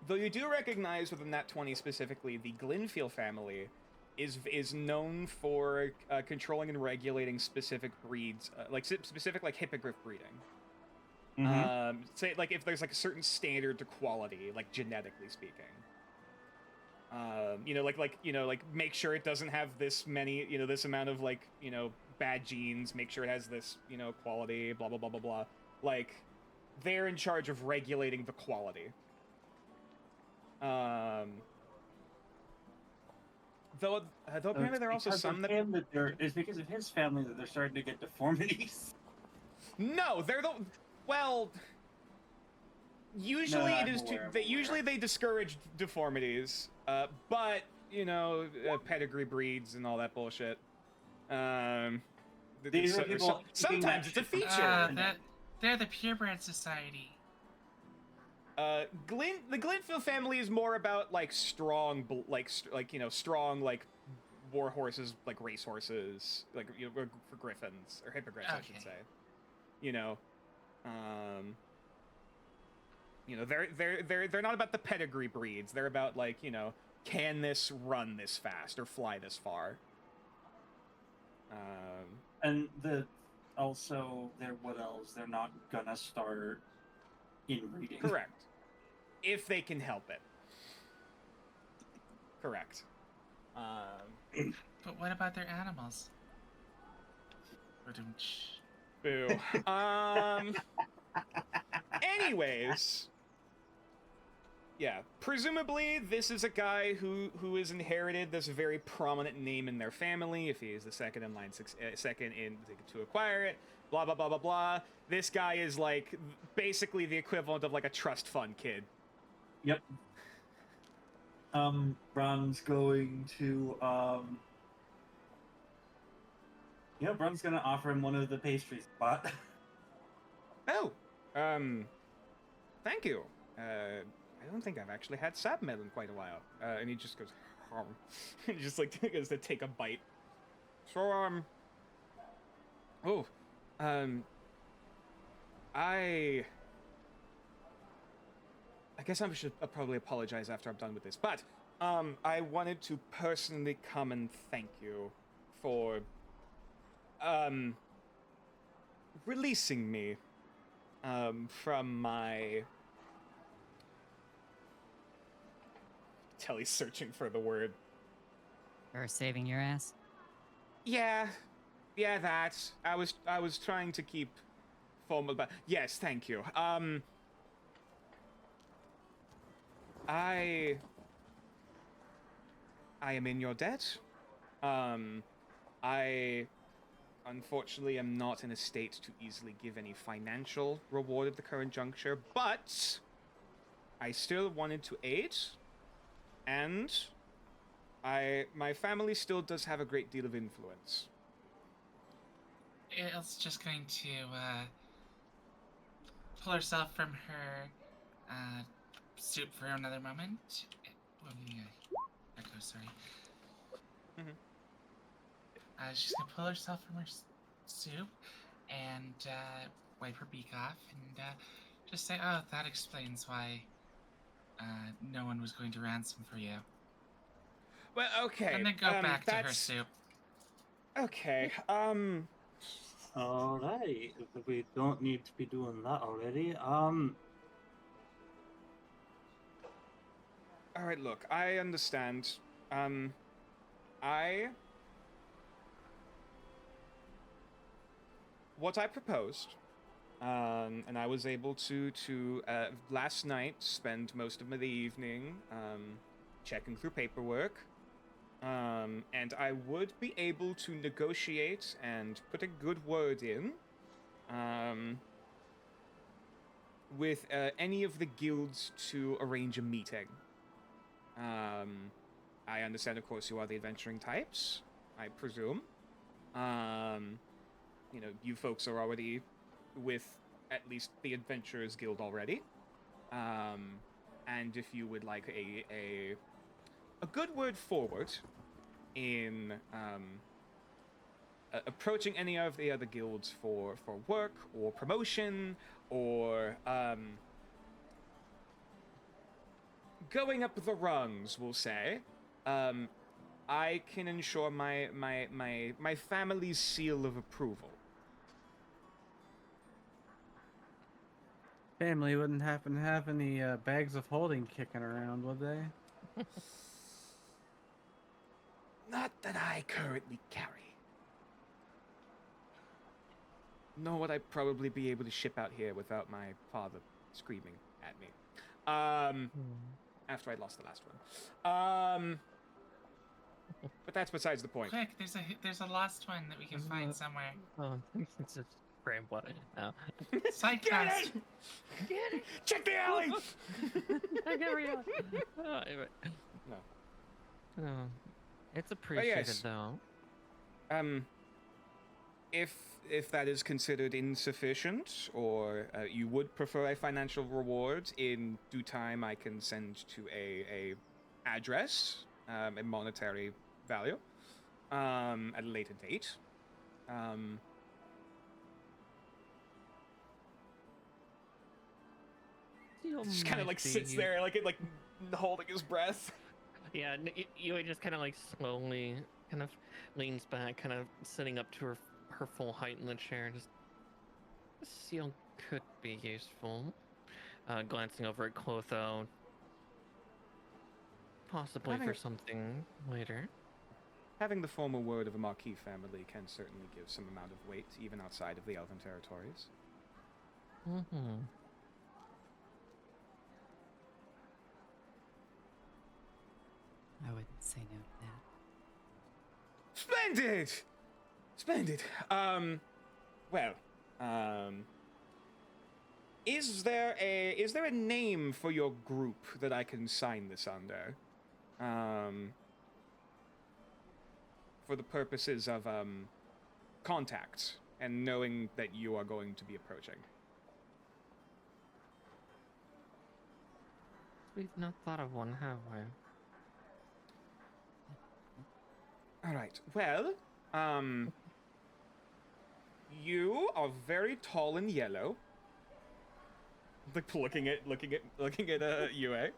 A: Though you do recognize within that 20 specifically, the Glenfield family is known for controlling and regulating specific breeds, specific like hippogriff breeding. Say like if there's like a certain standard to quality, like genetically speaking. Make sure it doesn't have this many, this amount of bad genes. Make sure it has this, quality. Blah blah blah blah blah. Like, they're in charge of regulating the quality. Though apparently there are also some that
C: it's because of his family that they're starting to get deformities.
A: No, they're the usually
C: No,
A: it is usually they discourage deformities, but pedigree breeds and all that bullshit.
C: These are people
A: sometimes it's a feature.
E: They're the purebred society.
A: The Glenfield family is more about strong war horses, like race horses, for griffins or hippogriffs, I should say. They're not about the pedigree breeds. They're about can this run this fast or fly this far?
C: And they're what else? They're not gonna start inbreeding.
A: Correct. If they can help it. Correct.
E: But what about their animals?
A: Boo. Anyways. Yeah, presumably this is a guy who has inherited this very prominent name in their family. If he is the second in line, second in to acquire it, blah blah blah blah blah. This guy is basically the equivalent of a trust fund kid.
C: Yep. Bron's going to Bron's gonna offer him one of the pastries bought.
A: Oh, thank you. I don't think I've actually had sabmel in quite a while. And he just goes, he just goes to take a bite. So, I guess I should probably apologize after I'm done with this, but, I wanted to personally come and thank you for, releasing me, from my... Telly's searching for the word.
F: For saving your ass?
A: Yeah, that. I was trying to keep formal about. Yes, thank you. I am in your debt. I unfortunately am not in a state to easily give any financial reward at the current juncture, but I still wanted to aid. And my family still does have a great deal of influence.
E: Elle's just going to pull herself from her soup for another moment. Echo, sorry. She's gonna pull herself from her soup and wipe her beak off and just say, "Oh, that explains why no one was going to ransom for you."
A: Well, okay.
E: And then go back to her soup.
A: Okay.
C: All right. We don't need to be doing that already.
A: All right. Look, I understand. What I proposed. And I was able to last night spend most of the evening checking through paperwork, and I would be able to negotiate and put a good word in with any of the guilds to arrange a meeting. I understand, of course, you are the adventuring types, I presume. You folks are already with at least the Adventurers Guild already. And if you would like a good word forward in approaching any of the other guilds for work or promotion or going up the rungs, we'll say, I can ensure my family's seal of approval.
D: Family wouldn't happen to have any bags of holding kicking around, would they?
A: Not that I currently carry. Nor would I probably be able to ship out here without my father screaming at me. After I lost the last one. But that's besides the point.
E: Quick, there's a lost one that we can find somewhere.
B: Oh, it's just frame what now.
E: Side
A: Get
E: quest.
A: it! Get it! Check the alley!
B: I never realized.
A: No.
B: Oh, it's appreciated
A: yes.
B: though.
A: If that is considered insufficient, or you would prefer a financial reward, in due time I can send to a address, a monetary value, at a later date. Just kind of like sits there, like holding his breath.
B: Yeah, Yui just kind of like slowly kind of leans back, kind of sitting up to her full height in the chair. Just, this seal could be useful. Glancing over at Clotho, possibly for something later.
A: Having the formal word of a Marquis family can certainly give some amount of weight, even outside of the Elven territories.
B: Mm-hmm.
F: I wouldn't say no to that.
A: Splendid! Splendid. Is there a name for your group that I can sign this under? For the purposes of contact and knowing that you are going to be approaching.
B: We've not thought of one, have we?
A: All right. Well, you are very tall and yellow. Like looking at UA.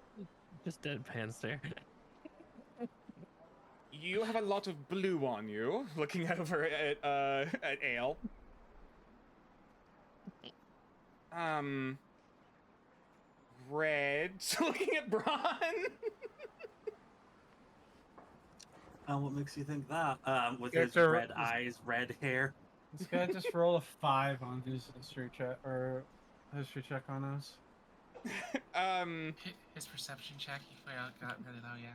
B: Just deadpan stare.
A: You have a lot of blue on you. Looking over at Ale. Red. Looking at Braun.
C: What makes you think that? With
D: Get
C: his
D: the-
C: red eyes, red hair.
D: This guy just roll a 5 on his history check on us.
E: His perception check, he got really low, yeah.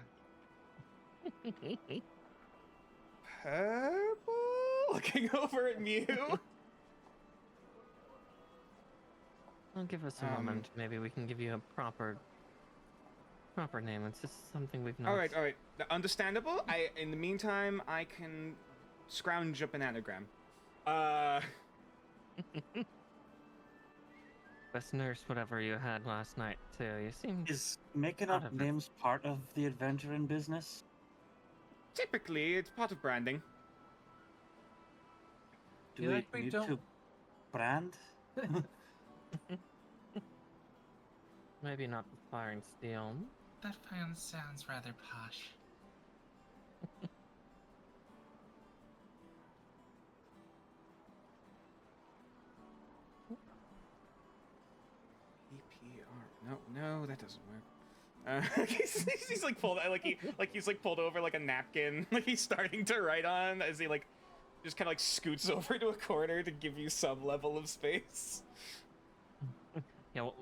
A: Purple. Looking over at Mew.
B: I'll give us a moment. Maybe we can give you a proper name. It's just something we've not.
A: All right. Understandable. In the meantime, I can scrounge up an anagram.
B: Best nurse, whatever you had last night too. You seem.
C: Is making
B: Part
C: up
B: of it.
C: names part of the adventuring business?
A: Typically, it's part of branding.
C: Do
D: You
C: we
D: like we
C: need
D: don't-
C: to brand?
B: Maybe not with fire and steel.
E: That sounds rather posh.
A: EPR. No, that doesn't work. He's like pulled, he's like pulled over like a napkin, like he's starting to write on as he like just kind of like scoots over to a corner to give you some level of space.
B: Yeah. Well,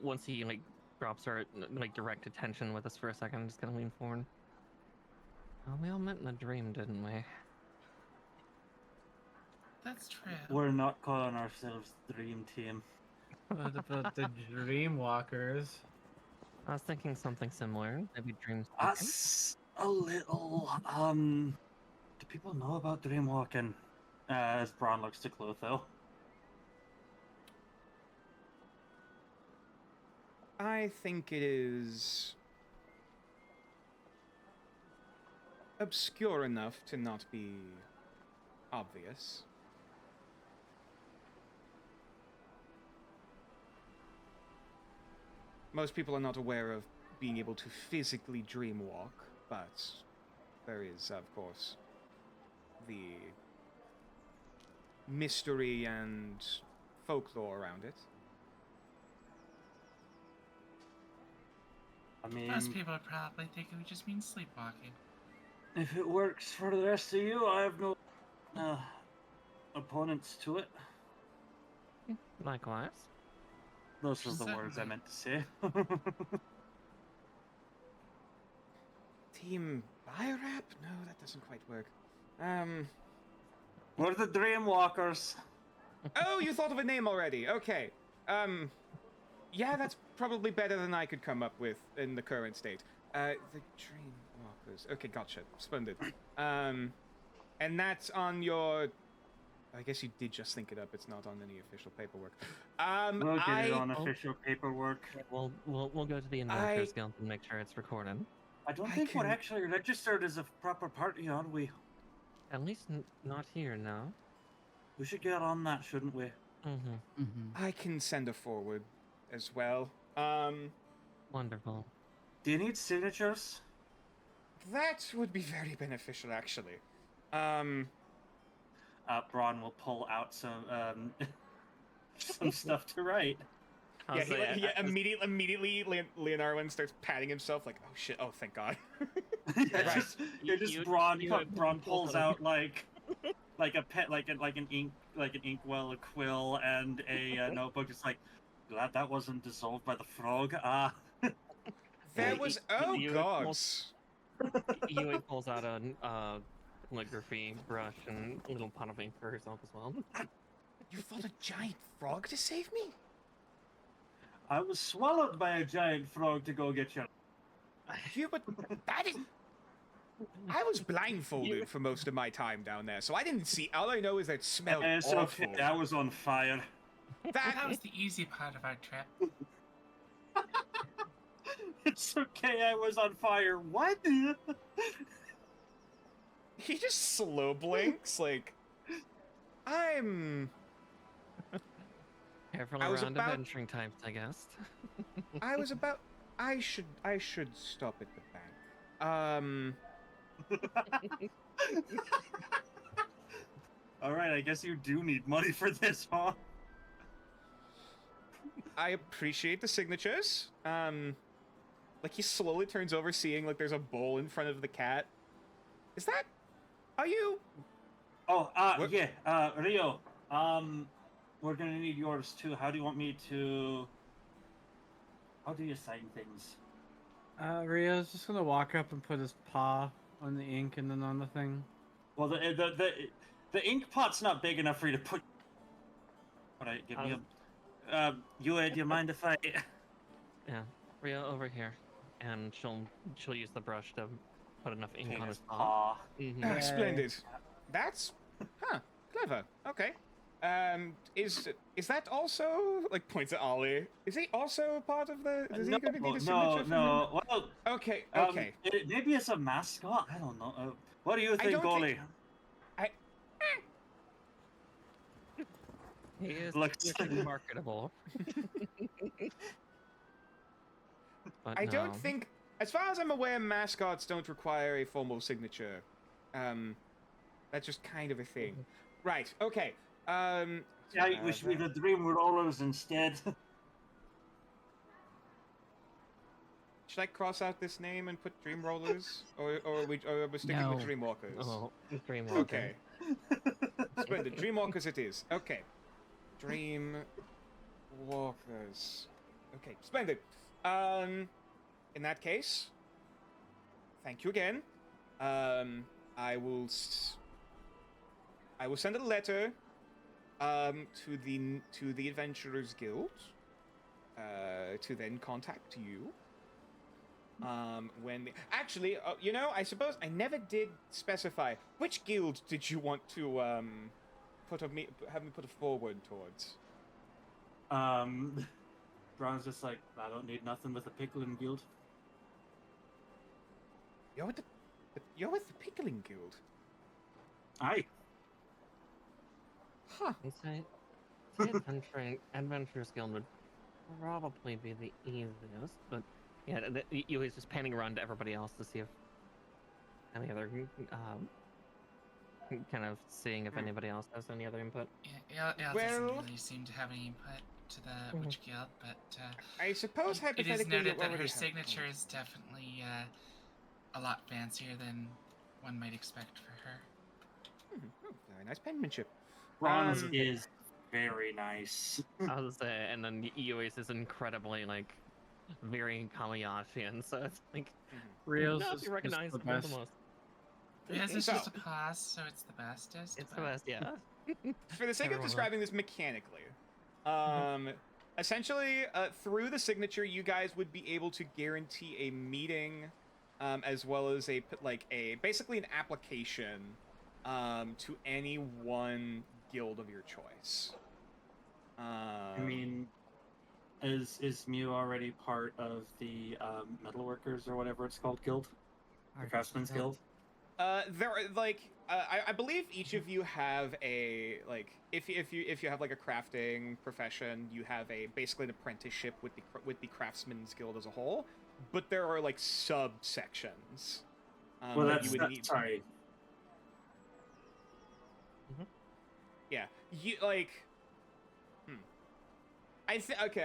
B: once he like drops our like direct attention with us for a second, I'm just gonna lean forward. Oh, we all met in a dream, didn't we?
E: That's true.
C: We're not calling ourselves Dream Team.
D: What about the Dreamwalkers?
B: I was thinking something similar. Maybe dreams.
C: That's a little. Do people know about dreamwalking? As Braun looks to Clotho.
A: I think it is obscure enough to not be obvious. Most people are not aware of being able to physically dreamwalk, but there is, of course, the mystery and folklore around it.
C: I
E: Most
C: mean,
E: people probably think it would just mean sleepwalking.
C: if it works for the rest of you, I have no opponents to it.
B: Likewise.
C: Those were the words I
E: Certainly.
C: meant to say.
A: Team Biorap? No, that doesn't quite work.
C: We're the Dreamwalkers.
A: Oh, you thought of a name already. Okay. Yeah, that's probably better than I could come up with in the current state. The Dreamwalkers. Okay, gotcha. Splendid. And that's on your... I guess you did just think it up. It's not on any official paperwork.
C: We'll get it on official paperwork.
B: Yeah, we'll go to the Inventors Guild and make sure it's recorded.
C: I don't
A: I
C: think we're
A: can-
C: actually registered as a proper party, are we?
B: At least not here, no.
C: We should get on that, shouldn't we?
B: Mm-hmm.
A: I can send a forward as well.
B: Wonderful.
C: Do you need signatures?
A: That would be very beneficial, actually.
C: Braun will pull out some some stuff to write.
A: Immediately Leonardo starts patting himself like, oh shit, oh thank God.
C: Yeah, just Braun pulls out like a pen, like an inkwell, a quill, and a notebook. It's like, glad that wasn't dissolved by the frog.
A: That was gods.
B: Yui pulls out a calligraphy brush and a little pot of ink for herself as well.
A: You fought a giant frog to save me?
C: I was swallowed by a giant frog to go get you.
A: Yeah, but that is... I was blindfolded for most of my time down there, so I didn't see... All I know is that it smelled
C: It's
A: awful.
C: okay, I was on fire.
E: That was the easy part of our trip.
C: It's okay, I was on fire. What?
A: He just slow blinks, like... I'm...
B: Careful
A: I was
B: around
A: about-
B: adventuring types, I guess.
A: I should stop at the bank.
C: Alright, I guess you do need money for this, huh?
A: I appreciate the signatures. Like he slowly turns over, seeing like there's a bowl in front of the cat. Is that... Are you...
C: Oh,
A: What?
C: yeah, Rio, we're gonna need yours too. How do you want me to... How do you sign things?
D: Rio's just gonna walk up and put his paw on the ink and then on the thing.
C: Well, the ink pot's not big enough for you to put... Alright, give me a... Yue, do you mind if I...
B: Yeah, Ria over here, and she'll use the brush to put enough ink on his paw.
C: paw.
B: Mhm.
A: Splendid. That's... Huh. Clever. Okay. Is that also... Like, points at Ollie. Is he also part of the... Is he going to need a signature from him?
C: Well,
A: Okay, okay.
C: Maybe it's a mascot. I don't know. What do you
A: I
C: think,
A: don't
C: Goalie?
A: think-
B: He is
C: Looks-
B: looking marketable. But
A: I don't
B: no.
A: think... As far as I'm aware, mascots don't require a formal signature. That's just kind of a thing. Right, okay.
C: Yeah, we should be the Dream Rollers instead.
A: Should I cross out this name and put Dream Rollers? or are we sticking with
F: No.
A: Dreamwalkers?
B: Oh, Dreamwalker.
A: Okay. Splendid. Dreamwalkers it is. Okay. Dreamwalkers. Okay, splendid. In that case, thank you again. I will send a letter to the Adventurers Guild to then contact you. Actually, you know, I suppose I never did specify which guild did you want to have me put a forward towards.
C: Braun's just like, I don't need nothing with the Pickling Guild.
A: You're with the Pickling Guild.
C: Aye.
A: Huh.
B: I'd say Adventurers Guild would probably be the easiest, but yeah, you always just panning around to everybody else to see if any other kind of seeing if anybody else has any other input.
E: Yeah, doesn't
A: Well-
E: really seem to have any input to the
B: Mhm.
E: Witch Guild, but
A: I suppose
E: it is
A: hypothetically you
E: noted that
A: already
E: her
A: have
E: signature
A: one.
E: is definitely a lot fancier than one might expect for her.
A: Very nice penmanship.
C: Bronze
A: Um,
C: is very nice.
B: I was say, and then Eois is incredibly like very Kamiyashi, so it's like
D: Rio's
B: not
D: is
B: be
D: the
B: recognizable the
D: best.
B: most.
E: His is
A: So-
E: just a pause, so it's the bestest.
B: It's the
E: but-
B: best, yeah.
A: For the sake of
B: Everyone
A: describing this mechanically, essentially, through the signature, you guys would be able to guarantee a meeting, as well as basically an application, to any one guild of your choice.
C: I mean, is Mew already part of the metalworkers or whatever it's called guild? The Craftsman's Guild?
A: There are I believe each of you have a if you have like a crafting profession, you have basically an apprenticeship with the Craftsman's Guild as a whole, but there are like subsections.
C: Well,
A: that you would need.
C: sorry.
A: Yeah, you okay.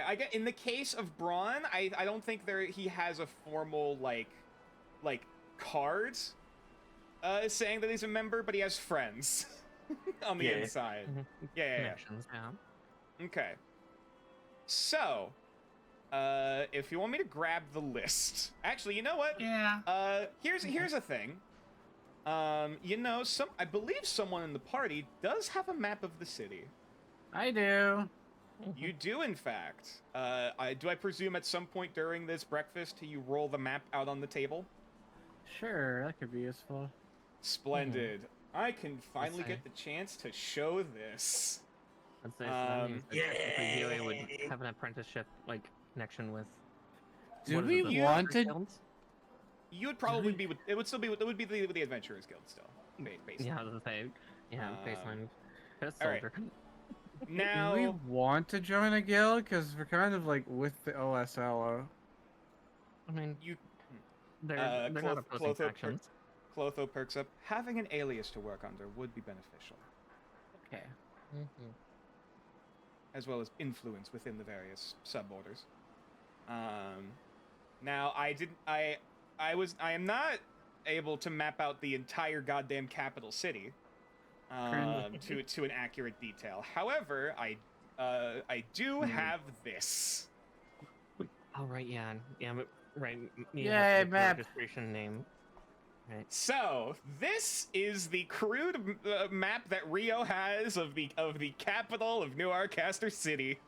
A: I get in the case of Braun, I don't think he has a formal like card saying that he's a member, but he has friends on the
C: Yeah.
A: inside.
B: Mhm.
A: Yeah.
B: Connections, yeah.
A: Okay. So, if you want me to grab the list, actually, you know what?
E: Yeah.
A: Here's a thing. I believe someone in the party does have a map of the city.
D: I do.
A: You do, in fact. Do I presume at some point during this breakfast you roll the map out on the table?
D: Sure, that could be useful.
A: Splendid. I can finally
B: say.
A: get the chance to show this.
B: I'd say so that means that technically Yui would
C: Yay!
B: have an apprenticeship like connection with.
D: Do
B: what is
D: we
B: it, the
D: want
B: Workers
D: to-
B: Guilds?
A: You would probably be with. It would be the Adventurers Guild still. Basically.
B: Yeah, I was gonna say, yeah, baseline. Best
A: all right.
B: soldier.
A: Now,
D: Do we want to join a guild? Because we're kind of like with the OSL.
B: I mean,
A: you
B: they're not
A: Clotho
B: opposing factions.
A: Clotho perks up. Having an alias to work under would be beneficial,
B: Okay. Mm-hmm.
A: as well as influence within the various suborders. Now I am not able to map out the entire goddamn capital city to an accurate detail. However, I do have this.
B: Oh right, yeah, but right.
D: Yay, map.
B: Registration name. Right.
A: So this is the crude map that Rio has of the capital of New Arcaster City.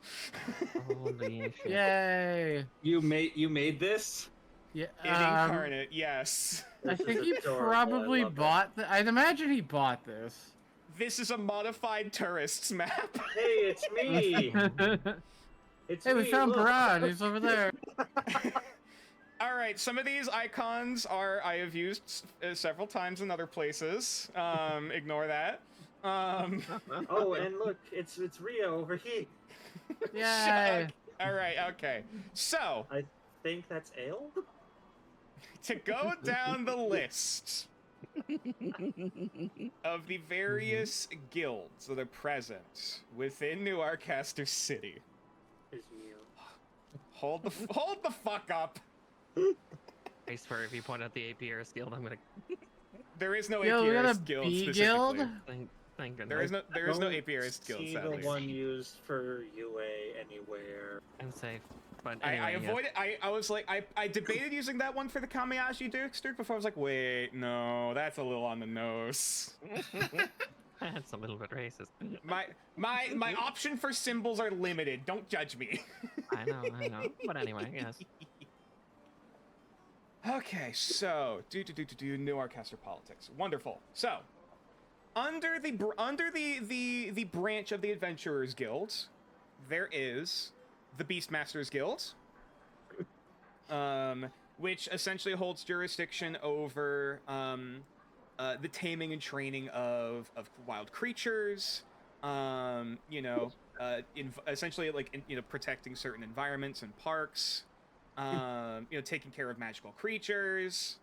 B: Holy shit.
D: Yay!
C: You made this?
D: Yeah.
A: Incarnate, yes.
D: I
C: This
D: think
C: is
D: he
C: adorable,
D: probably
C: I love it.
D: bought. I'd imagine he bought this.
A: This is a modified tourists map.
C: Hey, it's me! It's
D: Hey, we
C: me,
D: found
C: look.
D: Brad. He's over there.
A: All right, some of these icons I have used several times in other places. Ignore that.
C: Oh, and look, it's Rio over here.
D: Yay!
A: All right, okay. So
C: I think that's ale.
A: to go down the list of the various guilds that are present within New Arcaster City.
C: Is Mew.
A: Hold the fuck up.
B: I swear, if you point out the APRS guild, I'm gonna
A: There is no
D: Yo, we got a
A: APRS guild
D: B
A: specifically.
D: guild?
B: thank goodness.
A: There is no
C: Don't
A: APRS guild,
C: see
A: sadly.
C: the one used for UA anywhere.
B: I'm safe. But anyway,
A: I
B: yeah.
A: avoided. I was like, I debated using that one for the Kamiyashi district before. I was like, wait, no, that's a little on the nose.
B: That's a little bit racist.
A: My option for symbols are limited. Don't judge me.
B: I know. But anyway, yes.
A: Okay, so do New Arcaster politics. Wonderful. So, under the branch of the Adventurers Guild, there is the Beastmasters Guild, which essentially holds jurisdiction over the taming and training of wild creatures, You know, essentially like protecting certain environments and parks. You know, taking care of magical creatures.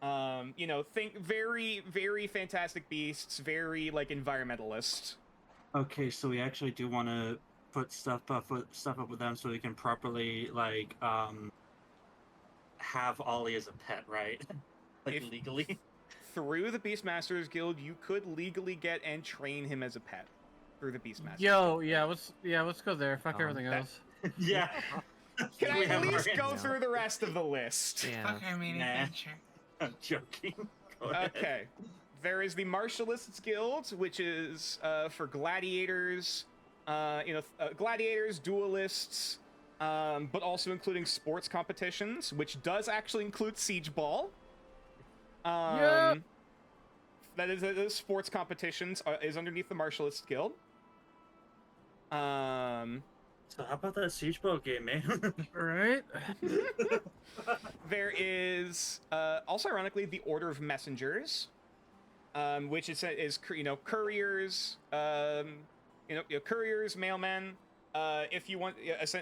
A: You know, think very, very fantastic beasts, very like environmentalist.
C: Okay, so we actually do want to put stuff up with them so we can properly like have Ollie as a pet, right? Like
A: If-
C: legally.
A: Through the Beastmasters Guild, you could legally get and train him as a pet through the Beastmasters.
D: Yo, yeah, let's go there. Fuck everything
A: that-
D: else.
C: Yeah.
A: Can I
C: We
A: at
C: have our
A: least go
C: hands
A: through the rest of the list?
B: Yeah.
E: Fuck our main
C: Nah.
E: adventure.
C: I'm joking. Go ahead.
A: Okay. There is the Martialists Guild, which is for gladiators, gladiators, duelists, but also including sports competitions, which does actually include Siege Ball.
D: Yep.
A: That is sports competitions is underneath the Martialists Guild.
C: So how about that Siege Ball game, man?
D: Right?
A: There is also ironically the Order of Messengers, which is couriers, couriers, mailmen. If you want,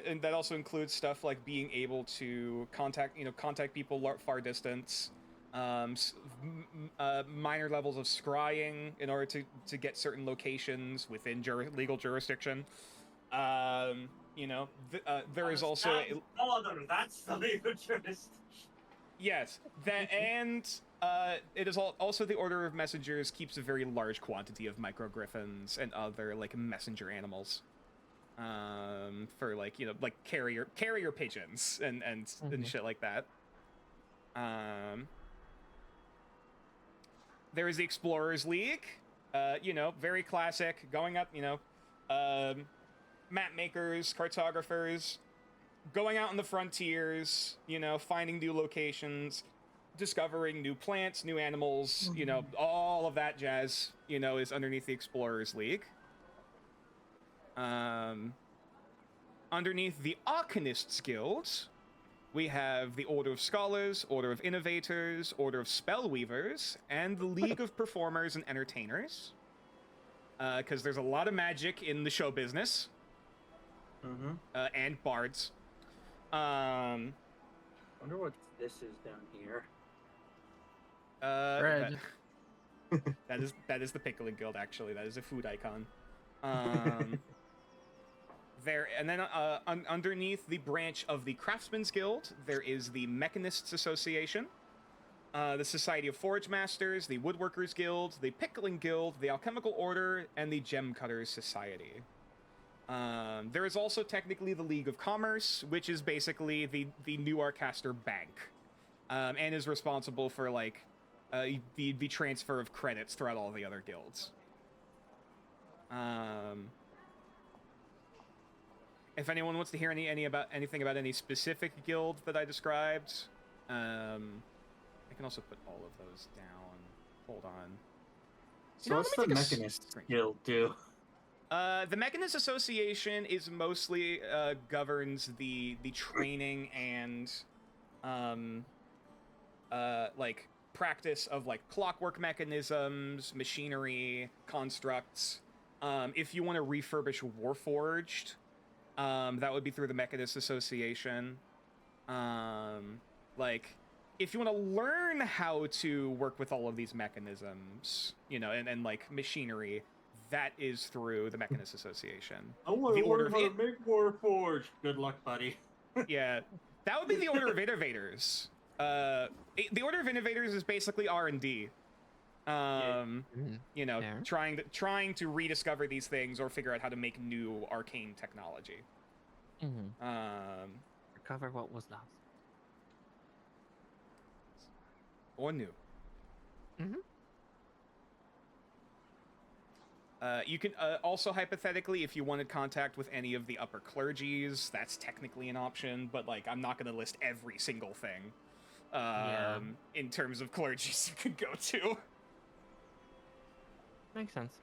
A: and that also includes stuff like being able to contact people far distance, minor levels of scrying in order to get certain locations within legal jurisdiction. There is also
G: that's the legal jurisdiction.
A: yes, that and it is also the Order of Messengers keeps a very large quantity of microgriffins and other like messenger animals, for like carrier pigeons and shit like that. There is the Explorers League, very classic, going up, map makers, cartographers, going out in the frontiers, finding new locations, discovering new plants, new animals, all of that jazz, is underneath the Explorers League. Underneath the Arcanists Guild, we have the Order of Scholars, Order of Innovators, Order of Spellweavers, and the League of Performers and Entertainers. Because there's a lot of magic in the show business. And bards.
C: Wonder what this is down here.
D: Bread.
A: That is the Pickling Guild, actually. That is a food icon. There, and then underneath the branch of the Craftsmen's Guild, there is the Mechanists Association, the Society of Forge Masters, the Woodworkers Guild, the Pickling Guild, the Alchemical Order, and the Gem Cutters Society. There is also technically the League of Commerce, which is basically the New Arcaster Bank, and is responsible for like the transfer of credits throughout all the other guilds. If anyone wants to hear anything about any specific guild that I described, I can also put all of those down. Hold on.
C: So what's the Mechanist Guild do?
A: The Mechanist Association is mostly governs the training and like practice of like clockwork mechanisms, machinery, constructs. If you want to refurbish Warforged, that would be through the Mechanist Association. Like, if you want to learn how to work with all of these mechanisms, and like machinery, that is through the Mechanist Association.
C: I want to learn how to make Warforged. Good luck, buddy.
A: Yeah, that would be the Order of Innovators. The Order of Innovators is basically R&D. Trying to rediscover these things or figure out how to make new arcane technology.
B: Recover what was lost.
A: Or new. You can also, hypothetically, if you wanted contact with any of the upper clergies, that's technically an option, but like I'm not going to list every single thing in terms of clergies you could go to.
B: Makes sense.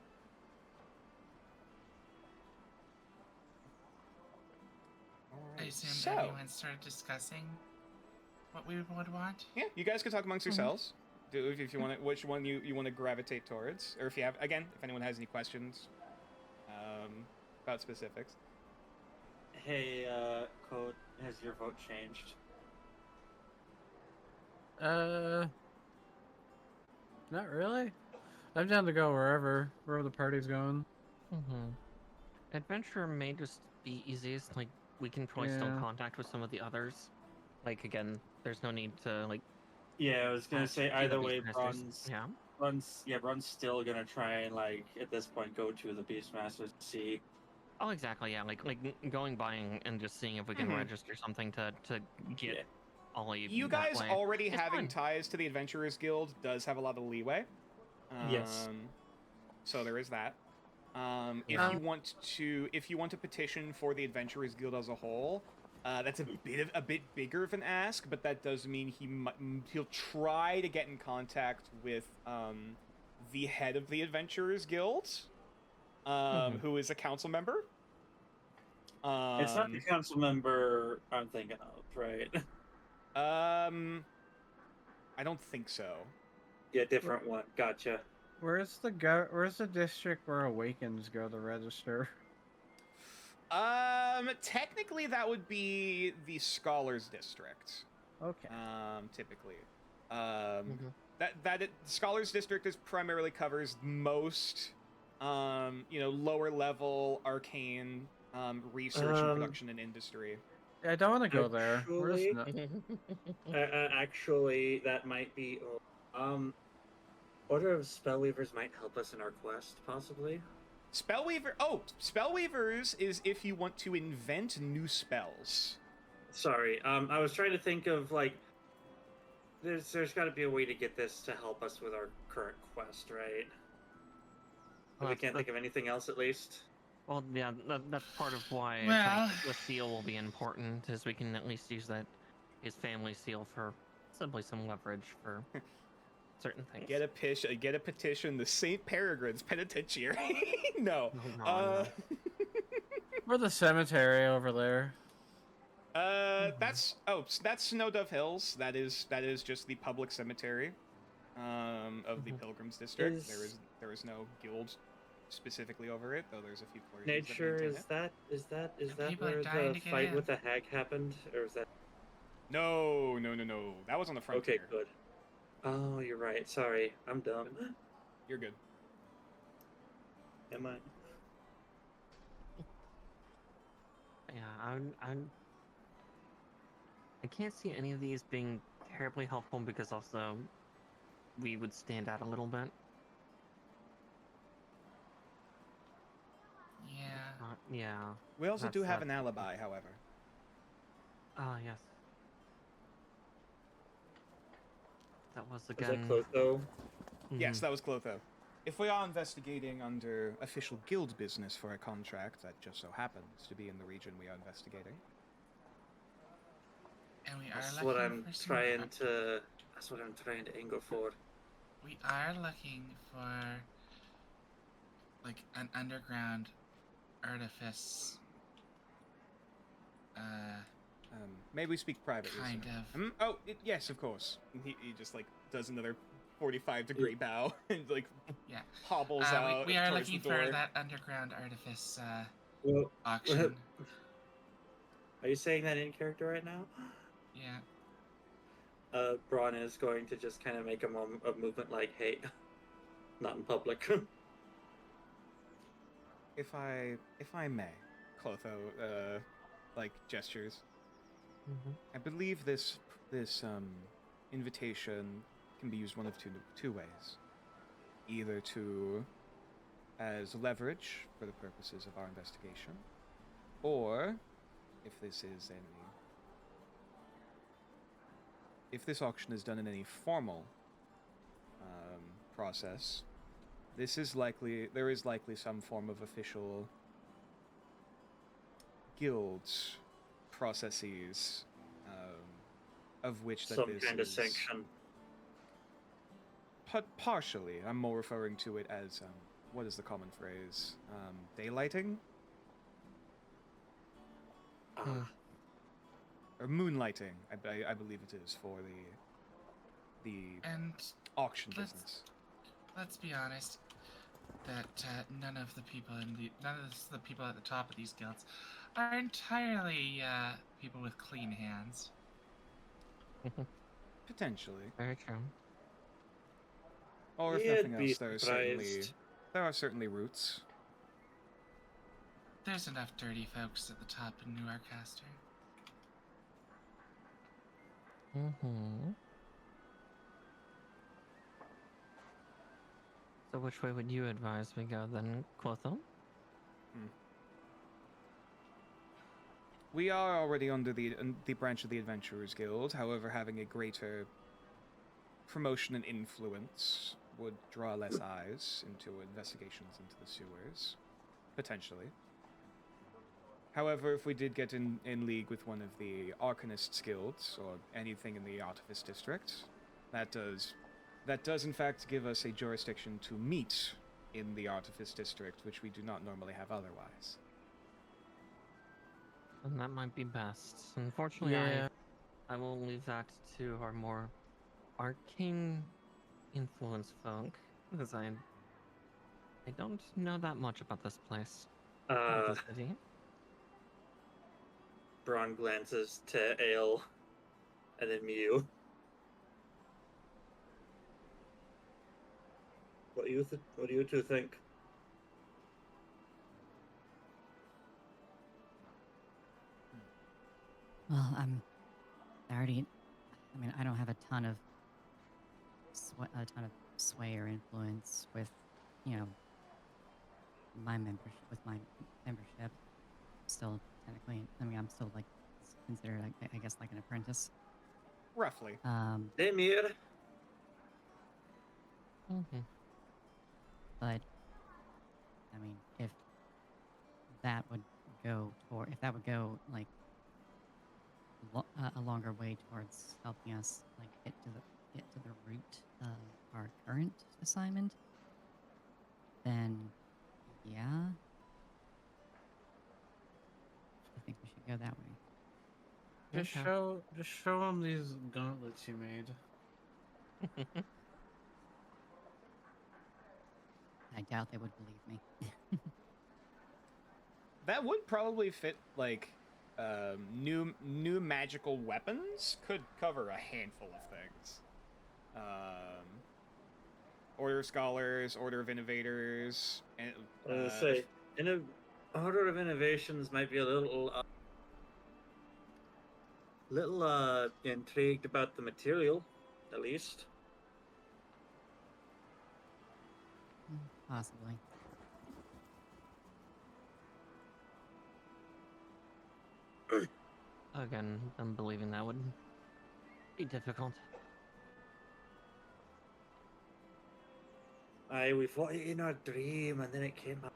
E: I assume everyone started discussing what we would want.
A: Yeah, you guys can talk amongst yourselves. If you want which one you want to gravitate towards, or if you have, again, if anyone has any questions, about specifics.
C: Hey, Code, has your vote changed?
D: Not really. I'm down to go wherever the party's going.
B: Mm-hmm. Adventure may just be easiest. Like, we can probably still
D: Yeah.
B: contact with some of the others. Like, again, there's no need to, like...
C: Yeah, I was gonna say
B: to the
C: either way,
B: Beastmasters. Yeah.
C: Bron's still gonna try and like at this point go to the Beastmasters to see.
B: Oh, exactly, yeah. Like going by and just seeing if we can
A: Mhm.
B: register something to get
C: Yeah.
B: Ollie
A: You
B: that
A: guys
B: way.
A: already
B: It's
A: having
B: fun.
A: ties to the Adventurers Guild does have a lot of leeway.
C: Yes.
A: So there is that.
B: Yeah.
A: If you want to petition for the Adventurers Guild as a whole, that's a bit bigger of an ask, but that does mean he'll try to get in contact with the head of the Adventurers Guild, who is a council member.
C: It's not the council member I'm thinking of, right?
A: I don't think so.
C: Yeah, different one. Gotcha.
D: Where's the district where Awakens go to register?
A: Technically that would be the Scholars District.
D: Okay.
A: Typically. Scholars District primarily covers most, lower level arcane research and production and industry.
D: Yeah, I don't want to go there. Where's
C: Actually, that might be. Order of Spellweavers might help us in our quest, possibly.
A: Spellweavers is if you want to invent new spells.
C: Sorry, I was trying to think of like. There's got to be a way to get this to help us with our current quest, right?
B: Well,
C: We can't think of anything else, at least.
B: Well, yeah, that's part of why
E: Well-
B: the seal will be important, is we can at least use his family seal for simply some leverage for certain things.
A: Get a petition. The St. Peregrine's Penitentiary. No.
B: No.
D: Or the cemetery over there.
A: That's Snow Dove Hills. That is just the public cemetery, of the Pilgrims District. There is no guild specifically over it, though there's a few clergies
C: Nature,
A: that maintain
C: is that
E: people are
C: where
E: dying
C: the
E: to get
C: fight
E: in.
C: with the hag happened, or is that?
A: it. No. That was on the frontier.
C: Okay, good. Oh, you're right. Sorry, I'm dumb.
A: You're good.
C: Am I?
B: Yeah, I can't see any of these being terribly helpful because also we would stand out a little bit.
E: Yeah.
B: Yeah.
A: We also do
B: That's
A: have
B: that.
A: an alibi, however.
B: Ah, yes. That was
C: Was
B: again.
C: that Clotho?
A: Yes, that was Clotho. If we are investigating under official guild business for a contract that just so happens to be in the region we are investigating.
E: And we are
C: That's
E: looking
C: what I'm
E: for some-
C: trying to. That's what I'm trying to angle for.
E: We are looking for like an underground artifice.
A: Maybe we speak privately.
E: Kind
A: sir.
E: of.
A: Yes, of course. He just like does another 45-degree bow and like
E: Yeah.
A: hobbles out.
E: We are
A: towards
E: looking
A: the door.
E: for that underground artifice
C: Well,
E: auction.
C: are you saying that in character right now?
E: Yeah.
C: Braun is going to just kind of make a movement like, "Hey, not in public."
A: If I may, Clotho, like gestures. I believe this invitation can be used one of two ways. Either as leverage for the purposes of our investigation, or if this auction is done in any formal process, there is likely some form of official guilds processes, of which that
C: Some
A: this
C: kind of
A: is
C: sanction.
A: partially. I'm more referring to it as what is the common phrase? Daylighting or moonlighting. I believe it is for the
E: And
A: auction
E: let's-
A: business.
E: let's be honest. that none of the people at the top of these guilds are entirely people with clean hands.
A: Potentially.
B: Very true.
A: Or if
G: You'd
A: nothing
G: be
A: else,
G: surprised.
A: there are certainly roots.
E: There's enough dirty folks at the top in New Arcaster.
B: Mm-hmm. So which way would you advise we go then, Clotho?
A: We are already under the branch of the Adventurers Guild. However, having a greater promotion and influence would draw less eyes into investigations into the sewers, potentially. However, if we did get in league with one of the Arcanists Guilds or anything in the Artifice District, that does in fact give us a jurisdiction to meet in the Artifice District, which we do not normally have otherwise.
B: And that might be best. Unfortunately,
D: Yeah.
B: I will leave that to our more arcane influence folk, because I don't know that much about this place. Or the city.
G: Braun glances to Ale and then Mew. What do you two think?
F: Well, I mean, I don't have a ton of sway or influence with, you know, my membership. Still technically, I mean, I'm still like considered, I guess, like an apprentice.
A: Roughly.
G: Demir.
B: Mm-hmm.
F: But I mean, if that would go like a longer way towards helping us like get to the root of our current assignment, then yeah, I think we should go that way.
D: Just show them these gauntlets you made.
F: I doubt they would believe me.
A: That would probably fit, like, new magical weapons could cover a handful of things. Order of Scholars, Order of Innovators, and
G: I was gonna say, Order of Innovations might be a little intrigued about the material, at least.
F: Possibly.
B: Again, I'm believing that would be difficult.
G: We fought it in our dream, and then it came out.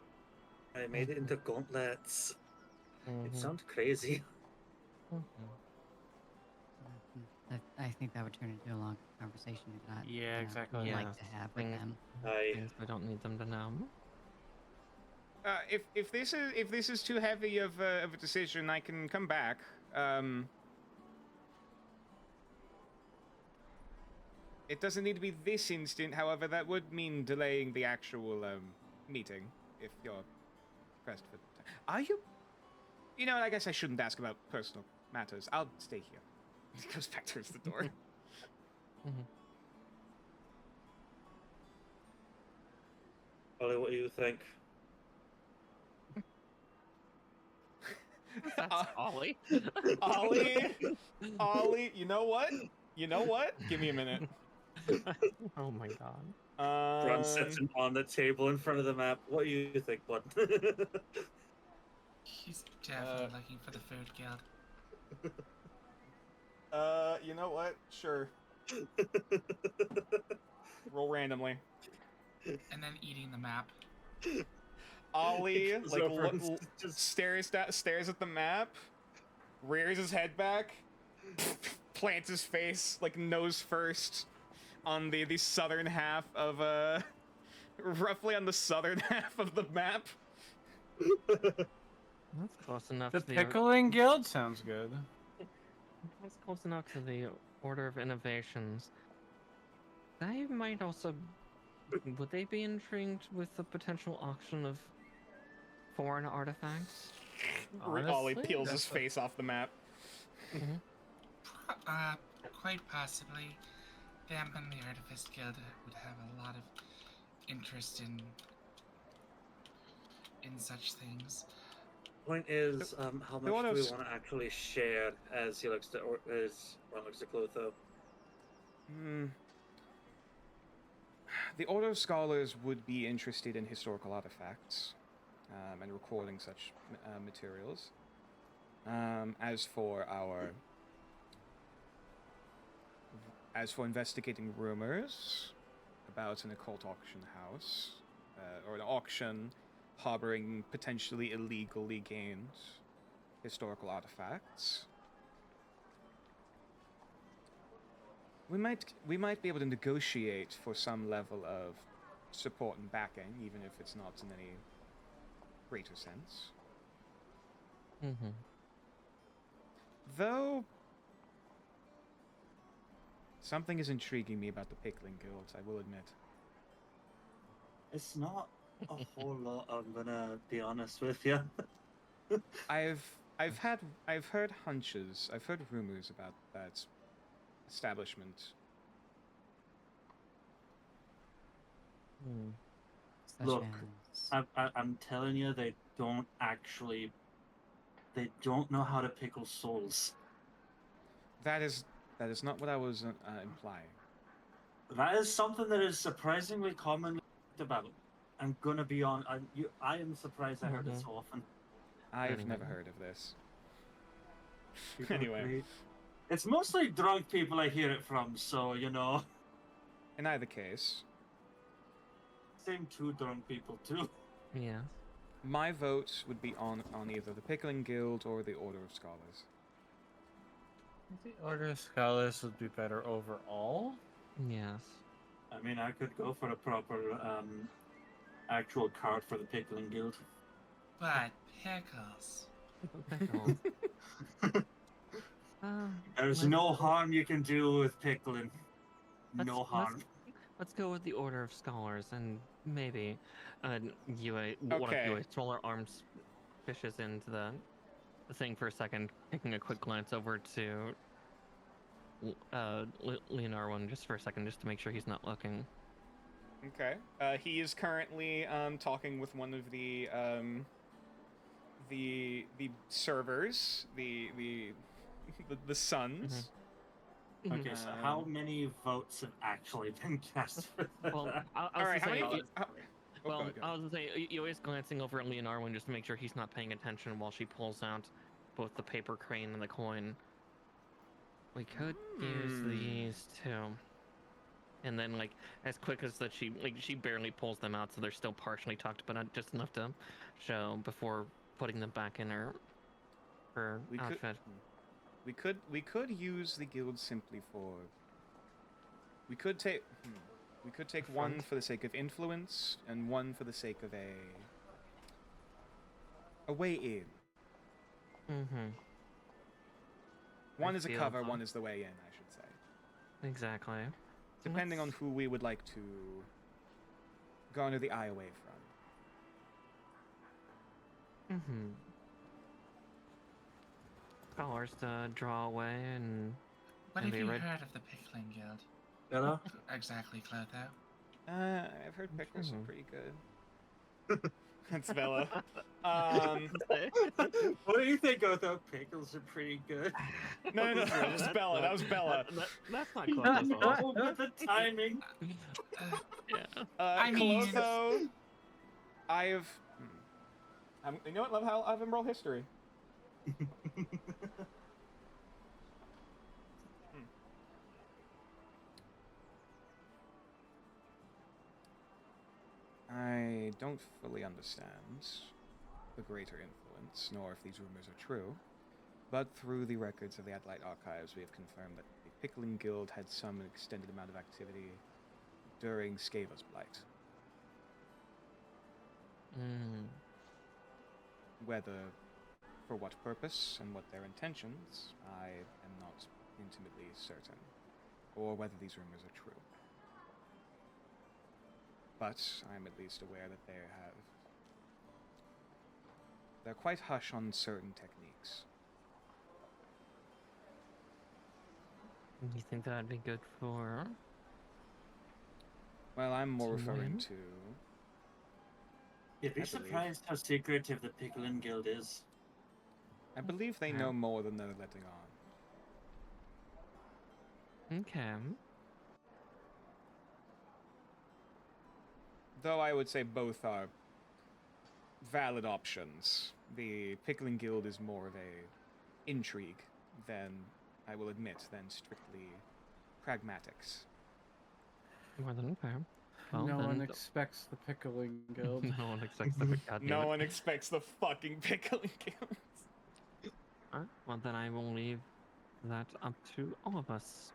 G: I made it into gauntlets. It sounds crazy.
F: I think that would turn into a long conversation. If not,
D: Yeah, exactly.
B: Yeah.
F: like to have with them.
B: Things we don't need them to know.
A: if this is too heavy of a decision, I can come back. It doesn't need to be this instant. However, that would mean delaying the actual meeting if you're pressed for time. Are you? You know, I guess I shouldn't ask about personal matters. I'll stay here. He goes back towards the door.
G: Ollie, what do you think?
B: That's Ollie.
A: Ollie, you know what? Give me a minute.
B: Oh my god.
G: Braun sets him on the table in front of the map. What do you think, bud?
E: He's definitely looking for the food guild.
A: You know what? Sure. Roll randomly.
E: And then eating the map.
A: Ollie
G: Just
A: stares at the map, rears his head back, plants his face like nose first on the southern half of roughly on the southern half of the map.
B: That's close enough
D: The
B: to the
D: Pickling Guild sounds good.
B: That's close enough to the Order of Innovations. They might also Would they be intrigued with the potential auction of foreign artifacts?
A: Ollie
D: Honestly,
A: peels his
D: that's a-
A: face off the map.
E: Quite possibly. Them and the Artifice Guild would have a lot of interest in such things.
C: Point is, how
A: the
C: much do we
A: autos-
C: want to actually share? As he looks to, or as Ron looks to Clotho.
A: The Order of Scholars would be interested in historical artifacts and recording such materials. As for investigating rumors about an occult auction house or an auction harboring potentially illegally gained historical artifacts, we might be able to negotiate for some level of support and backing, even if it's not in any greater sense. Though something is intriguing me about the Pickling Guild, I will admit.
C: It's not a whole lot. I'm gonna be honest with you.
A: I've heard hunches, I've heard rumors about that establishment.
F: Such
C: Look,
F: as
C: I'm telling you, they don't know how to pickle souls.
A: That is not what I was implying.
C: That is something that is surprisingly commonly talked about. I'm gonna be on. I am surprised I heard it so often.
A: I've never heard of this.
C: People are
A: Anyway.
C: great. It's mostly drunk people I hear it from, so you know.
A: In either case,
C: Same two drunk people too.
B: Yeah.
A: my vote would be on either the Pickling Guild or the Order of Scholars.
D: The Order of Scholars would be better overall.
B: Yes.
C: I mean, I could go for a proper actual card for the Pickling Guild.
E: But pickles.
B: Pickle.
C: There's no harm you can do with pickling. No harm.
B: Let's go with the Order of Scholars, and maybe one of
A: Okay.
B: UA's smaller arms fishes into the thing for a second, taking a quick glance over to Leonardo just for a second, just to make sure he's not looking.
A: Okay. He is currently talking with one of the servers, the sons.
C: Okay, so how many votes have actually been cast for that?
B: Well, I was
A: All right. How
B: gonna
A: many?
B: say,
A: Go ahead.
B: I was gonna say, Yoa's glancing over at Leonardo just to make sure he's not paying attention while she pulls out both the paper crane and the coin. We could use these two. And then, like, as quick as that, she barely pulls them out, so they're still partially tucked, but not just enough to show before putting them back in her outfit.
A: We could use the guild simply for. We could take one for the sake of influence and one for the sake of a way in. One is a cover, one is the way in, I should say.
B: Exactly.
A: Depending on who we would like to garner the eye away from.
B: Scholars to draw away and.
E: What
B: and
E: have
B: be
E: you
B: ready.
E: heard of the Pickling Guild?
C: Hello?
E: Exactly, Clotho.
A: I've heard pickles are pretty good. That's Bella.
C: What do you think, Otho? Pickles are pretty good.
A: No, that was Bella. That was Bella.
B: That's not close.
C: No, but the timing.
B: Yeah.
E: I mean-
A: Colotho, you know what? I'll have him roll history. I don't fully understand the greater influence, nor if these rumors are true, but through the records of the Adlight Archives, we have confirmed that the Pickling Guild had some extended amount of activity during Skava's Blight. Whether for what purpose and what their intentions, I am not intimately certain, or whether these rumors are true. but I'm at least aware that they're quite hush on certain techniques.
B: You think that'd be good for?
A: Well, I'm more referring
B: Win?
A: to.
C: You'd be
A: I believe.
C: surprised how secretive the Pickling Guild is.
A: I believe they know more than they're letting on.
B: Okay.
A: Though I would say both are valid options. The Pickling Guild is more of a intrigue than, I will admit, than strictly pragmatics.
B: More than fair. Well,
D: no one
B: then-
D: expects the Pickling Guild.
B: no one expects the goddamn
A: No
B: it.
A: one expects the fucking Pickling Guild.
B: Alright, well then I will leave that up to all of us.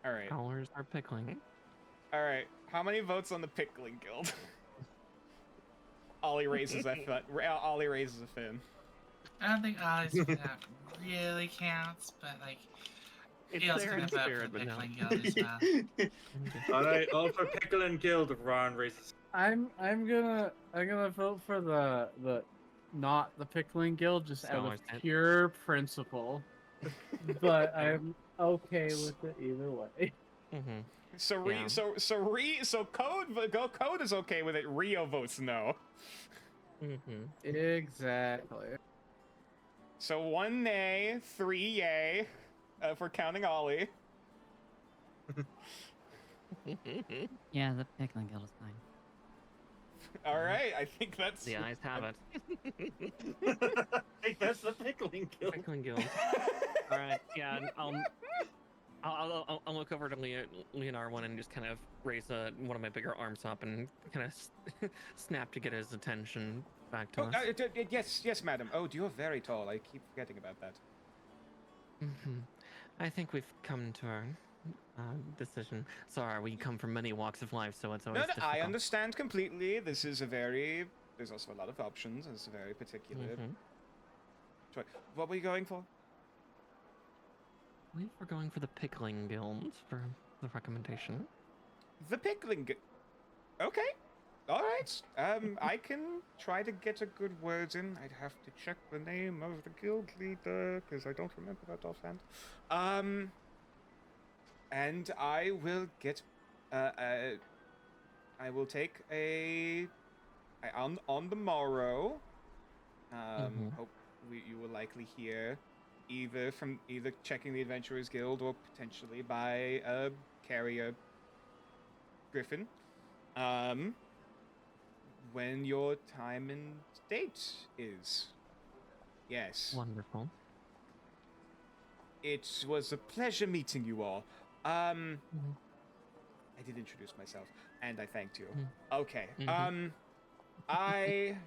A: Alright.
B: Scholars are pickling.
A: Alright. How many votes on the Pickling Guild? Ollie raises a Ollie raises a fin.
E: I don't think Ollie's that really counts, but like,
B: It's
E: Gail's
B: there
E: gonna
B: in
E: vote for
B: spirit,
E: the
B: but no.
E: Pickling Guild as well.
C: All right, all for Pickling Guild. Ron raises.
D: I'm gonna vote for the not the Pickling Guild just out of
B: Scholars tent.
D: pure principle. But I'm okay with it either way.
B: Mm-hmm.
A: So Code is okay with it. Rio votes no.
B: Mm-hmm.
D: Exactly.
A: So 1 nay, 3 yay, if we're counting Ollie.
F: Yeah, the Pickling Guild is fine.
A: All right, I think that's
B: The eyes have it.
C: I think that's the Pickling Guild.
B: Pickling Guild. Alright, yeah, and I'll look over to Leonard one and just kind of raise one of my bigger arms up and kind of snap to get his attention back to
A: Oh,
B: us.
A: yes, madam. Oh, you're very tall. I keep forgetting about that.
B: Mm-hmm. I think we've come to our decision. Sorry, we come from many walks of life, so it's always
A: No,
B: difficult.
A: I understand completely. This is there's also a lot of options. It's a very particular
B: Mhm.
A: choice. What were you going for?
B: I believe we're going for the Pickling Guild for the recommendation.
A: The Pickling. Okay. All right. I can try to get a good words in. I'd have to check the name of the guild leader because I don't remember that offhand. And I will get. I will take on the morrow.
B: Mhm.
A: Hope you will likely hear either checking the Adventurers Guild or potentially by a carrier griffin. When your time and date is. Yes.
B: Wonderful.
A: It was a pleasure meeting you all.
B: Mhm.
A: I did introduce myself, and I thanked you.
B: Mm.
A: Okay.
B: Mhm.
A: I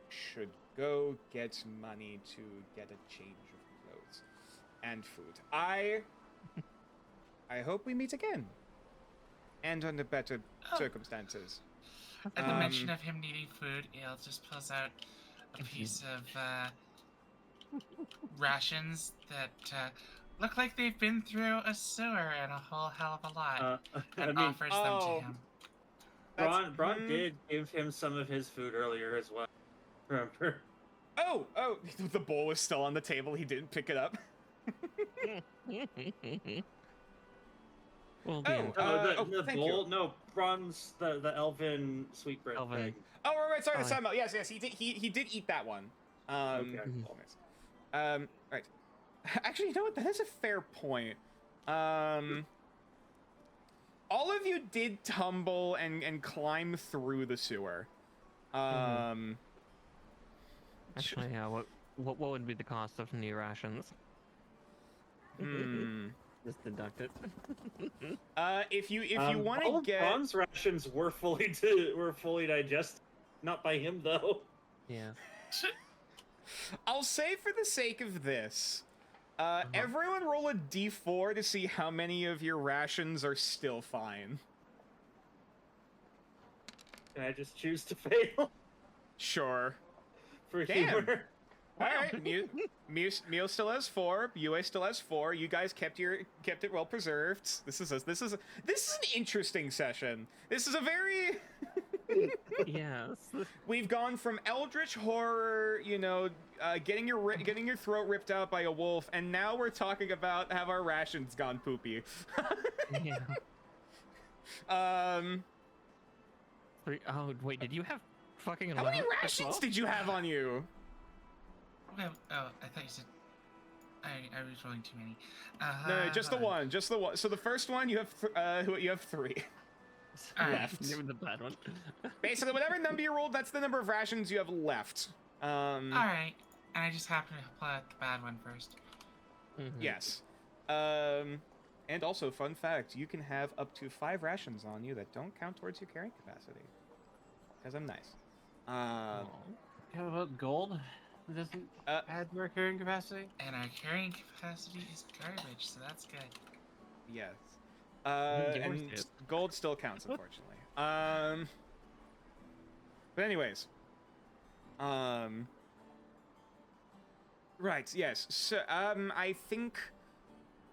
A: should go get money to get a change of clothes and food. I hope we meet again, and under better
E: Oh.
A: circumstances.
E: At the mention of him needing food, Il just pulls out a piece of rations that look like they've been through a sewer and a whole hell of a lot, and offers them
A: oh.
E: to him.
C: Braun did give him some of his food earlier as well. Remember?
A: Oh, the bowl was still on the table. He didn't pick it up.
B: Well,
C: The
A: thank
C: bowl?
A: you.
C: No, Braun's the elven sweetbread
B: Elven.
C: thing.
A: Oh, right. Sorry,
B: Oh,
A: the time out. Yes, he did. He did eat that one.
C: Okay.
B: Mhm.
A: Right. Actually, you know what? That is a fair point. All of you did tumble and climb through the sewer.
B: Actually, yeah. What would be the cost of new rations? Just deduct it.
A: If you want
C: all
A: to
C: of
A: get
C: Braun's rations were fully digested, not by him though.
B: Yeah.
A: I'll say for the sake of this, everyone roll a d4 to see how many of your rations are still fine.
C: Can I just choose to fail
A: Sure.
C: for
A: Damn.
C: humor?
A: All right. Mew still has 4. UA still has 4. You guys kept it well preserved. This is an interesting session. This is a very
B: Yes.
A: We've gone from eldritch horror, getting your throat ripped out by a wolf, and now we're talking about have our rations gone poopy.
B: Yeah. Oh wait, did you have fucking
A: How many
B: 11 or
A: rations
B: 12?
A: did you have on you?
E: Well, oh, I thought you said I was rolling too many.
A: No, just the
E: hold on.
A: one, just the one. So the first one you have you have 3
E: Alright.
A: left.
B: Give me the bad one.
A: Basically, whatever number you rolled, that's the number of rations you have left.
E: Alright. And I just happened to pull out the bad one first.
B: Mhm.
A: Yes. And also, fun fact, you can have up to 5 rations on you that don't count towards your carrying capacity. Because I'm nice.
B: Aw.
D: How about gold? It doesn't add to our carrying capacity?
E: And our carrying capacity is garbage, so that's good.
A: Yes.
B: Yours
A: And
B: is.
A: gold still counts, unfortunately. But anyways. Right, yes. So, I think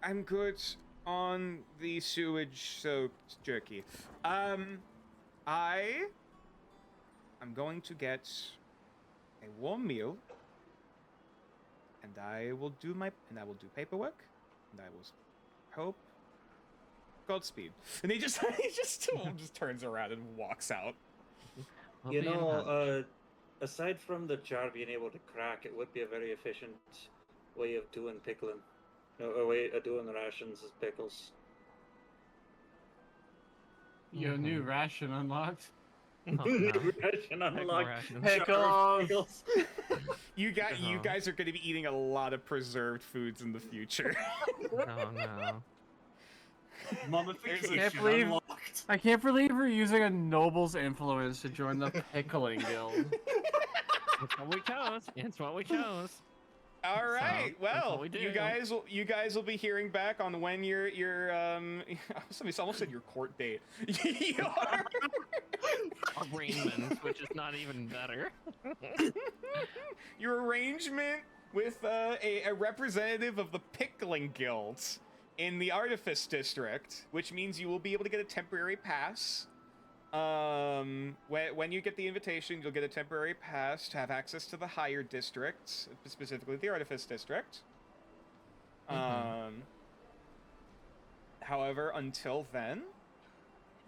A: I'm good on the sewage-soaked jerky. I'm going to get a warm meal, and I will do paperwork, and I will hope. Godspeed. And he just turns around and walks out.
B: We'll
C: You
B: be in
C: know,
B: touch.
C: aside from the jar being able to crack, it would be a very efficient way of doing pickling. A way of doing the rations is pickles.
D: Your new ration unlocked.
B: Oh, no.
C: Ration
B: Heck,
C: unlocked.
B: rations.
C: Jar of
D: Pickles.
A: You
B: Uh-huh.
A: guys are going to be eating a lot of preserved foods in the future.
B: Oh no.
C: Mummification
D: Can't believe-
C: unlocked.
D: I can't believe we're using a noble's influence to join the pickling guild.
B: It's what we chose. It's what we chose.
A: All right.
B: So, that's what
A: Well,
B: we do.
A: you guys will be hearing back on when your somebody almost said your court date. Your
B: Arraignments, which is not even better.
A: your arrangement with a representative of the pickling guilds in the Artifice District, which means you will be able to get a temporary pass. When you get the invitation, you'll get a temporary pass to have access to the higher districts, specifically the Artifice District. However, until then,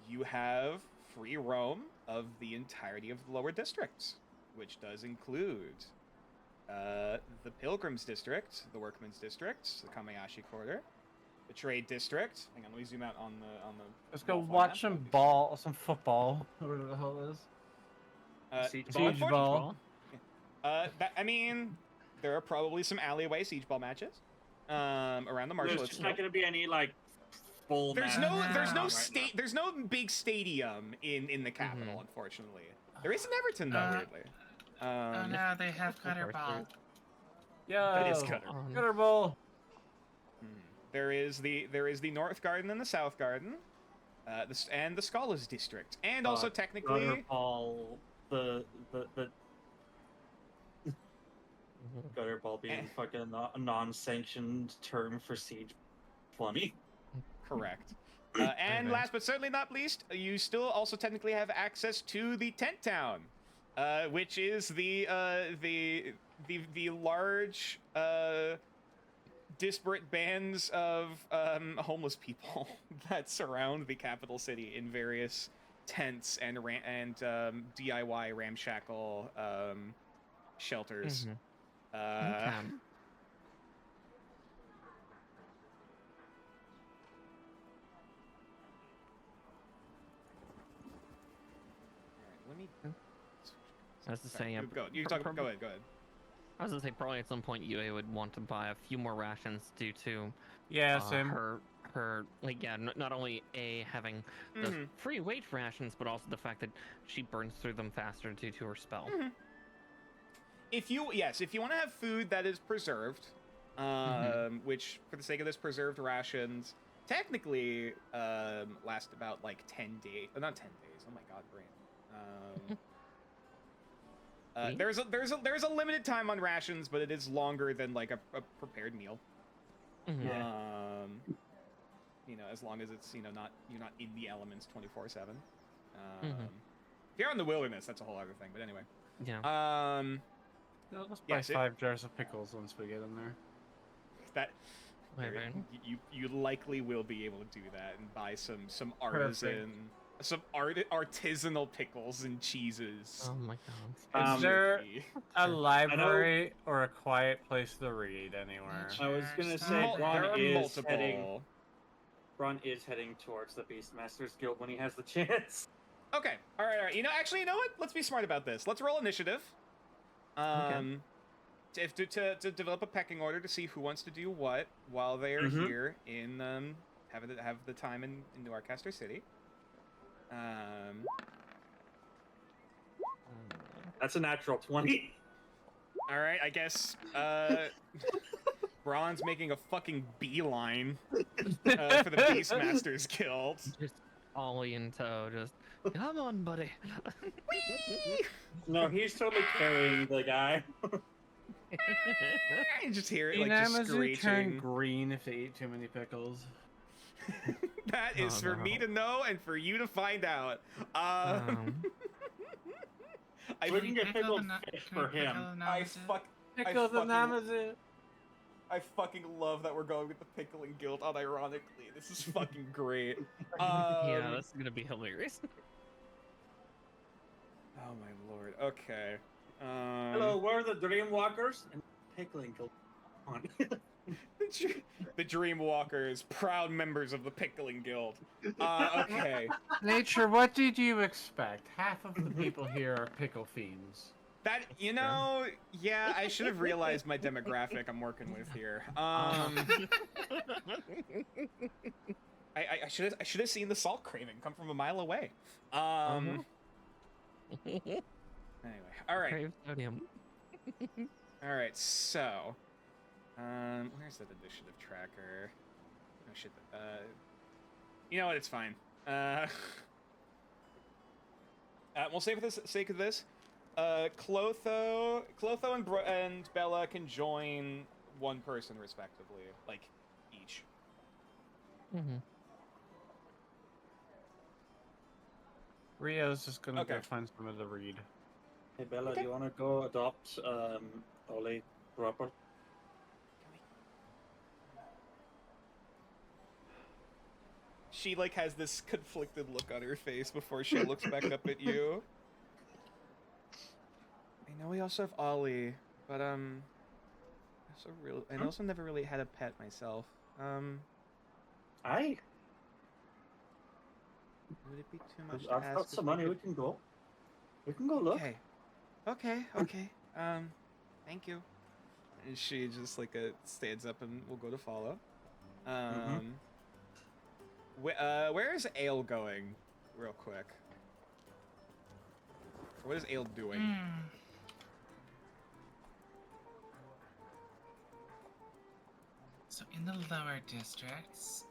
A: you have free roam of the entirety of the lower districts, which does include the Pilgrims District, the Workmen's District, the Kamayashi Quarter, the Trade District. Hang on, let me zoom out on the.
D: Let's go
A: Wolf on
D: watch
A: map.
D: some football, or whatever the hell it is.
C: Siege
D: Siege ball.
A: I mean, there are probably some alleyway siege ball matches around the marshal.
C: There's just not going to be any like full.
A: There's
C: match
A: no
C: right now.
A: there's no big stadium in the capital, unfortunately. There is in Everton though, weirdly.
E: Oh no, they have gutter ball.
D: Yo,
A: That is Cutter.
D: Gutter ball.
A: There is the North Garden and the South Garden, and the Scholars District, and also technically
C: Gutter ball, the gutter ball being fucking a non-sanctioned term for siege plumbing.
A: correct. And last but certainly not least, you still also technically have access to the Tent Town, which is the large disparate bands of homeless people that surround the capital city in various tents and DIY ramshackle shelters.
B: Okay.
A: Let me.
B: I was to
A: Sorry,
B: say,
A: go. You talk. Go ahead. Go ahead.
B: I was gonna say probably at some point UA would want to buy a few more rations due to
D: Yeah, same.
B: her like not only having the free weight rations, but also the fact that she burns through them faster due to her spell.
A: If you want to have food that is preserved, which for the sake of this preserved rations technically last about like 10 days. Not 10 days. Oh my god, brain. There's a limited time on rations, but it is longer than like a prepared meal. As long as it's you're not in the elements 24/7. If you're out in the wilderness, that's a whole other thing. But anyway.
B: Yeah.
D: I'll just
A: Yeah,
D: buy
A: so-
D: 5 jars of pickles once we get in there.
A: That
B: Wait, wait.
A: you likely will be able to do that and buy some artisanal pickles and cheeses.
B: Oh my god.
D: Is there a library or a quiet place to read anywhere?
C: I was gonna say
A: there
C: Braun
A: are
C: is
A: multiple.
C: heading. Braun is heading towards the Beastmasters Guild when he has the chance.
A: Okay. All right. You know what? Let's be smart about this. Let's roll initiative. To develop a pecking order to see who wants to do what while they are here in have the time in Noircaster City.
C: That's a natural 20.
A: All right. I guess Braun's making a fucking beeline for the Beastmasters Guild.
B: Just ollie in tow. Just come on, buddy.
C: No, he's totally carrying the guy.
A: You just hear it
D: The
A: like just
D: Namazu turn
A: screeching.
D: green if they eat too many pickles.
A: That is for me to know and for you to find out. I
C: We can get pickled fish for him.
D: Pickle the Namazu.
A: I fucking love that we're going with the Pickling Guild unironically. This is fucking great.
B: Yeah, that's gonna be hilarious.
A: Oh my lord. Okay.
C: Hello, we're the Dreamwalkers and Pickling Guild. On.
A: The Dreamwalkers, proud members of the Pickling Guild. Okay.
D: Nature, what did you expect? Half of the people here are pickle fiends.
A: That, you know, yeah, I should have realized my demographic I'm working with here. I should have seen the salt craving come from a mile away. Anyway, all right.
B: Crave sodium.
A: All right, so, where's that initiative tracker? Oh shit. You know what? It's fine. We'll say for the sake of this, Clotho and Bella can join one person respectively, like each.
D: Rio's just gonna
A: Okay.
D: go find someone to read.
C: Hey Bella, do you want to go adopt Ollie proper?
A: She like has this conflicted look on her face before she looks back up at you. I know we also have Ollie, but I also never really had a pet myself.
C: Aye.
A: Would it be too much?
C: I've got some money. We can go. We can go look.
A: Okay. Thank you. And she just like stands up and will go to follow. Where is Ale going, real quick? Or what is Ale doing?
E: So in the lower districts,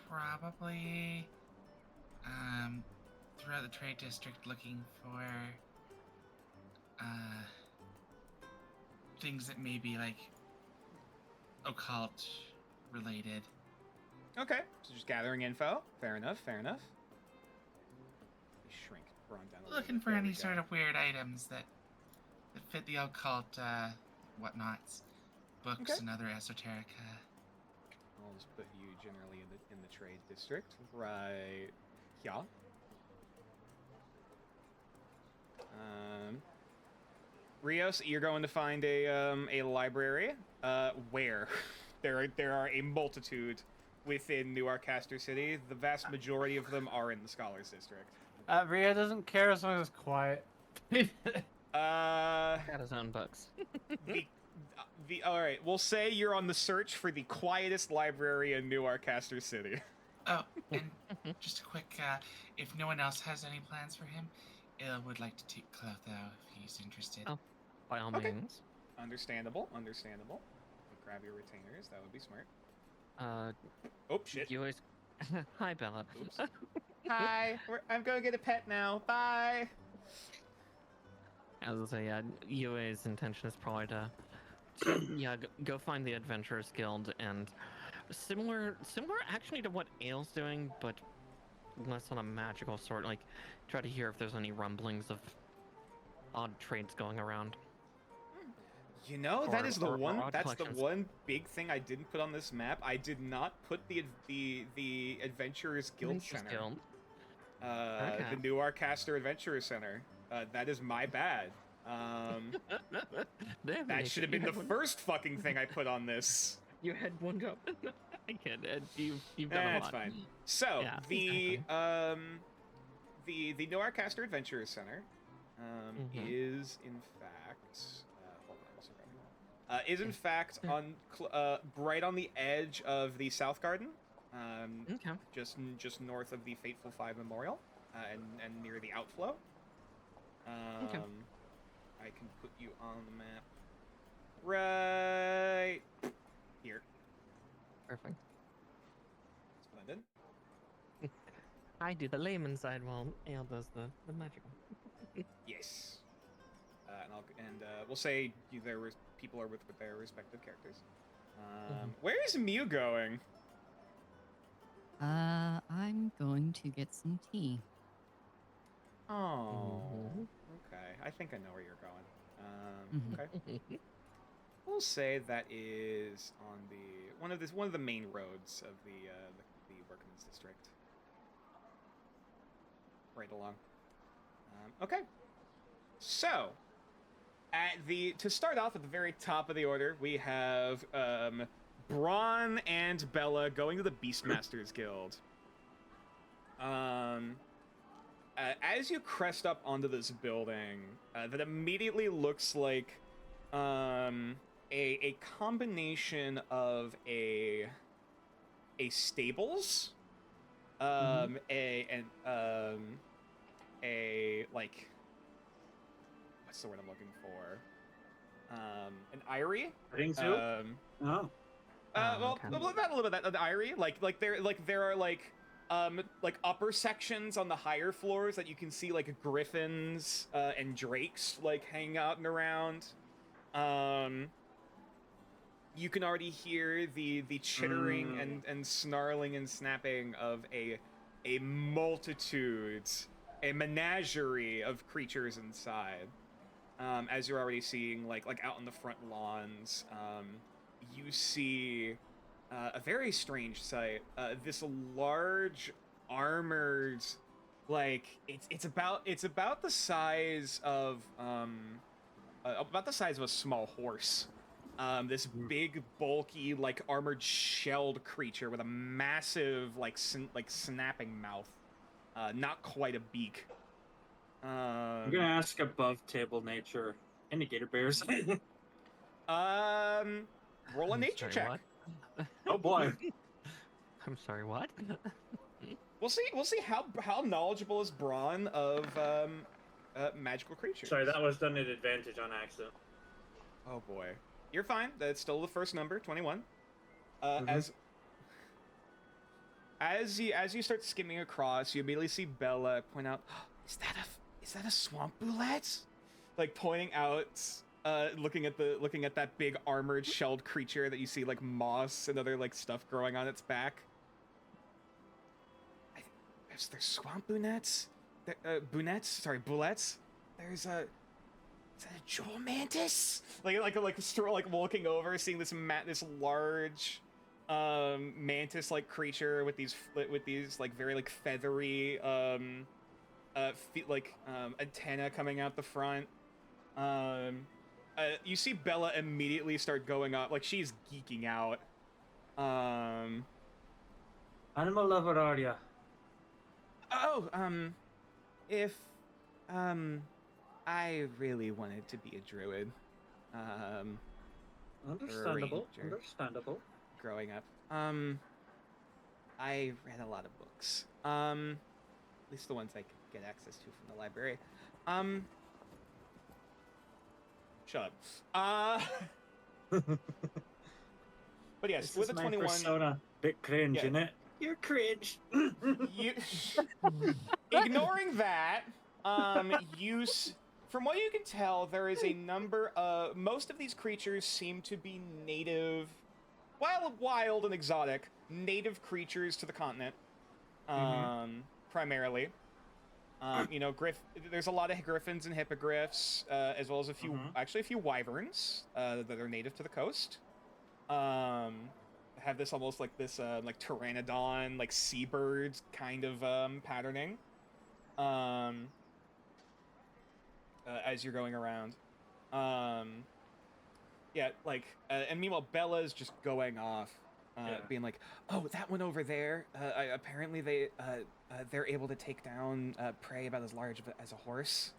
E: probably throughout the trade district looking for things that may be like occult related.
A: Okay, so just gathering info. Fair enough. Let me shrink Braun down a little
E: Looking
A: bit.
E: for
A: There
E: any
A: we go.
E: sort of weird items that fit the occult whatnots, books
A: Okay.
E: and other esoteric.
A: I'll just put you generally in the trade district, right? Yeah. Rios, you're going to find a library. Where? There are a multitude within Noircaster City. The vast majority of them are in the Scholars District.
D: Rio doesn't care as long as it's quiet.
B: Got his own books.
A: All right, we'll say you're on the search for the quietest library in Noircaster City.
E: Oh, and just a quick, if no one else has any plans for him, I would like to take Clotho if he's interested.
B: Oh. By all
A: Okay.
B: means.
A: Understandable. Grab your retainers. That would be smart. Oh shit.
B: You always. Hi, Bella.
A: Oops. Hi. I'm going to get a pet now. Bye.
B: As I say, yeah, UA's intention is probably to yeah, go find the Adventurers Guild, and similar actually to what Ale's doing, but less on a magical sort. Like, try to hear if there's any rumblings of odd trades going around.
A: You know, that is the
B: or
A: one.
B: odd
A: That's the
B: collections.
A: one big thing I didn't put on this map. I did not put the Adventurers Guild
B: Adventurers
A: Center.
B: Guild.
A: The new Arcaster Adventurers Center. That is my bad.
B: Damn,
A: That
B: Nathan,
A: should have
B: you
A: been the
B: had one-
A: first fucking thing I put on this.
B: You had one go. I can't. You've done a
A: That's
B: lot.
A: fine. So
B: Yeah,
A: the
B: exactly.
A: the new Arcaster Adventurers Center
B: Mhm.
A: is in fact hold on a second. Is in fact on right on the edge of the South Garden,
B: Okay.
A: just north of the Fateful Five Memorial, and near the outflow.
B: Okay.
A: I can put you on the map right here.
B: Perfect.
A: Splendid.
B: I do the layman side while Ale does the magical.
A: Yes. And we'll say people are with their respective characters. Where is Mew going?
F: I'm going to get some tea.
A: Oh.
B: Mhm.
A: Okay. I think I know where you're going.
F: Mhm.
A: Okay. We'll say that is on one of the main roads of the Workmen's District. Right along. Okay. So, to start off at the very top of the order, we have Braun and Bella going to the Beastmasters Guild. As you crest up onto this building, that immediately looks like a combination of a stables, a like, what's the word I'm looking for? An eyrie.
C: Petting zoo? Oh.
A: Well,
B: okay.
A: that a little bit. An eyrie, there are like upper sections on the higher floors that you can see like griffins and drakes like hanging out and around. You can already hear the chittering and snarling and snapping of a multitude, a menagerie of creatures inside. As you're already seeing, like out on the front lawns, you see a very strange sight. This large, armored, like it's about the size of a small horse. This big, bulky, like armored, shelled creature with a massive, like snapping mouth, not quite a beak.
C: I'm gonna ask above table nature. Any gator bears?
A: Roll a
B: I'm
A: nature
B: sorry,
A: check.
B: what?
C: Oh boy.
B: I'm sorry, what?
A: We'll see how knowledgeable is Braun of magical creatures.
G: Sorry, that was done at advantage on accident.
A: Oh boy, you're fine. That's still the first number, 21.
C: Mhm.
A: As you start skimming across, you immediately see Bella point out, "Is that a swamp boulette?" Like pointing out, looking at that big armored shelled creature that you see like moss and other like stuff growing on its back. There's swamp boulettes. Boulettes. There's a. Is that a jewel mantis? Like looking over, seeing this large, mantis-like creature with these like very like feathery antenna coming out the front. You see Bella immediately start going up, like she's geeking out.
C: Animal lover are ya?
A: If I really wanted to be a druid,
C: Understandable.
A: ranger.
C: Understandable.
A: Growing up, I read a lot of books. At least the ones I could get access to from the library. Shut up. But yes,
C: This
A: with
C: is
A: a
C: my
A: 21,
C: persona. Bit cringe,
A: Yeah.
C: innit? You're cringe.
A: you ignoring that, From what you can tell, there is a number of... Most of these creatures seem to be native... Well, wild and exotic. Native creatures to the continent. Primarily. You know, there's a lot of griffins and hippogriffs, as well as a few... Actually, a few wyverns that are native to the coast. Have this almost like this, like pteranodon, like seabirds kind of patterning. As you're going around. Yeah, like, and meanwhile, Bella's just going off, being like, oh, that one over there, apparently they're able to take down prey about as large as a horse.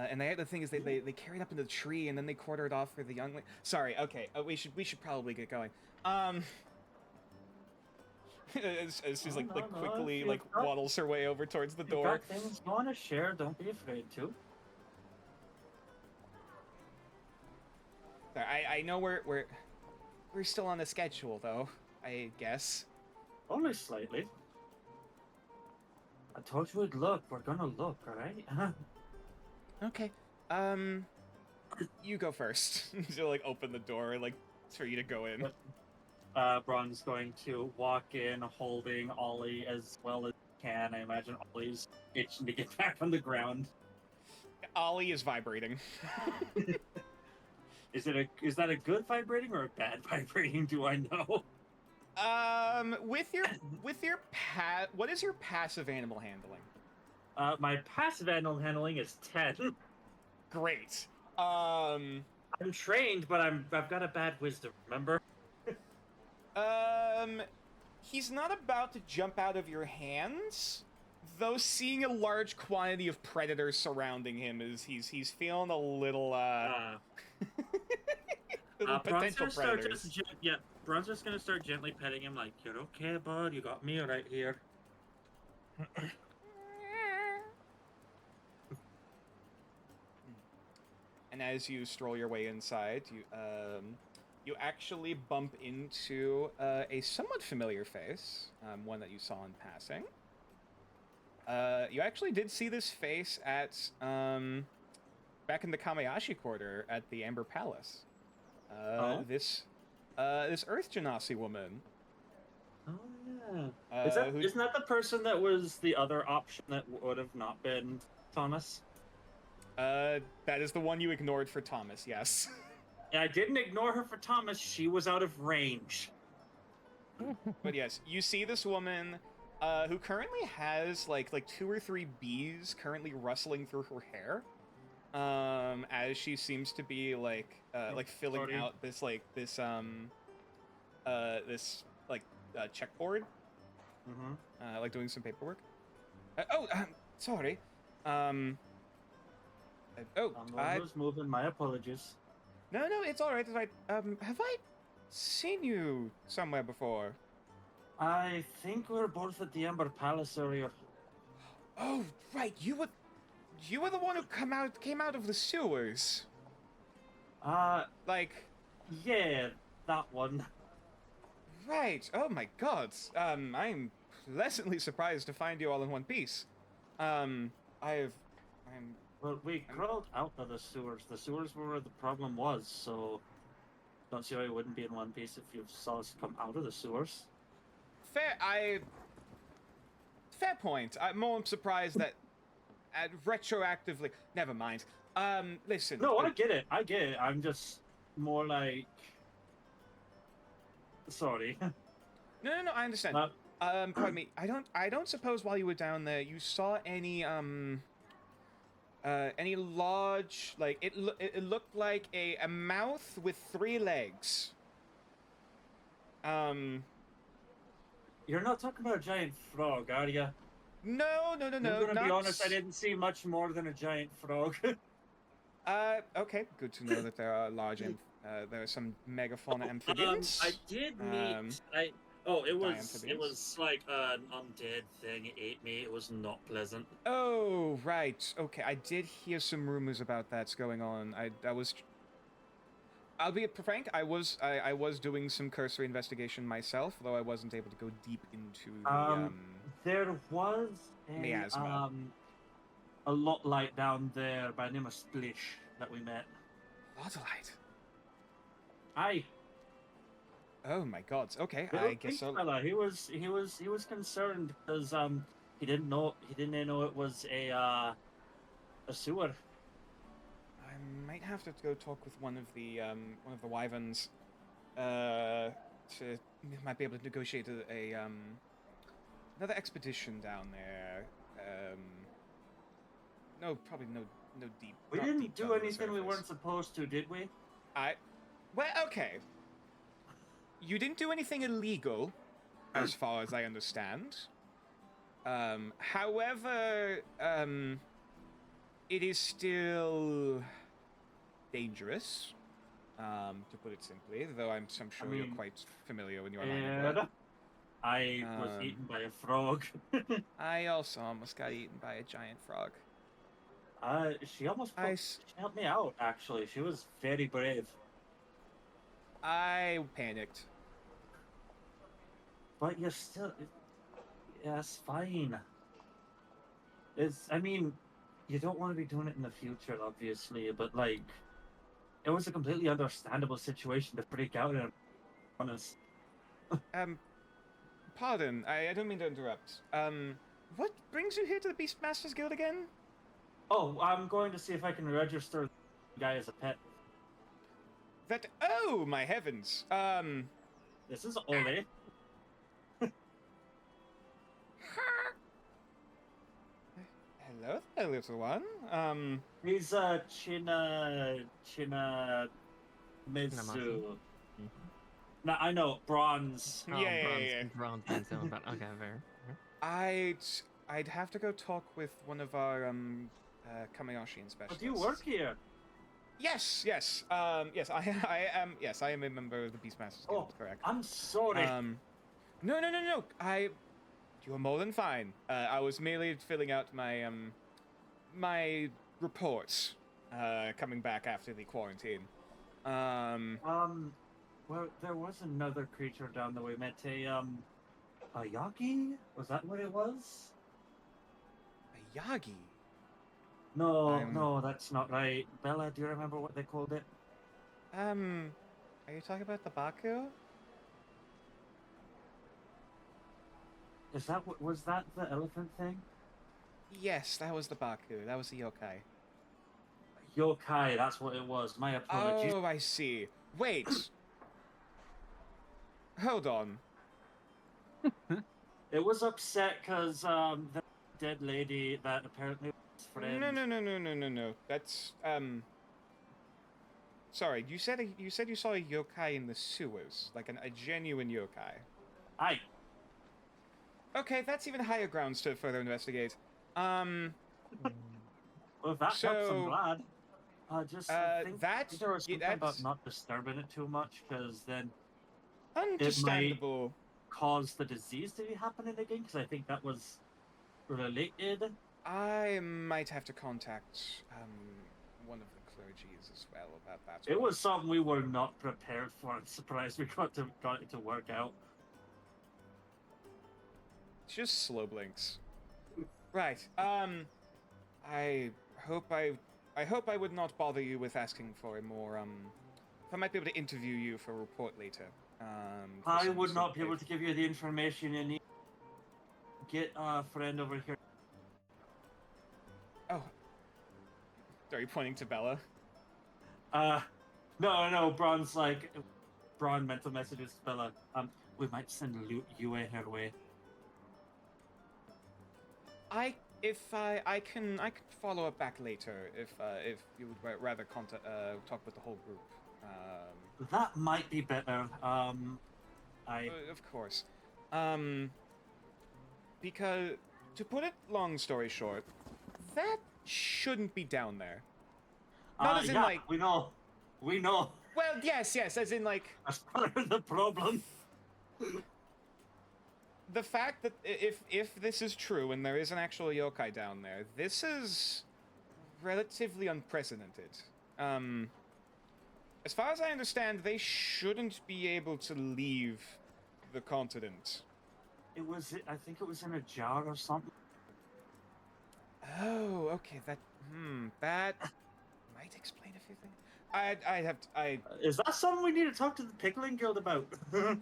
A: And the thing is, they carry it up into the tree, and then they quarter it off for the youngling. Sorry, okay, we should probably get going. As she's like quickly waddles her way over towards the door.
C: If you got things you want to share, don't be afraid to.
A: I know we're still on the schedule though, I guess.
C: Only slightly. I told you we'd look. We're gonna look, alright?
A: Okay. You go first. She'll like open the door, like for you to go in.
C: Braun's going to walk in holding Ollie as well as he can. I imagine Ollie's itching to get back on the ground.
A: Ollie is vibrating.
C: Is that a good vibrating or a bad vibrating? Do I know?
A: What is your passive animal handling?
C: My passive animal handling is 10.
A: Great.
C: I'm trained, but I've got a bad wisdom. Remember?
A: He's not about to jump out of your hands, though. Seeing a large quantity of predators surrounding him is he's feeling a little potential predators.
C: Braun's just gonna start gently petting him, like, you're okay, bud. You got me right here.
A: And as you stroll your way inside, you actually bump into a somewhat familiar face, one that you saw in passing. You actually did see this face at back in the Kamayashi quarter at the Amber Palace. This Earth Genasi woman.
C: Oh yeah. Isn't that the person that was the other option that would have not been Thomas?
A: That is the one you ignored for Thomas. Yes.
C: I didn't ignore her for Thomas. She was out of range.
A: But yes, you see this woman who currently has like 2 or 3 bees currently rustling through her hair, as she seems to be filling out this checkboard, like doing some paperwork. Sorry.
C: I'm moving. My apologies.
A: No, it's all right. It's right. Have I seen you somewhere before?
C: I think we were both at the Amber Palace earlier.
A: Oh, right. You were the one who came out of the sewers.
C: Yeah, that one.
A: Right. Oh my God. I'm pleasantly surprised to find you all in one piece.
C: Well, we crawled out of the sewers. The sewers were where the problem was, so don't see why it wouldn't be in one piece if you saw us come out of the sewers.
A: Fair point. I'm more surprised that retroactively... Never mind. Listen...
C: No, I get it. I'm just more like... Sorry.
A: No, I understand. Pardon me. I don't suppose while you were down there you saw any large, like, it looked like a mouth with 3 legs.
C: You're not talking about a giant frog, are you?
A: No.
C: I'm gonna be honest, I didn't see much more than a giant frog.
A: Okay, good to know that there are large, there are some megafauna amphibians.
C: I did meet, it was like an undead thing. It ate me. It was not pleasant.
A: Oh, right. Okay, I did hear some rumors about that's going on. I'll be frank, I was doing some cursory investigation myself, though I wasn't able to go deep into the
C: there was a
A: miasma.
C: a lot light down there by the name of Splish that we met.
H: Lotolite.
C: Aye.
A: Oh my god. Okay,
C: Little
A: I guess
C: pink
A: so.
C: fella. He was concerned because he didn't know it was a sewer.
A: I might have to go talk with one of the wyverns. To might be able to negotiate a another expedition down there. No, probably no deep.
C: We
A: not
C: didn't
A: deep
C: do
A: down on the
C: anything we
A: surface.
C: weren't supposed to, did we?
A: Well, okay. You didn't do anything illegal, as far as I understand. However, it is still dangerous, to put it simply. Though I'm sure you're
C: mean,
A: quite familiar when you're on land.
C: I was eaten by a frog.
A: I also almost got eaten by a giant frog.
C: She almost
A: She
C: helped me out. Actually, she was very brave.
A: I panicked.
C: But you're still, yeah, it's fine. I mean, you don't want to be doing it in the future, obviously, but like, it was a completely understandable situation to freak out in. Honest.
A: Pardon, I don't mean to interrupt. What brings you here to the Beastmasters Guild again?
C: Oh, I'm going to see if I can register the guy as a pet.
A: Oh, my heavens.
C: This is Ole.
A: Hello there, little one.
C: He's China Mizu. No, I know, bronze.
B: Oh,
A: Yeah.
B: bronze pencil, but okay, fair.
A: I'd have to go talk with one of our Kamayashi specialists.
C: But you work here.
A: Yes. Yes, I am a member of the Beastmasters Guild, correct.
C: I'm sorry.
A: No. You're more than fine. I was merely filling out my my reports coming back after the quarantine.
C: Well, there was another creature down the way. Met a yagi? Was that what it was?
A: A yagi?
C: No, that's not right. Bella, do you remember what they called it?
A: Are you talking about the Baku?
C: Was that the elephant thing?
A: Yes, that was the Baku. That was the yokai.
C: Yokai, that's what it was. My apologies.
A: Oh, I see. Wait. Hold on.
C: It was upset because the dead lady that apparently was friend.
A: No. That's Sorry, you said you saw a yokai in the sewers, like a genuine yokai.
C: Aye.
A: Okay, that's even higher grounds to further investigate.
C: Well, if that helps, I'm glad. I think there was something about not disturbing it too much, because then
A: understandable.
C: it might cause the disease to be happening again, because I think that was related.
A: I might have to contact one of the clergies as well about that.
C: It was something we were not prepared for. I'm surprised we got it to work out.
A: Just slow blinks. Right. I hope I would not bother you with asking for a more if I might be able to interview you for a report later.
C: I would not be able to give you the information you need. Get a friend over here.
A: Oh. Are you pointing to Bella?
C: No, Braun mental messages to Bella. We might send Yue her way.
A: I can follow up back later if you would rather talk with the whole group.
C: That might be better.
A: Of course. Because to put it long story short, that shouldn't be down there. Not as in like
C: we know.
A: Well, yes, as in like
C: that's part of the problem.
A: The fact that if this is true and there is an actual yokai down there, this is relatively unprecedented. As far as I understand, they shouldn't be able to leave the continent.
C: I think it was in a jar or something.
A: Oh, okay. That might explain a few things. I have to,
C: Is that something we need to talk to the Pickling Guild about?
A: the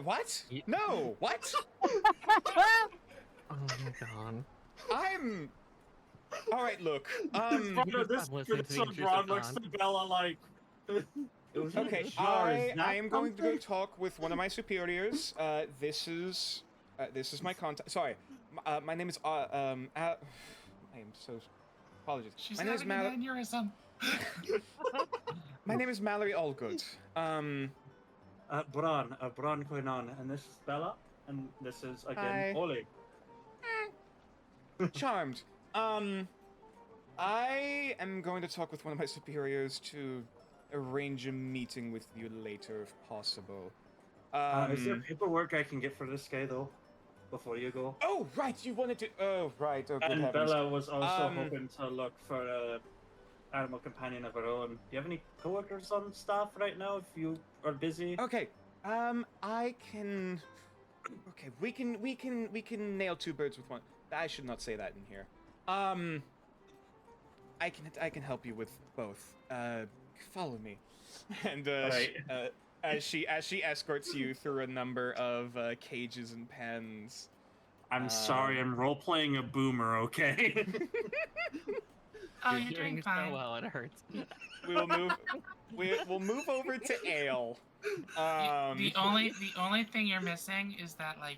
A: what?
B: Ye-
A: No, what?
B: Oh my god.
A: I'm. All right, look.
C: This
B: listening
C: good
B: to the
C: son
B: intrusive
C: Ron looks
B: thought.
C: to Bella like. It was in a
A: Okay,
C: jar. Is that
A: I am going to go
C: something?
A: talk with one of my superiors. This is my contact. Sorry, my name is I am so apologies.
E: She's
A: My name is
E: having an aneurysm.
A: My name is Mallory Allgood.
C: Bron Quinnon, and this is Bella, and this is again
A: Hi.
C: Oli.
A: Charmed. I am going to talk with one of my superiors to arrange a meeting with you later, if possible.
C: Is there paperwork I can get for this guy though, before you go?
A: Oh, right, you wanted to. Oh, right. Oh, good
C: And
A: heavens.
C: Bella was also
A: Um,
C: hoping to look for a animal companion of her own. Do you have any coworkers on staff right now? If you are busy.
A: Okay. I can. Okay, we can nail two birds with one. I should not say that in here. I can help you with both. Follow me, and
C: Right.
A: as she escorts you through a number of cages and pens.
C: I'm sorry, I'm role playing a boomer. Okay.
E: Oh,
B: You're
E: you're doing
B: so
E: fine.
B: well, it hurts.
A: We will move. We'll move over to ale.
E: The only thing you're missing is that like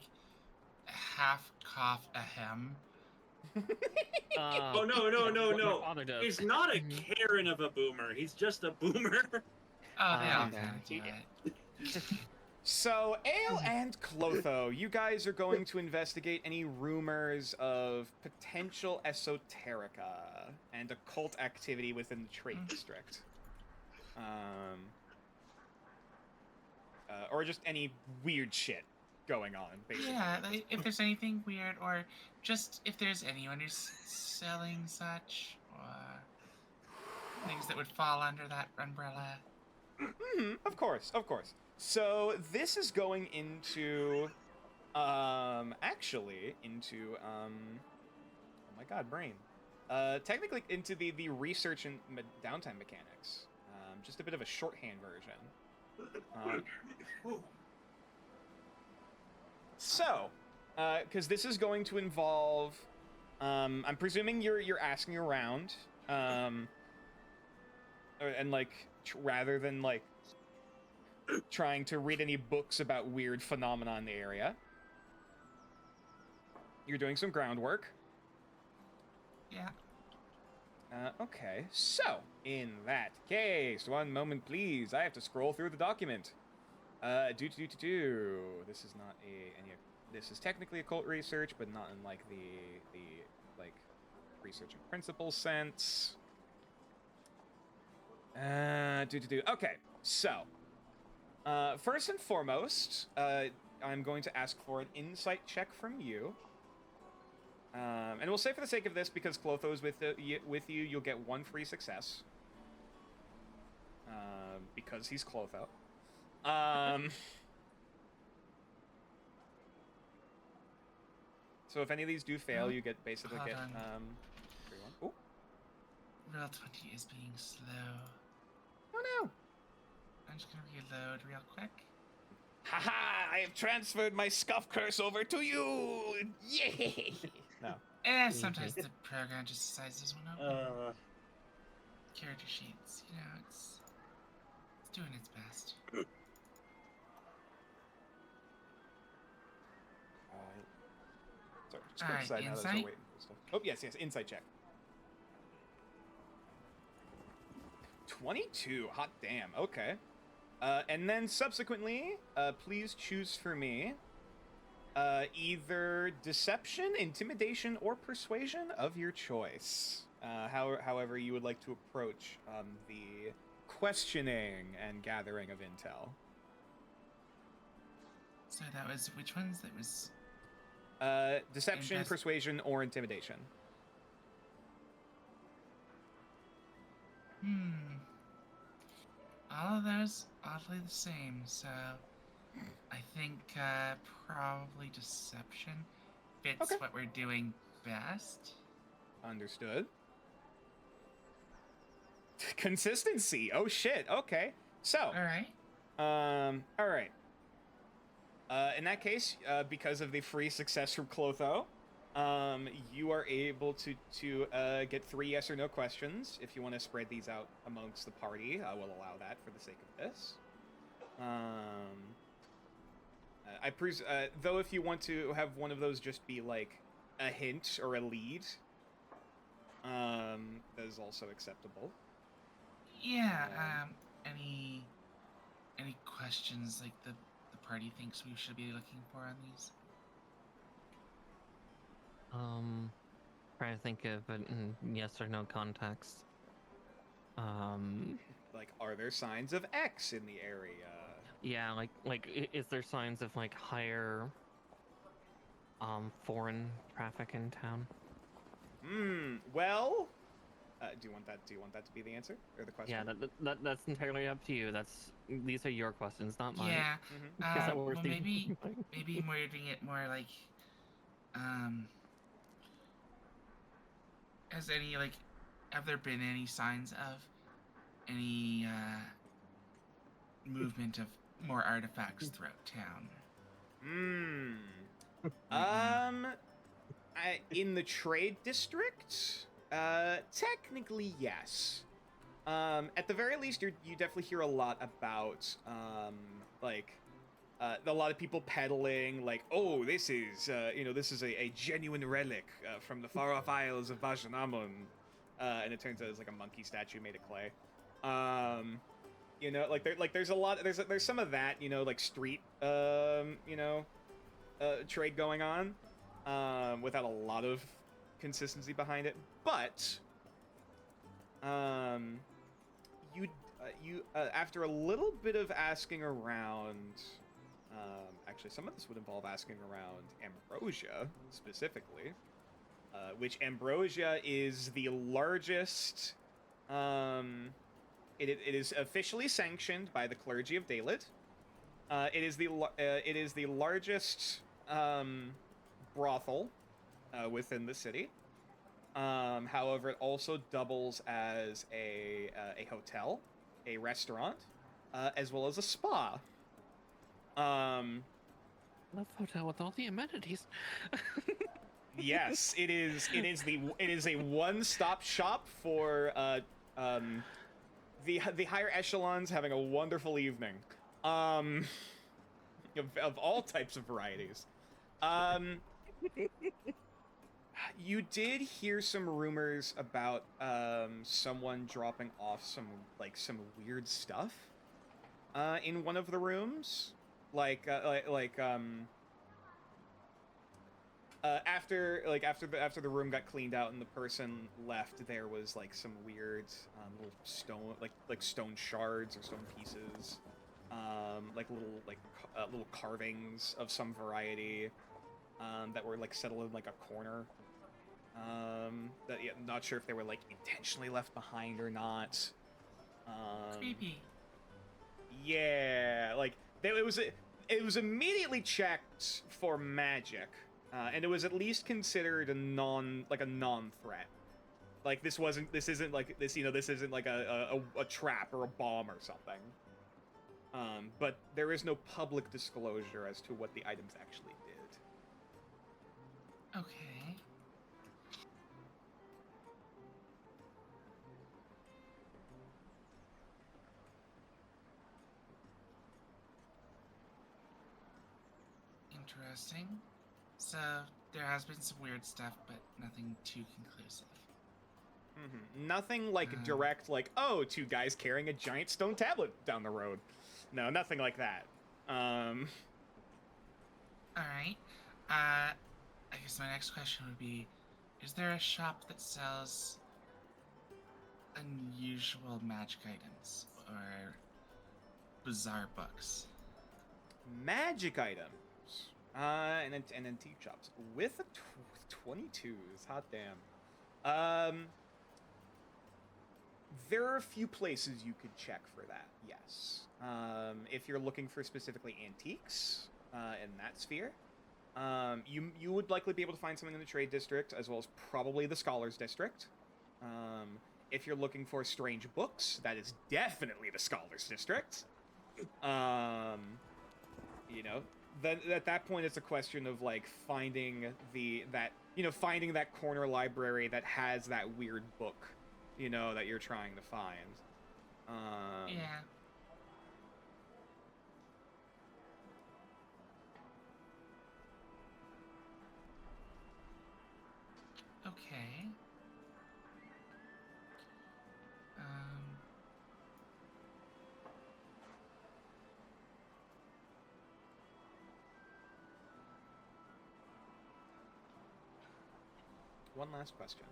E: half cough ahem.
G: Oh no!
B: What my father does.
G: He's not a Karen of a boomer. He's just a boomer.
E: Oh, they all
B: Okay.
E: kind of do it.
A: So, Ale and Clotho, you guys are going to investigate any rumors of potential esoterica and occult activity within the trade district. Or just any weird shit going on, basically.
E: Yeah, like, if there's anything weird, or just if there's anyone who's selling such, or things that would fall under that umbrella.
A: Of course, of course. So this is going into, actually into, oh my god, brain. Technically into the research and downtime mechanics. Just a bit of a shorthand version. So, because this is going to involve, I'm presuming you're asking around, and like rather than like trying to read any books about weird phenomena in the area, you're doing some groundwork.
E: Yeah.
A: Okay, so in that case, one moment please. I have to scroll through the document. This is not this is technically occult research, but not in like the like research and principle sense. Okay, so first and foremost, I'm going to ask for an insight check from you. And we'll say for the sake of this, because Clotho is with you, you'll get one free success. Because he's Clotho. So if any of these do fail, you get basically
E: Hold
A: get
E: on.
A: free one. Oh,
E: Roll 20 is being slow.
A: oh no!
E: I'm just gonna reload real quick.
A: Haha! I have transferred my scuff curse over to you. Yay! No.
E: Sometimes the program just decides this one open. Character sheets, you know, it's doing its best.
A: Sorry, just go
E: Alright,
A: inside now that we're
E: insight?
A: waiting for stuff. Oh, yes, insight check. 22, hot damn, okay. And then subsequently, please choose for me either deception, intimidation, or persuasion of your choice. However you would like to approach the questioning and gathering of intel.
E: So that was which ones? That was
A: Deception,
E: Invest-
A: persuasion, or intimidation.
E: all of those oddly the same. So I think probably deception fits
A: Okay.
E: what we're doing best.
A: Understood. Consistency. Oh shit. Okay. So.
E: All right.
A: All right. In that case, because of the free success from Clotho, you are able to get 3 yes or no questions. If you want to spread these out amongst the party, I will allow that for the sake of this. Though if you want to have one of those just be like a hint or a lead, that is also acceptable.
E: Yeah. Any questions like the party thinks we should be looking for on these?
B: Trying to think of it in yes or no context.
A: Like, are there signs of X in the area?
B: Yeah, is there signs of like higher foreign traffic in town?
A: Well, do you want that to be the answer or the question?
B: Yeah, that's entirely up to you. These are your questions, not mine.
E: Yeah.
B: Is that
E: Well,
B: worth the-
E: maybe we're doing it more like, have there been any signs of any movement of more artifacts throughout town?
A: In the trade district, technically yes. At the very least, you definitely hear a lot about a lot of people peddling, like, oh, this is a genuine relic from the far off isles of Vajanamon, and it turns out it's like a monkey statue made of clay. There's a lot, there's some of that, like street, trade going on, without a lot of consistency behind it, but after a little bit of asking around, actually some of this would involve asking around Ambrosia specifically, which Ambrosia is the largest, it is officially sanctioned by the clergy of Dalit. It is the largest brothel within the city. However, it also doubles as a hotel, a restaurant, as well as a spa.
B: Love hotel with all the amenities.
A: Yes, it is a one-stop shop for the higher echelons having a wonderful evening. Of all types of varieties. You did hear some rumors about someone dropping off some weird stuff in one of the rooms, after the room got cleaned out and the person left, there was like some weird little stone stone shards or stone pieces, little carvings of some variety that were settled in a corner. I'm not sure if they were intentionally left behind or not.
E: Creepy.
A: Yeah, it was immediately checked for magic, and it was at least considered a non-threat. This isn't a trap or a bomb or something. But there is no public disclosure as to what the items actually did.
E: Okay. Interesting. So there has been some weird stuff, but nothing too conclusive.
A: Nothing direct, oh, 2 guys carrying a giant stone tablet down the road. No, nothing like that.
E: All right. I guess my next question would be, is there a shop that sells unusual magic items or bizarre books?
A: Magic items. And antique shops. With 22s, hot damn. There are a few places you could check for that, yes. If you're looking for specifically antiques in that sphere, You would likely be able to find something in the trade district, as well as probably the scholars district. If you're looking for strange books, that is definitely the scholars district. You know, then at that point it's a question of like finding finding that corner library that has that weird book, you know, that you're trying to find.
E: Yeah. Okay.
A: One last question.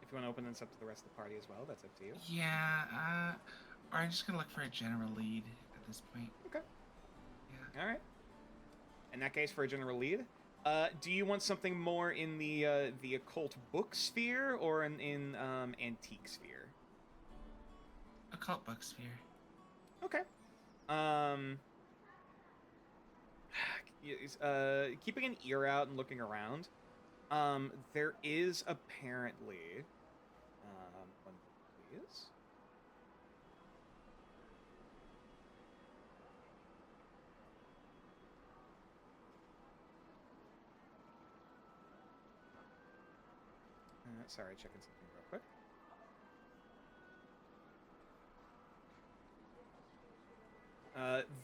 A: If you want to open this up to the rest of the party as well, that's up to you.
E: Yeah, or I'm just gonna look for a general lead at this point.
A: Okay.
E: Yeah.
A: All right. In that case, for a general lead, do you want something more in the occult book sphere or in antique sphere?
E: Occult book sphere.
A: Okay. Keeping an ear out and looking around. There is apparently. One book, please. Sorry, checking something real quick.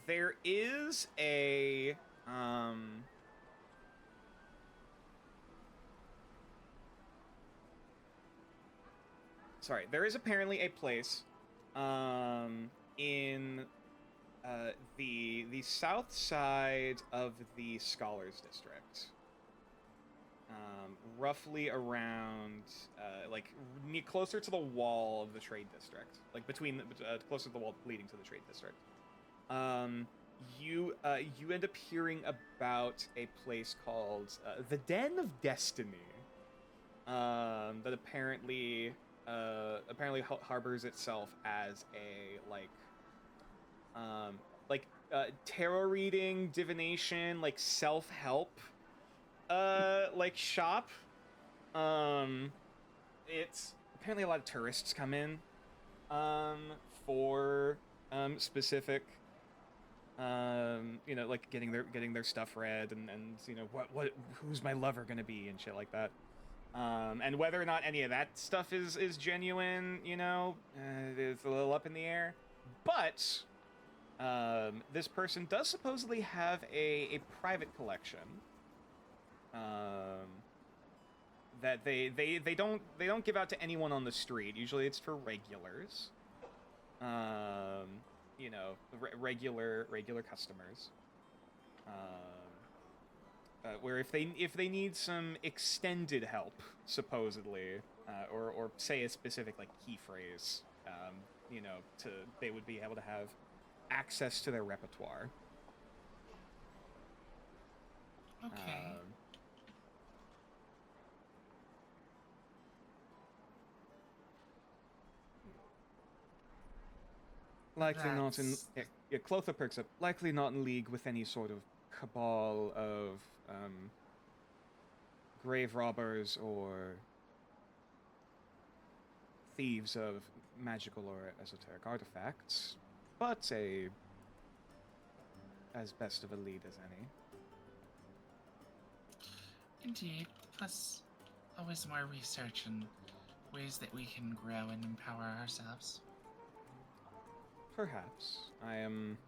A: There is a sorry, there is apparently a place in the south side of the Scholars District. Roughly around, closer to the wall of the Trade District, like closer to the wall leading to the Trade District. You end up hearing about a place called the Den of Destiny, that apparently harbors itself as a tarot reading, divination, like self-help shop. It's apparently a lot of tourists come in for specific getting their stuff read and who's my lover gonna be and shit like that. And whether or not any of that stuff is genuine, it's a little up in the air. But this person does supposedly have a private collection that they don't give out to anyone on the street. Usually it's for regulars, regular customers, where if they need some extended help, supposedly, or say a specific key phrase, they would be able to have access to their repertoire.
E: Okay.
A: Likely not in... Yeah, Clotho perks up. Likely not in league with any sort of cabal of grave robbers or thieves of magical or esoteric artifacts, but as best of a lead as any.
E: Indeed. Plus, always more research and ways that we can grow and empower ourselves.
A: Perhaps. I am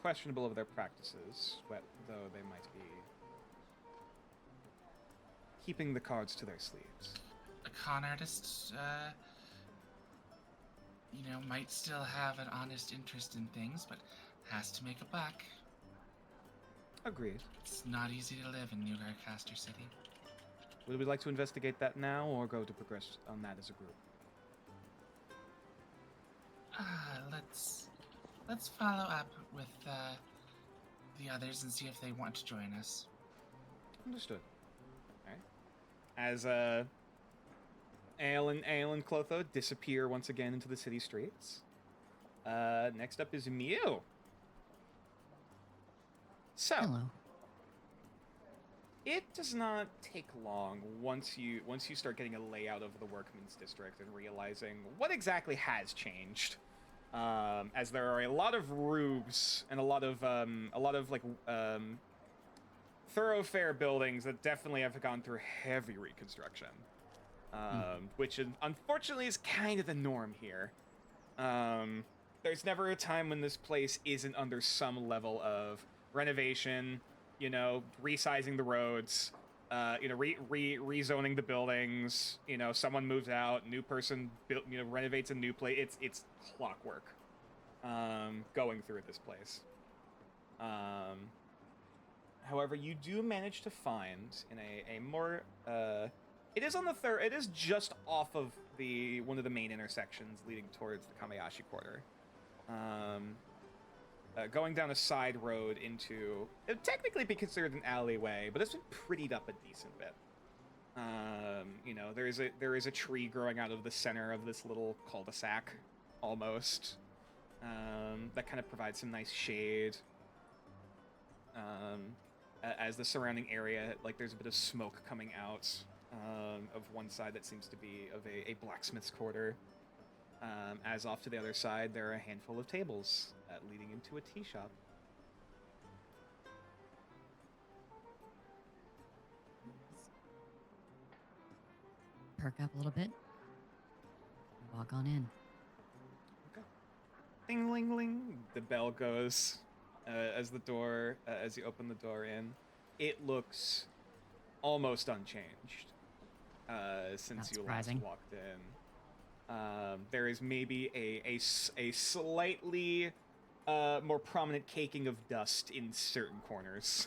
A: questionable of their practices, though they might be keeping the cards to their sleeves.
E: A con artist, might still have an honest interest in things, but has to make a buck.
A: Agreed.
E: It's not easy to live in New Garcaster City.
A: Would we like to investigate that now, or go to progress on that as a group?
E: Let's follow up with the others and see if they want to join us.
A: Understood. As Ale and Clotho disappear once again into the city streets. Next up is Mew. So,
F: Hello.
A: it does not take long once you start getting a layout of the Workmen's District and realizing what exactly has changed. As there are a lot of roofs and a lot of thoroughfare buildings that definitely have gone through heavy reconstruction. Which unfortunately is kind of the norm here. There's never a time when this place isn't under some level of renovation, you know, resizing the roads, you know, rezoning the buildings, you know, someone moves out, new person built, you know, renovates a new place. It's clockwork going through this place. However, you do manage to find in a more it is on the third. It is just off of one of the main intersections leading towards the Kamayashi Quarter. Going down a side road into it would technically be considered an alleyway, but it's been prettied up a decent bit. You know, there is a tree growing out of the center of this little cul-de-sac, almost. That kind of provides some nice shade. As the surrounding area, like there's a bit of smoke coming out of one side that seems to be of a blacksmith's quarter. As off to the other side, there are a handful of tables leading into a tea shop.
F: Perk up a little bit. Walk on in.
A: Okay. Ding, ling, ling. The bell goes as you open the door in. It looks almost unchanged since you last walked in. There is maybe a slightly more prominent caking of dust in certain corners.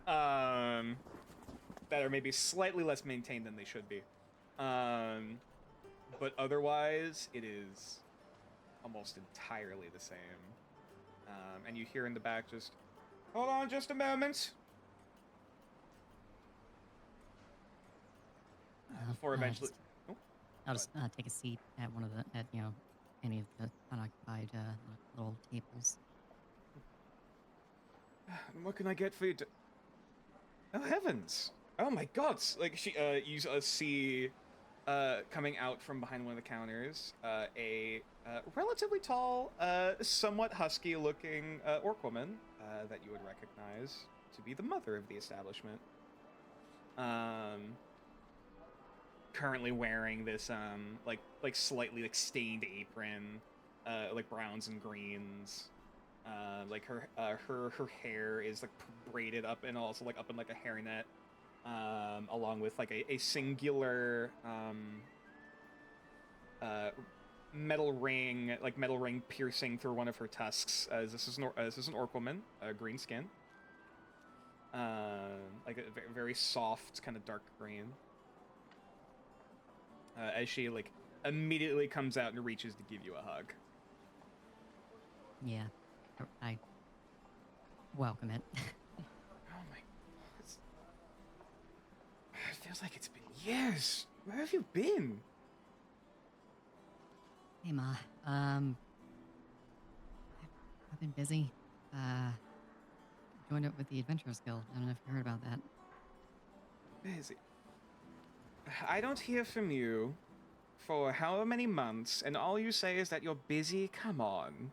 A: That are maybe slightly less maintained than they should be. But otherwise, it is almost entirely the same. And you hear in the back just, hold on just a moment. Before eventually...
F: I'll just take a seat at one of any of the unoccupied little tables.
A: What can I get for you? Oh heavens! Oh my God! Like you see, coming out from behind one of the counters, a relatively tall, somewhat husky-looking orc woman that you would recognize to be the mother of the establishment. Currently wearing this like slightly stained apron, like browns and greens. Like her hair is like braided up and also like up in like a hairnet, along with like a singular metal ring piercing through one of her tusks. This is an orc woman, green skin, like a very soft kind of dark green. As she like immediately comes out and reaches to give you a hug.
F: Yeah, I welcome it.
A: Oh my! It feels like it's been years. Where have you been?
F: Hey Ma, I've been busy. Joined up with the Adventurers Guild. I don't know if you heard about that.
A: Busy. I don't hear from you for however many months, and all you say is that you're busy. Come on.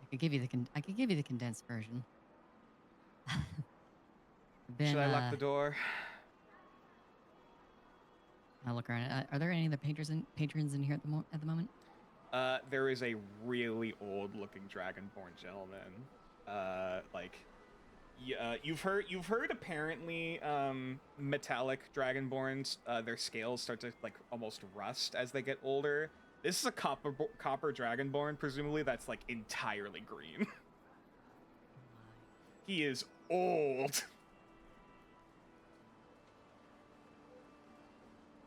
F: I could give you the condensed version.
A: Should I lock the door?
F: I'll look around. Are there any of the patrons in here at the moment?
A: There is a really old-looking dragonborn gentleman. You've heard apparently metallic dragonborns, their scales start to like almost rust as they get older. This is a copper dragonborn, presumably that's like entirely green. He is old.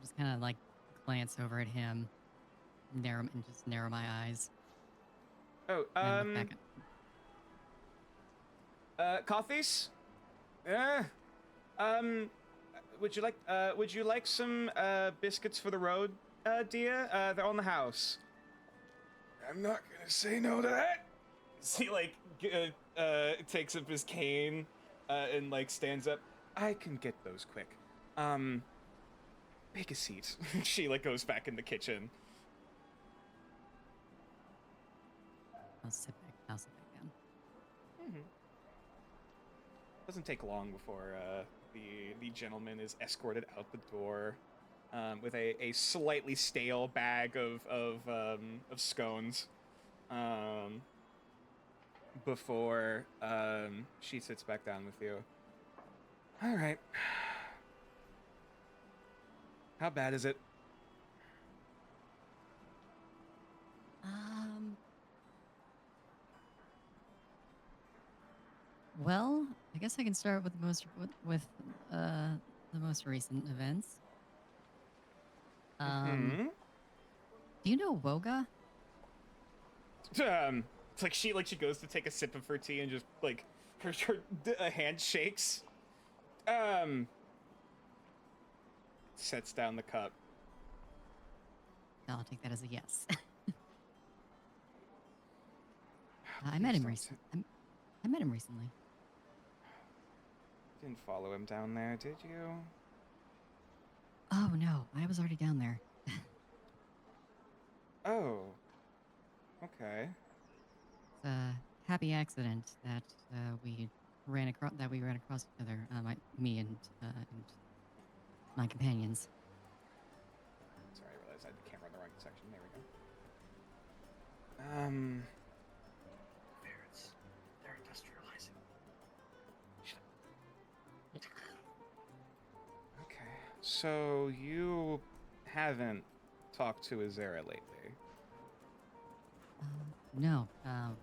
F: Just kind of like glance over at him, narrow my eyes.
A: Oh,
F: And look back
A: coffees? Would you like some biscuits for the road, dear? They're on the house.
H: I'm not gonna say no to that.
A: He like takes up his cane and like stands up. I can get those quick. Take a seat. She like goes back in the kitchen.
F: I'll sit back down.
A: Mm-hmm. Doesn't take long before the gentleman is escorted out the door with a slightly stale bag of scones. Before she sits back down with you. All right. How bad is it?
F: Well, I guess I can start with the most recent events. Do you know Woga?
A: It's like she goes to take a sip of her tea and just like her hand shakes. Sets down the cup.
F: I'll take that as a yes. I met him recently. I met him recently.
A: Didn't follow him down there, did you?
F: Oh no, I was already down there.
A: Oh. Okay.
F: It's a happy accident that we ran across each other. Me and my companions.
A: Sorry, I realized I had the camera in the wrong section. There we go.
G: They're industrializing.
A: Okay. So you haven't talked to Azera lately?
F: No. Kind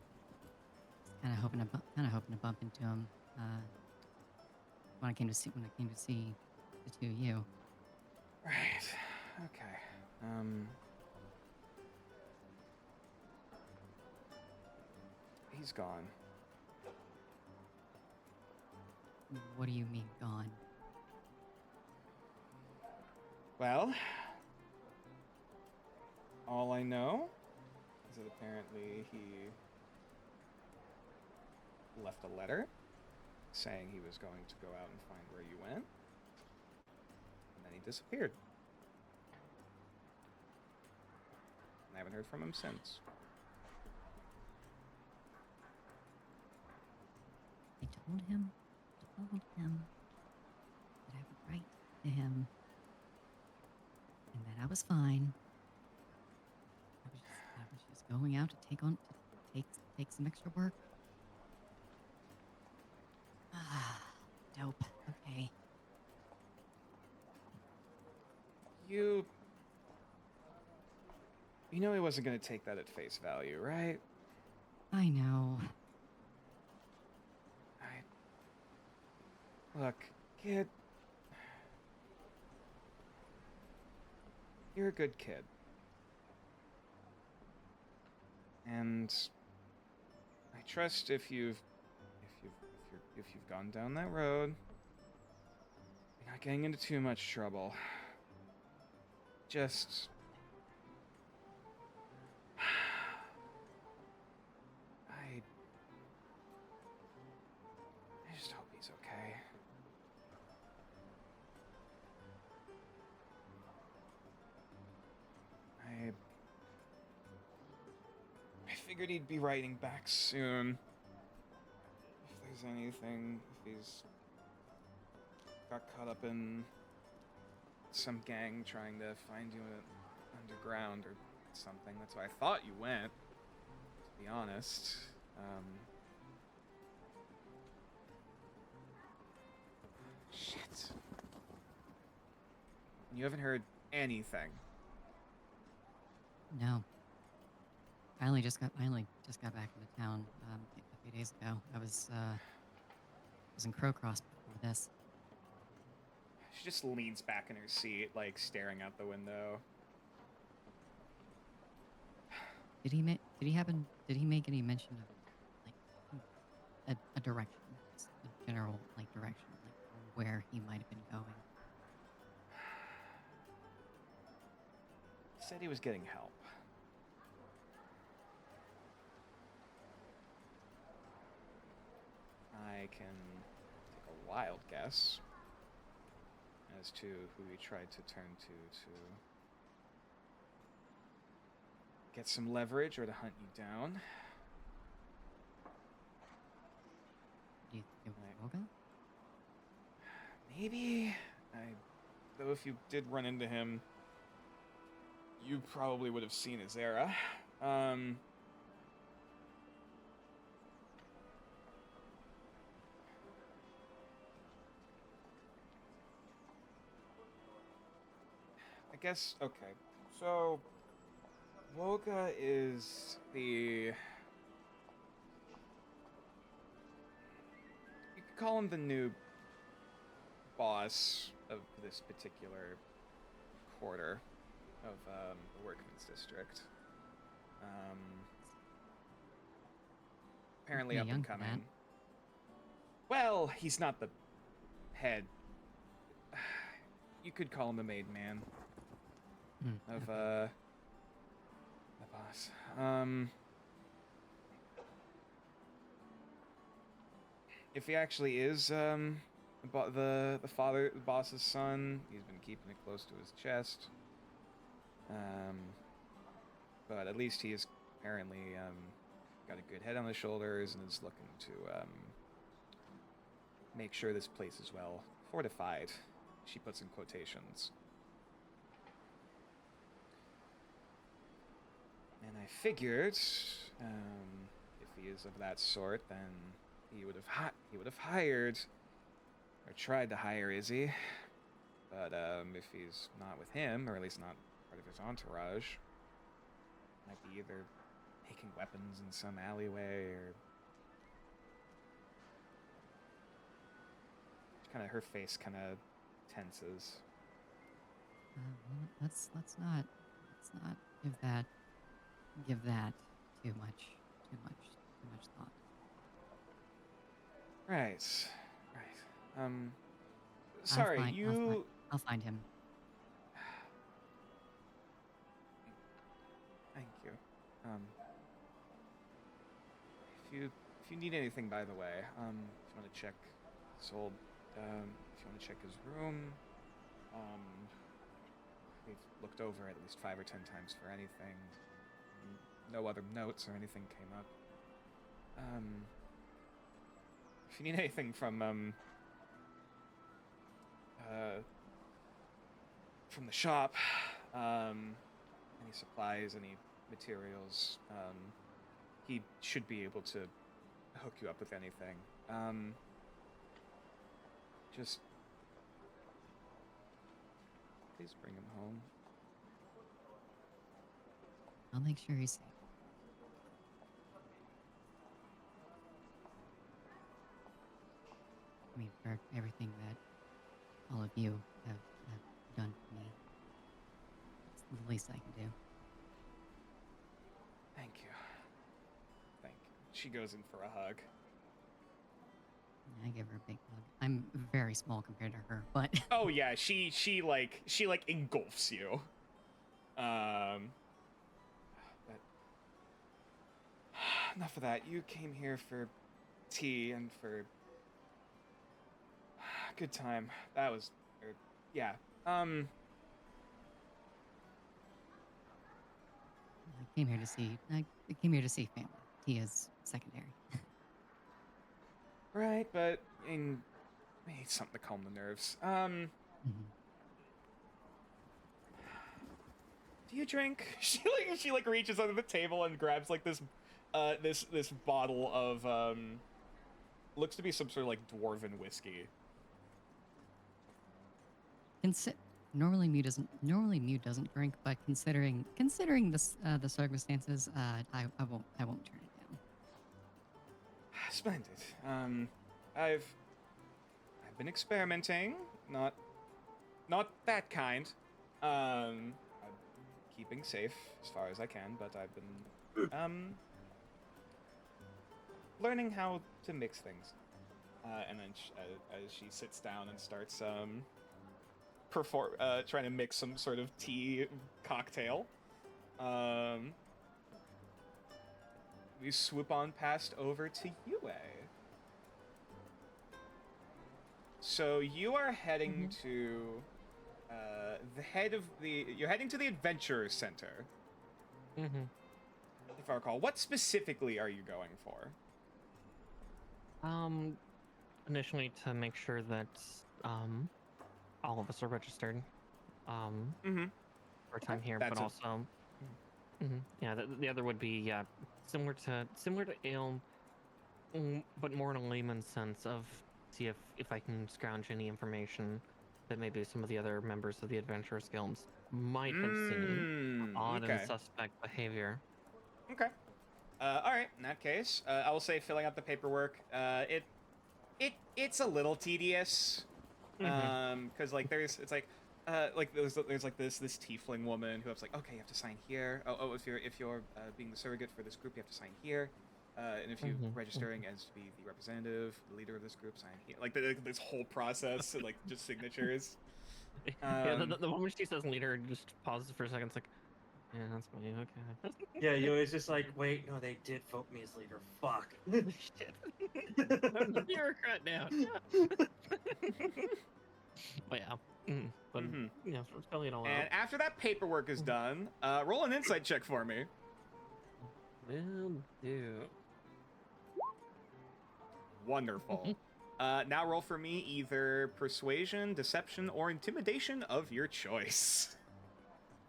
F: of hoping to bump into him when I came to see the two of you.
A: Right. Okay. He's gone.
F: What do you mean gone?
A: Well, all I know is that apparently he left a letter saying he was going to go out and find where you went, and then he disappeared. And I haven't heard from him since.
F: I told him that I would write to him and that I was fine. I was just going out to take some extra work. Ah, dope. Okay.
A: You know he wasn't going to take that at face value, right?
F: I know.
A: Look, kid. You're a good kid. And I trust if you've gone down that road, you're not getting into too much trouble. Just I just hope he's okay. I figured he'd be writing back soon. If there's anything, if he's got caught up in some gang trying to find you underground or something. That's why I thought you went, to be honest. Shit. You haven't heard anything.
F: No. I only just got back into town a few days ago. I was in Crowcross before this.
A: She just leans back in her seat, like staring out the window.
F: Did he happen did he make any mention of like a direction, a general like direction, like where he might have been going?
A: He said he was getting help. I can take a wild guess as to who he tried to turn to get some leverage or to hunt you down.
F: Do you think it was Olga?
A: Maybe. Though if you did run into him, you probably would have seen his era. I guess, okay. So, Woga is the... You could call him the new boss of this particular quarter of the Workman's District. Apparently
F: Pretty
A: up and
F: young for that.
A: coming. Well, he's not the head. You could call him the made man of the boss. If he actually is the boss's son, he's been keeping it close to his chest. But at least he is apparently got a good head on his shoulders and is looking to make sure this place is well fortified. She puts in quotations. And I figured, if he is of that sort, then he would have hired, or tried to hire Izzy. But if he's not with him, or at least not part of his entourage, might be either making weapons in some alleyway, or kind of her face kind of tenses.
F: Well, let's not give that too much thought.
A: Right. Sorry,
F: I'll find him.
A: Thank you. If you need anything, by the way, if you want to check his old, if you want to check his room, we've looked over at least 5 or 10 times for anything. No other notes or anything came up. If you need anything from the shop, any supplies, any materials, he should be able to hook you up with anything. Just please bring him home.
F: I'll make sure he's safe. I mean, for everything that all of you have done for me, it's the least I can do.
A: Thank you. Thank you. She goes in for a hug.
F: I give her a big hug. I'm very small compared to her, but
A: Oh yeah, she engulfs you. But enough of that. You came here for tea and for good time. That was, yeah.
F: I came here to see family. Tea is secondary.
A: Right, but I mean, we need something to calm the nerves.
F: Mhm.
A: Do you drink? She reaches under the table and grabs like this bottle of looks to be some sort of like dwarven whiskey.
F: Normally Mew doesn't drink, but considering the circumstances, I won't turn it down.
A: Splendid. I've been experimenting, not that kind. I'm keeping safe as far as I can, but I've been learning how to mix things. And then as she sits down and starts trying to mix some sort of tea cocktail, we swoop on past over to Yue. So you are heading to you're heading to the Adventure Center.
B: Mm-hmm.
A: If I recall, what specifically are you going for?
B: Initially to make sure that all of us are registered. For time here,
A: That's
B: but also, yeah, the other would be similar to Ale, but more in a layman's sense of see if I can scrounge any information that maybe some of the other members of the Adventurers Guilds might have seen odd and suspect behavior.
A: Okay. All right. In that case, I will say filling out the paperwork. It's a little tedious. Because like there's like this tiefling woman who has like, okay, you have to sign here. Oh, if you're being the surrogate for this group, you have to sign here. And if you're registering as to be the representative, the leader of this group, sign here. Like this whole process and like just signatures.
B: Yeah, the moment she says leader, just pauses for a second. It's like, yeah, that's me. Okay.
C: Yeah, you always just like, wait, no, they did vote me as leader. Fuck.
B: Shit. I'm the bureaucrat now. But yeah. But yeah, so spelling it all
A: And
B: out.
A: after that paperwork is done, roll an insight check for me.
B: Will do.
A: Wonderful. Now roll for me either persuasion, deception, or intimidation of your choice.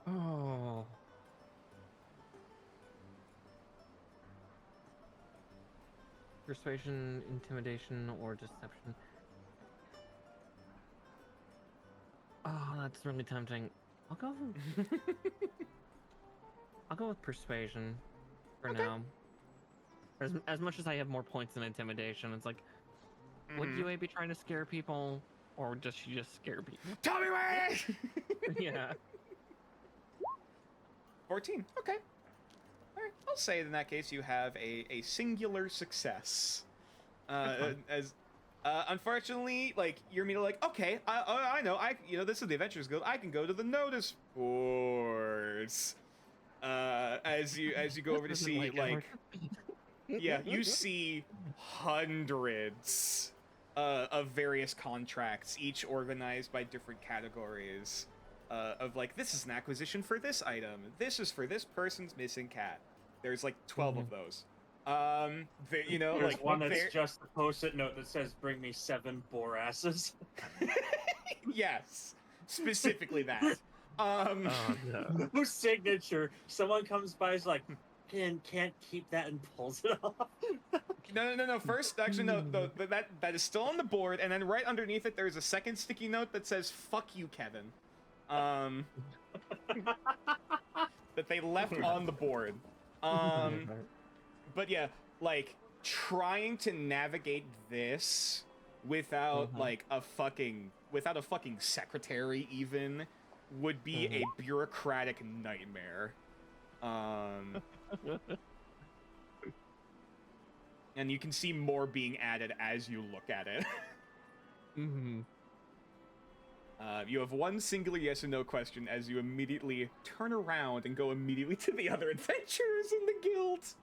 B: Oh. Persuasion, intimidation, or deception. Oh, that's really tempting. I'll go with persuasion for now. As much as I have more points than intimidation, it's like, would Yue be trying to scare people, or does she just scare people?
A: Tell me where!
B: Yeah.
A: 14. Okay. All right. I'll say in that case you have a singular success. As unfortunately, like you're immediately like, okay, I know, this is the Adventurers Guild. I can go to the notice boards. As you go over to see yeah, you see hundreds of various contracts, each organized by different categories. Of like, this is an acquisition for this item. This is for this person's missing cat. There's like 12 of those.
C: There's
A: like
C: one that's just a post-it note that says, "Bring me 7 boar asses."
A: Yes, specifically that.
C: No signature. Someone comes by, is like, can't keep that, and pulls it off.
A: No. First, actually, no. That is still on the board, and then right underneath it, there's a second sticky note that says "Fuck you, Kevin." That they left on the board. But yeah, like trying to navigate this without a fucking secretary even would be a bureaucratic nightmare. And you can see more being added as you look at it. You have one singular yes or no question as you immediately turn around and go immediately to the other adventurers in the guild.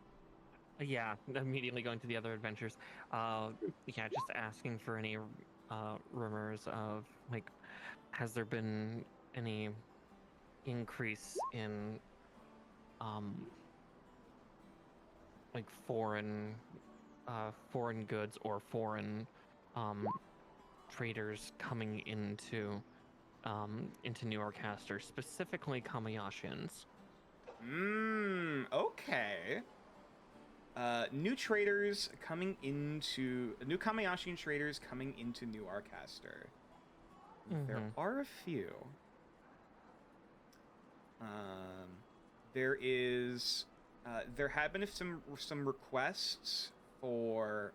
B: Yeah, immediately going to the other adventures. Yeah, just asking for any rumors of, like, has there been any increase in like foreign goods or foreign traders coming into New Orcaster, specifically Kamayashians.
A: Okay. New Kamayashian traders coming into New Orcaster. There are a few. There have been some requests for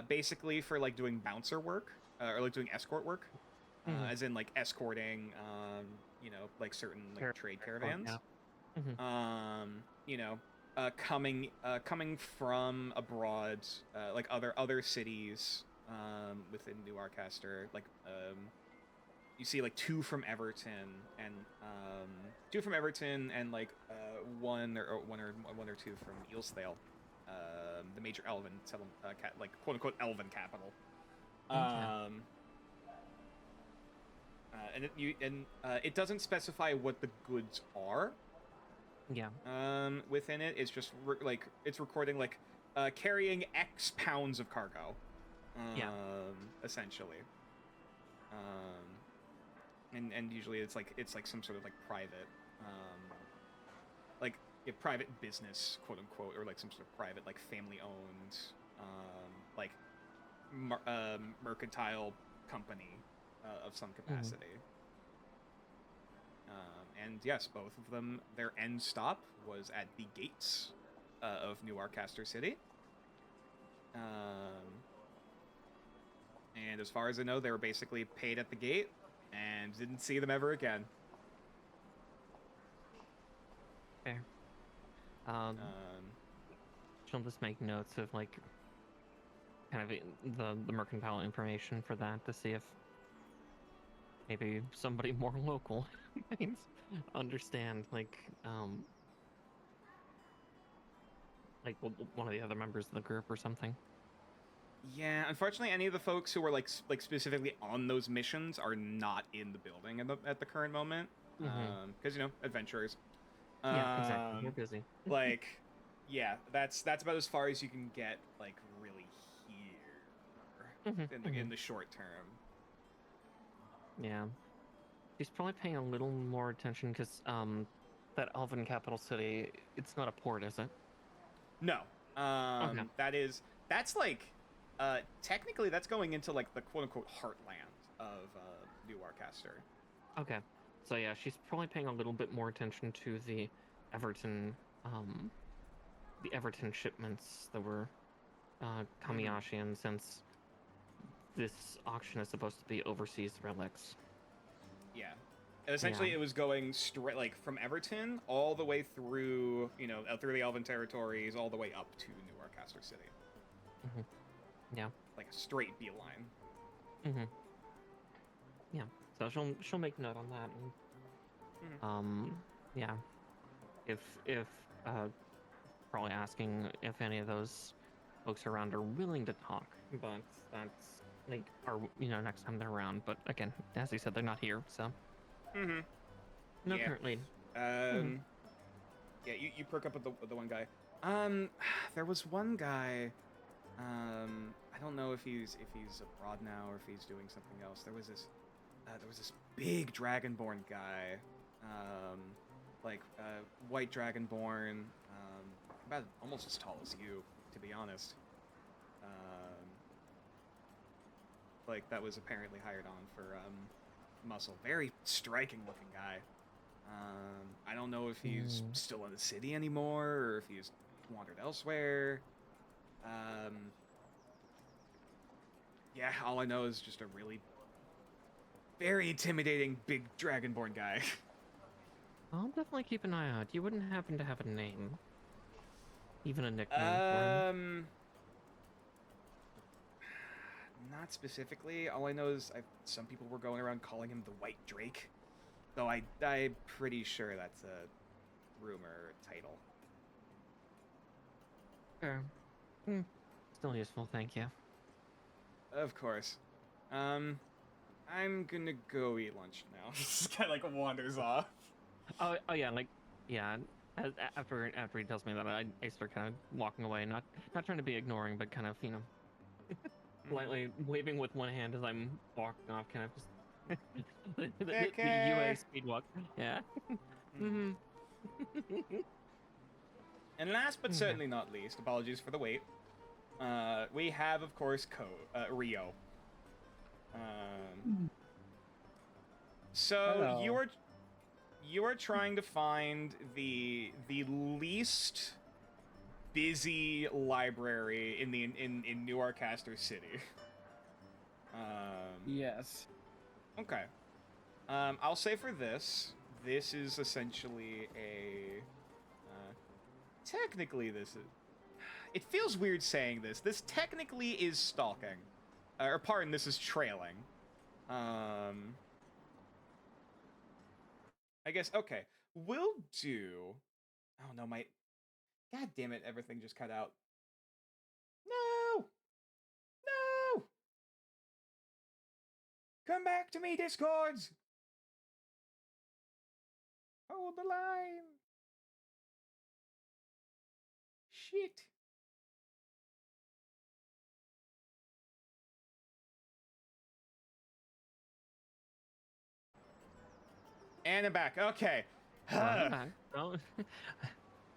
A: basically for like doing bouncer work or like doing escort work, as in like escorting like certain like trade caravans. coming from abroad, like other cities within New Arcaster. Like you see like two from Everton and like one or two from Eelsthale, the major elven settlement, like quote unquote elven capital. And it doesn't specify what the goods are.
B: Yeah.
A: Within it, it's just like it's recording like carrying X pounds of cargo. Essentially. And usually it's like some sort of like private, like a private business, quote unquote, or like some sort of private like family owned, like mercantile company of some capacity. And yes, both of them, their end stop was at the gates of New Arcaster City. And as far as I know, they were basically paid at the gate and didn't see them ever again.
B: Fair. She'll just make notes of like kind of the mercantile information for that to see if maybe somebody more local might understand, like one of the other members of the group or something.
A: Yeah, unfortunately, any of the folks who were like specifically on those missions are not in the building at the current moment, because adventurers.
B: Yeah, exactly. We're busy.
A: Like, yeah, that's about as far as you can get, like, really here in the short term.
B: Yeah, he's probably paying a little more attention because that elven capital city, it's not a port, is it?
A: No. That's like technically that's going into like the quote unquote heartland of New Arcaster.
B: Okay. So yeah, she's probably paying a little bit more attention to the Everton shipments that were Kamiashian, since this auction is supposed to be overseas relics.
A: Yeah. Essentially, it was going straight, like, from Everton all the way through, through the Elven territories, all the way up to New Arcaster City.
B: Yeah.
A: Like a straight beeline.
B: Yeah. So she'll make note on that. And, yeah. If probably asking if any of those folks around are willing to talk, but that's like next time they're around. But again, as you said, they're not here, so. No,
A: yeah.
B: currently.
A: Yeah, you perk up with the one guy. There was one guy. I don't know if he's abroad now or if he's doing something else. There was this big dragonborn guy, white dragonborn, about almost as tall as you, to be honest. Like that was apparently hired on for muscle. Very striking looking guy. I don't know if he's still in the city anymore or if he's wandered elsewhere. Yeah, all I know is just a really very intimidating big dragonborn guy.
B: I'll definitely keep an eye out. You wouldn't happen to have a name? Even a nickname for him?
A: Not specifically. All I know is some people were going around calling him the White Drake. Though I'm pretty sure that's a rumor title.
B: Sure. Still useful, thank you.
A: Of course. I'm gonna go eat lunch now. This guy like wanders off.
B: Oh yeah, After he tells me that, I start kind of walking away, not trying to be ignoring, but kind of lightly waving with one hand as I'm walking off, kind of just the UA speed walk. Yeah.
A: And last but certainly not least, apologies for the wait. We have, of course, Rio. So
D: Hello.
A: you are trying to find the least busy library in New Arcaster City.
D: Yes.
A: Okay. I'll say for this is essentially technically this is... It feels weird saying this. This technically is stalking. Or pardon, this is trailing. I guess, okay. We'll do... Oh, no, my... God damn it, everything just cut out. No! No! Come back to me, Discords! Hold the line! Shit. And I'm back. Okay.
B: Well,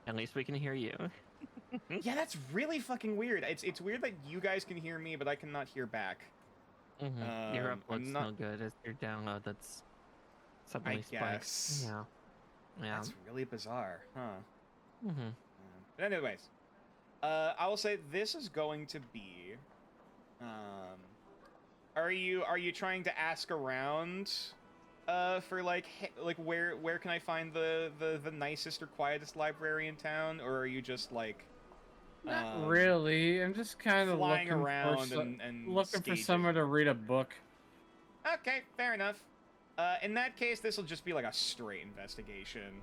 B: at least we can hear you.
A: Yeah, that's really fucking weird. It's weird that you guys can hear me, but I cannot hear back.
B: Your
A: I'm
B: upload's
A: not-
B: no good. It's your download that's suddenly spiked.
A: guess.
B: Yeah. Yeah.
A: That's really bizarre, huh?
B: Mm-hmm.
A: But anyways, I will say this is going to be. Are you trying to ask around, for like where can I find the nicest or quietest library in town, or are you just like?
D: Not really. I'm just kind of
A: flying
D: looking
A: around
D: for
A: and
D: looking for
A: gauging.
D: somewhere to read a book.
A: Okay, fair enough. In that case, this will just be like a straight investigation.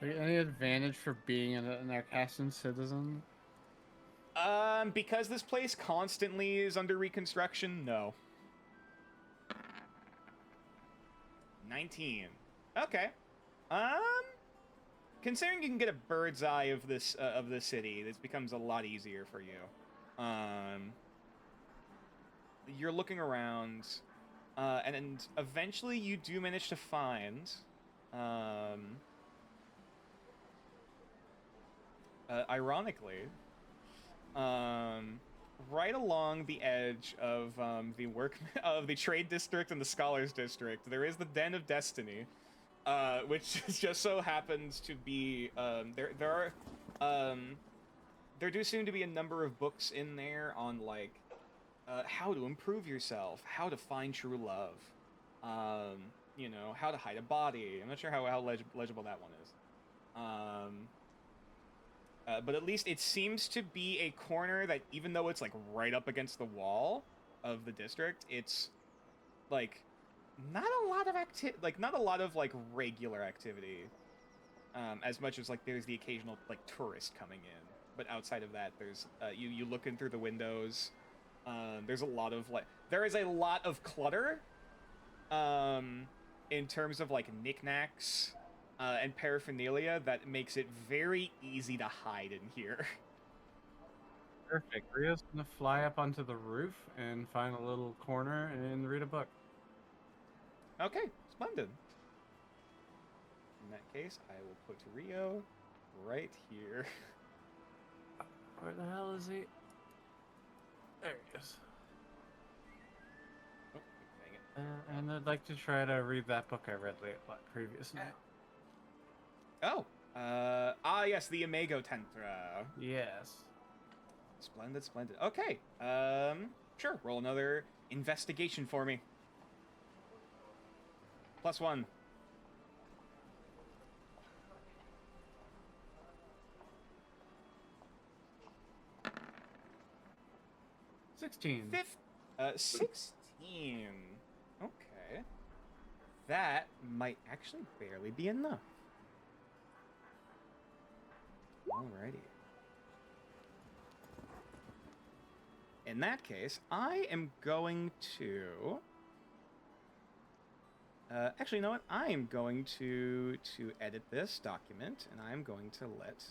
D: Are there any advantage for being an Arcassian citizen?
A: Because this place constantly is under reconstruction, no. 19. Okay. Considering you can get a bird's eye of this of the city, this becomes a lot easier for you. You're looking around, and eventually you do manage to find, ironically, right along the edge of the trade district and the scholars district, there is the Den of Destiny, which just so happens to be there do seem to be a number of books in there on like how to improve yourself, how to find true love, you know, how to hide a body. I'm not sure how legible that one is. But at least it seems to be a corner that, even though it's like right up against the wall of the district, it's like not a lot of like regular activity, as much as like there's the occasional like tourist coming in. But outside of that, there's you look in through the windows. There's a lot of there is a lot of clutter, in terms of like knickknacks. And paraphernalia that makes it very easy to hide in here.
D: Perfect. Rio's gonna fly up onto the roof and find a little corner and read a book.
A: Okay, splendid. In that case, I will put Rio right here.
D: Where the hell is he? There he is.
A: Oh, dang it.
D: And I'd like to try to read that book I read previous night.
A: Oh, yes, the Imago Tentra.
D: Yes.
A: Splendid, splendid. Okay, sure, roll another investigation for me. +1.
D: $16.
A: 16. Okay. That might actually barely be enough. Alrighty. In that case, I am going to... actually, you know what? I am going to edit this document, and I'm going to let...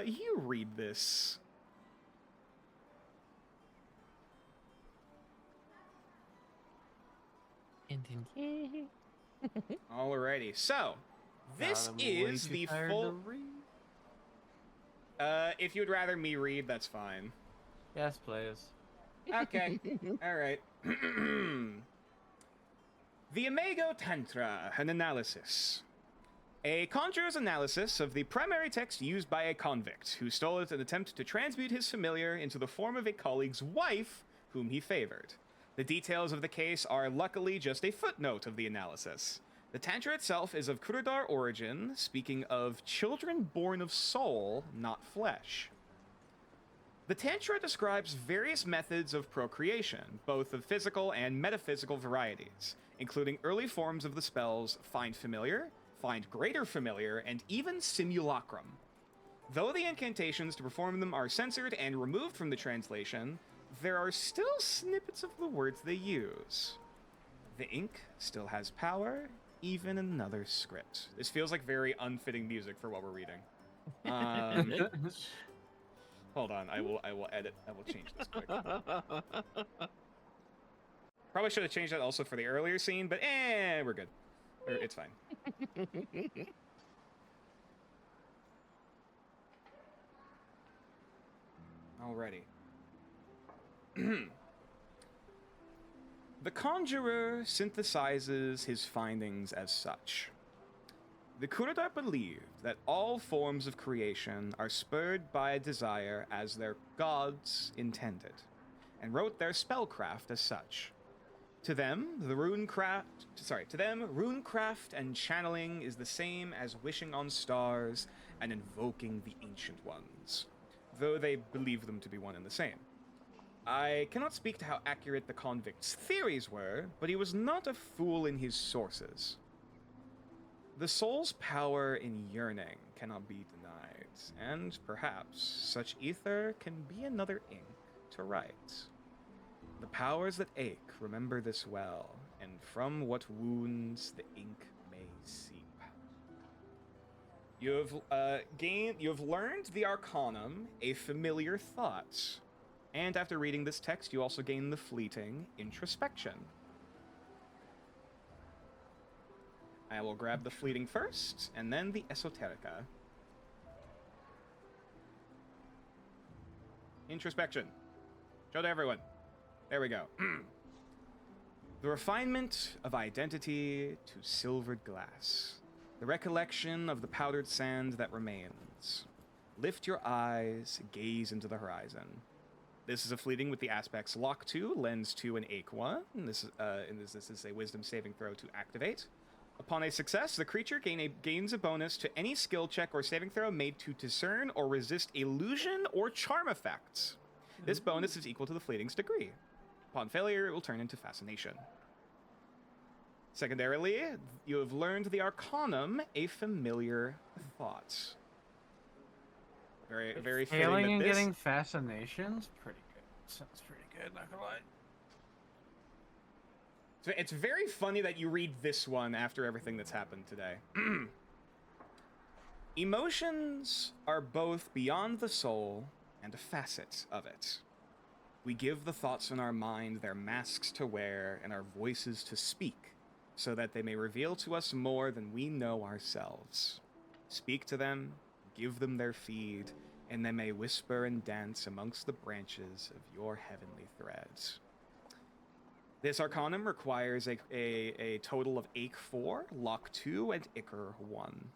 A: you read this. Alrighty, so... This is the full... if you'd rather me read, that's fine.
D: Yes, please.
A: Okay. Alright. The Imago Tantra, an analysis. A conjurer's analysis of the primary text used by a convict who stole it in an attempt to transmute his familiar into the form of a colleague's wife whom he favored. The details of the case are luckily just a footnote of the analysis. The Tantra itself is of Kurudar origin, speaking of children born of soul, not flesh. The Tantra describes various methods of procreation, both of physical and metaphysical varieties, including early forms of the spells Find Familiar, Find Greater Familiar, and even Simulacrum. Though the incantations to perform them are censored and removed from the translation, there are still snippets of the words they use. The ink still has power, even in another script. This feels like very unfitting music for what we're reading. Hold on, I will edit. I will change this quick. Probably should have changed that also for the earlier scene, but we're good. It's fine. Alrighty. The conjurer synthesizes his findings as such. The Kurudar believed that all forms of creation are spurred by a desire as their gods intended, and wrote their spellcraft as such. To them, runecraft and channeling is the same as wishing on stars and invoking the ancient ones, though they believe them to be one and the same. I cannot speak to how accurate the convict's theories were, but he was not a fool in his sources. The soul's power in yearning cannot be denied, and perhaps such ether can be another ink to write. The powers that ache remember this well, and from what wounds the ink may seep. You have learned the Arcanum, a familiar thought, and after reading this text, you also gain the fleeting introspection. I will grab the fleeting first, and then the esoterica. Introspection. Show to everyone. There we go. The refinement of identity to silvered glass. The recollection of the powdered sand that remains. Lift your eyes, gaze into the horizon. This is a fleeting with the aspects Lock 2, Lens 2, and Ache 1. This is a Wisdom saving throw to activate. Upon a success, the creature gains a bonus to any skill check or saving throw made to discern or resist illusion or charm effects. This bonus is equal to the fleeting's degree. Upon failure, it will turn into fascination. Secondarily, you have learned the Arcanum, a familiar thought. Very fitting
D: Failing and
A: that this...
D: getting fascinations? Pretty good. Sounds pretty good, not gonna lie.
A: So it's very funny that you read this one after everything that's happened today. Emotions are both beyond the soul and a facet of it. We give the thoughts in our mind their masks to wear and our voices to speak, so that they may reveal to us more than we know ourselves. Speak to them, give them their feed, and they may whisper and dance amongst the branches of your heavenly threads. This Arcanum requires a total of Ache 4, Lock 2, and Ichor 1.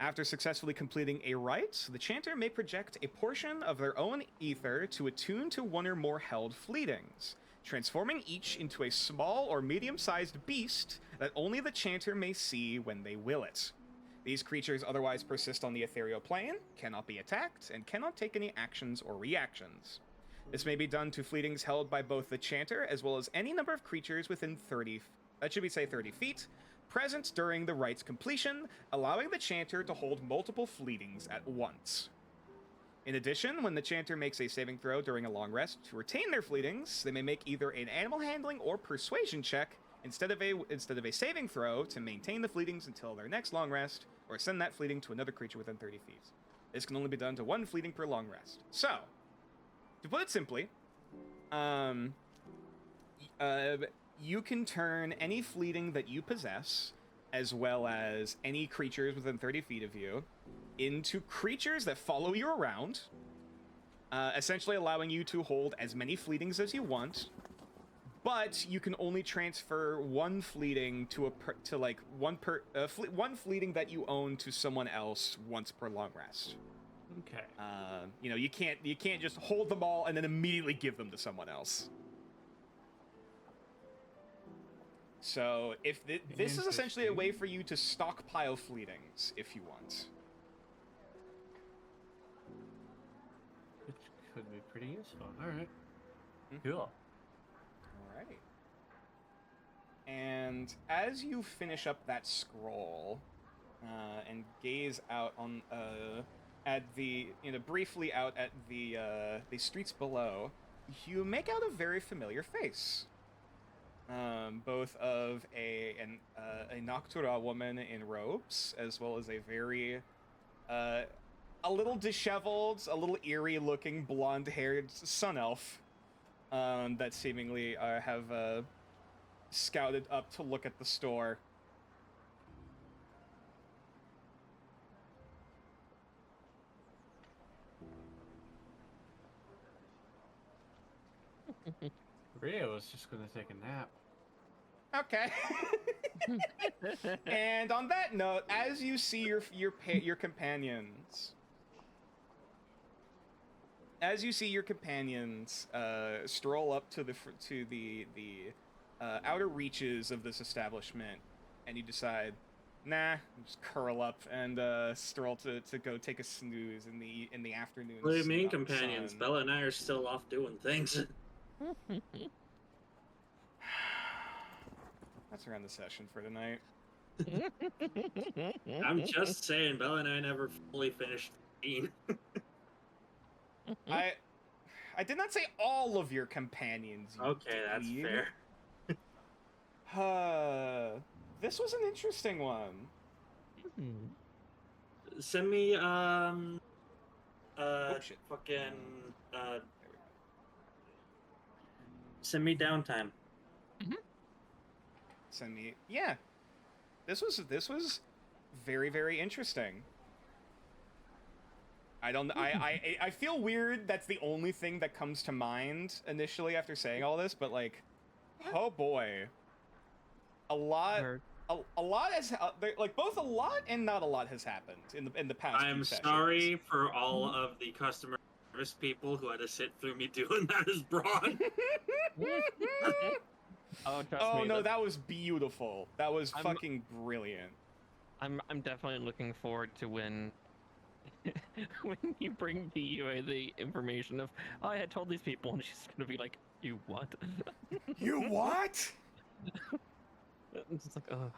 A: After successfully completing a rite, the chanter may project a portion of their own ether to attune to one or more held fleetings, transforming each into a small or medium-sized beast that only the chanter may see when they will it. These creatures otherwise persist on the ethereal plane, cannot be attacked, and cannot take any actions or reactions. This may be done to fleetings held by both the chanter as well as any number of creatures within 30 feet, present during the rite's completion, allowing the chanter to hold multiple fleetings at once. In addition, when the chanter makes a saving throw during a long rest to retain their fleetings, they may make either an animal handling or persuasion check instead of a saving throw to maintain the fleetings until their next long rest, or send that fleeting to another creature within 30 feet. This can only be done to one fleeting per long rest. So, to put it simply, you can turn any fleeting that you possess, as well as any creatures within 30 feet of you, into creatures that follow you around, essentially allowing you to hold as many fleetings as you want, but you can only transfer one fleeting one fleeting that you own to someone else once per long rest.
D: Okay.
A: You can't just hold them all and then immediately give them to someone else. So if this is essentially a way for you to stockpile fleetings, if you want.
D: Which could be pretty useful. All right.
A: Mhm.
D: Cool.
A: All right. And as you finish up that scroll and gaze out on at the briefly out at the streets below, you make out a very familiar face. Both of a Noctura woman in robes, as well as a very a little disheveled, a little eerie-looking blonde-haired sun elf that seemingly have scouted up to look at the store.
D: Rio was just gonna take a nap.
A: Okay. And on that note, as you see your companions, stroll up to the outer reaches of this establishment, and you decide, nah, just curl up and stroll to go take a snooze in the afternoon.
C: What do you mean,
A: sun.
C: companions? Bella and I are still off doing things.
A: That's around the session for tonight.
C: I'm just saying, Bella and I never fully finished 15.
A: I did not say all of your companions. You
C: Okay, that's
A: dweeb.
C: fair.
A: This was an interesting one.
C: Send me,
A: Shit.
C: fucking, send me downtime.
A: Send me. Yeah. This was very, very interesting. I feel weird that's the only thing that comes to mind initially after saying all this, but like, oh boy. A lot has like both a lot and not a lot has happened in the past.
C: I'm sorry for all of the customer service people who had to sit through me doing that as Braun.
B: Oh, trust
A: Oh
B: me,
A: no, that was beautiful. That was fucking brilliant.
B: I'm definitely looking forward to when you bring DUA the information of, oh, I had told these people, and she's gonna be like, you what?
A: You what?
B: It's just like, oh.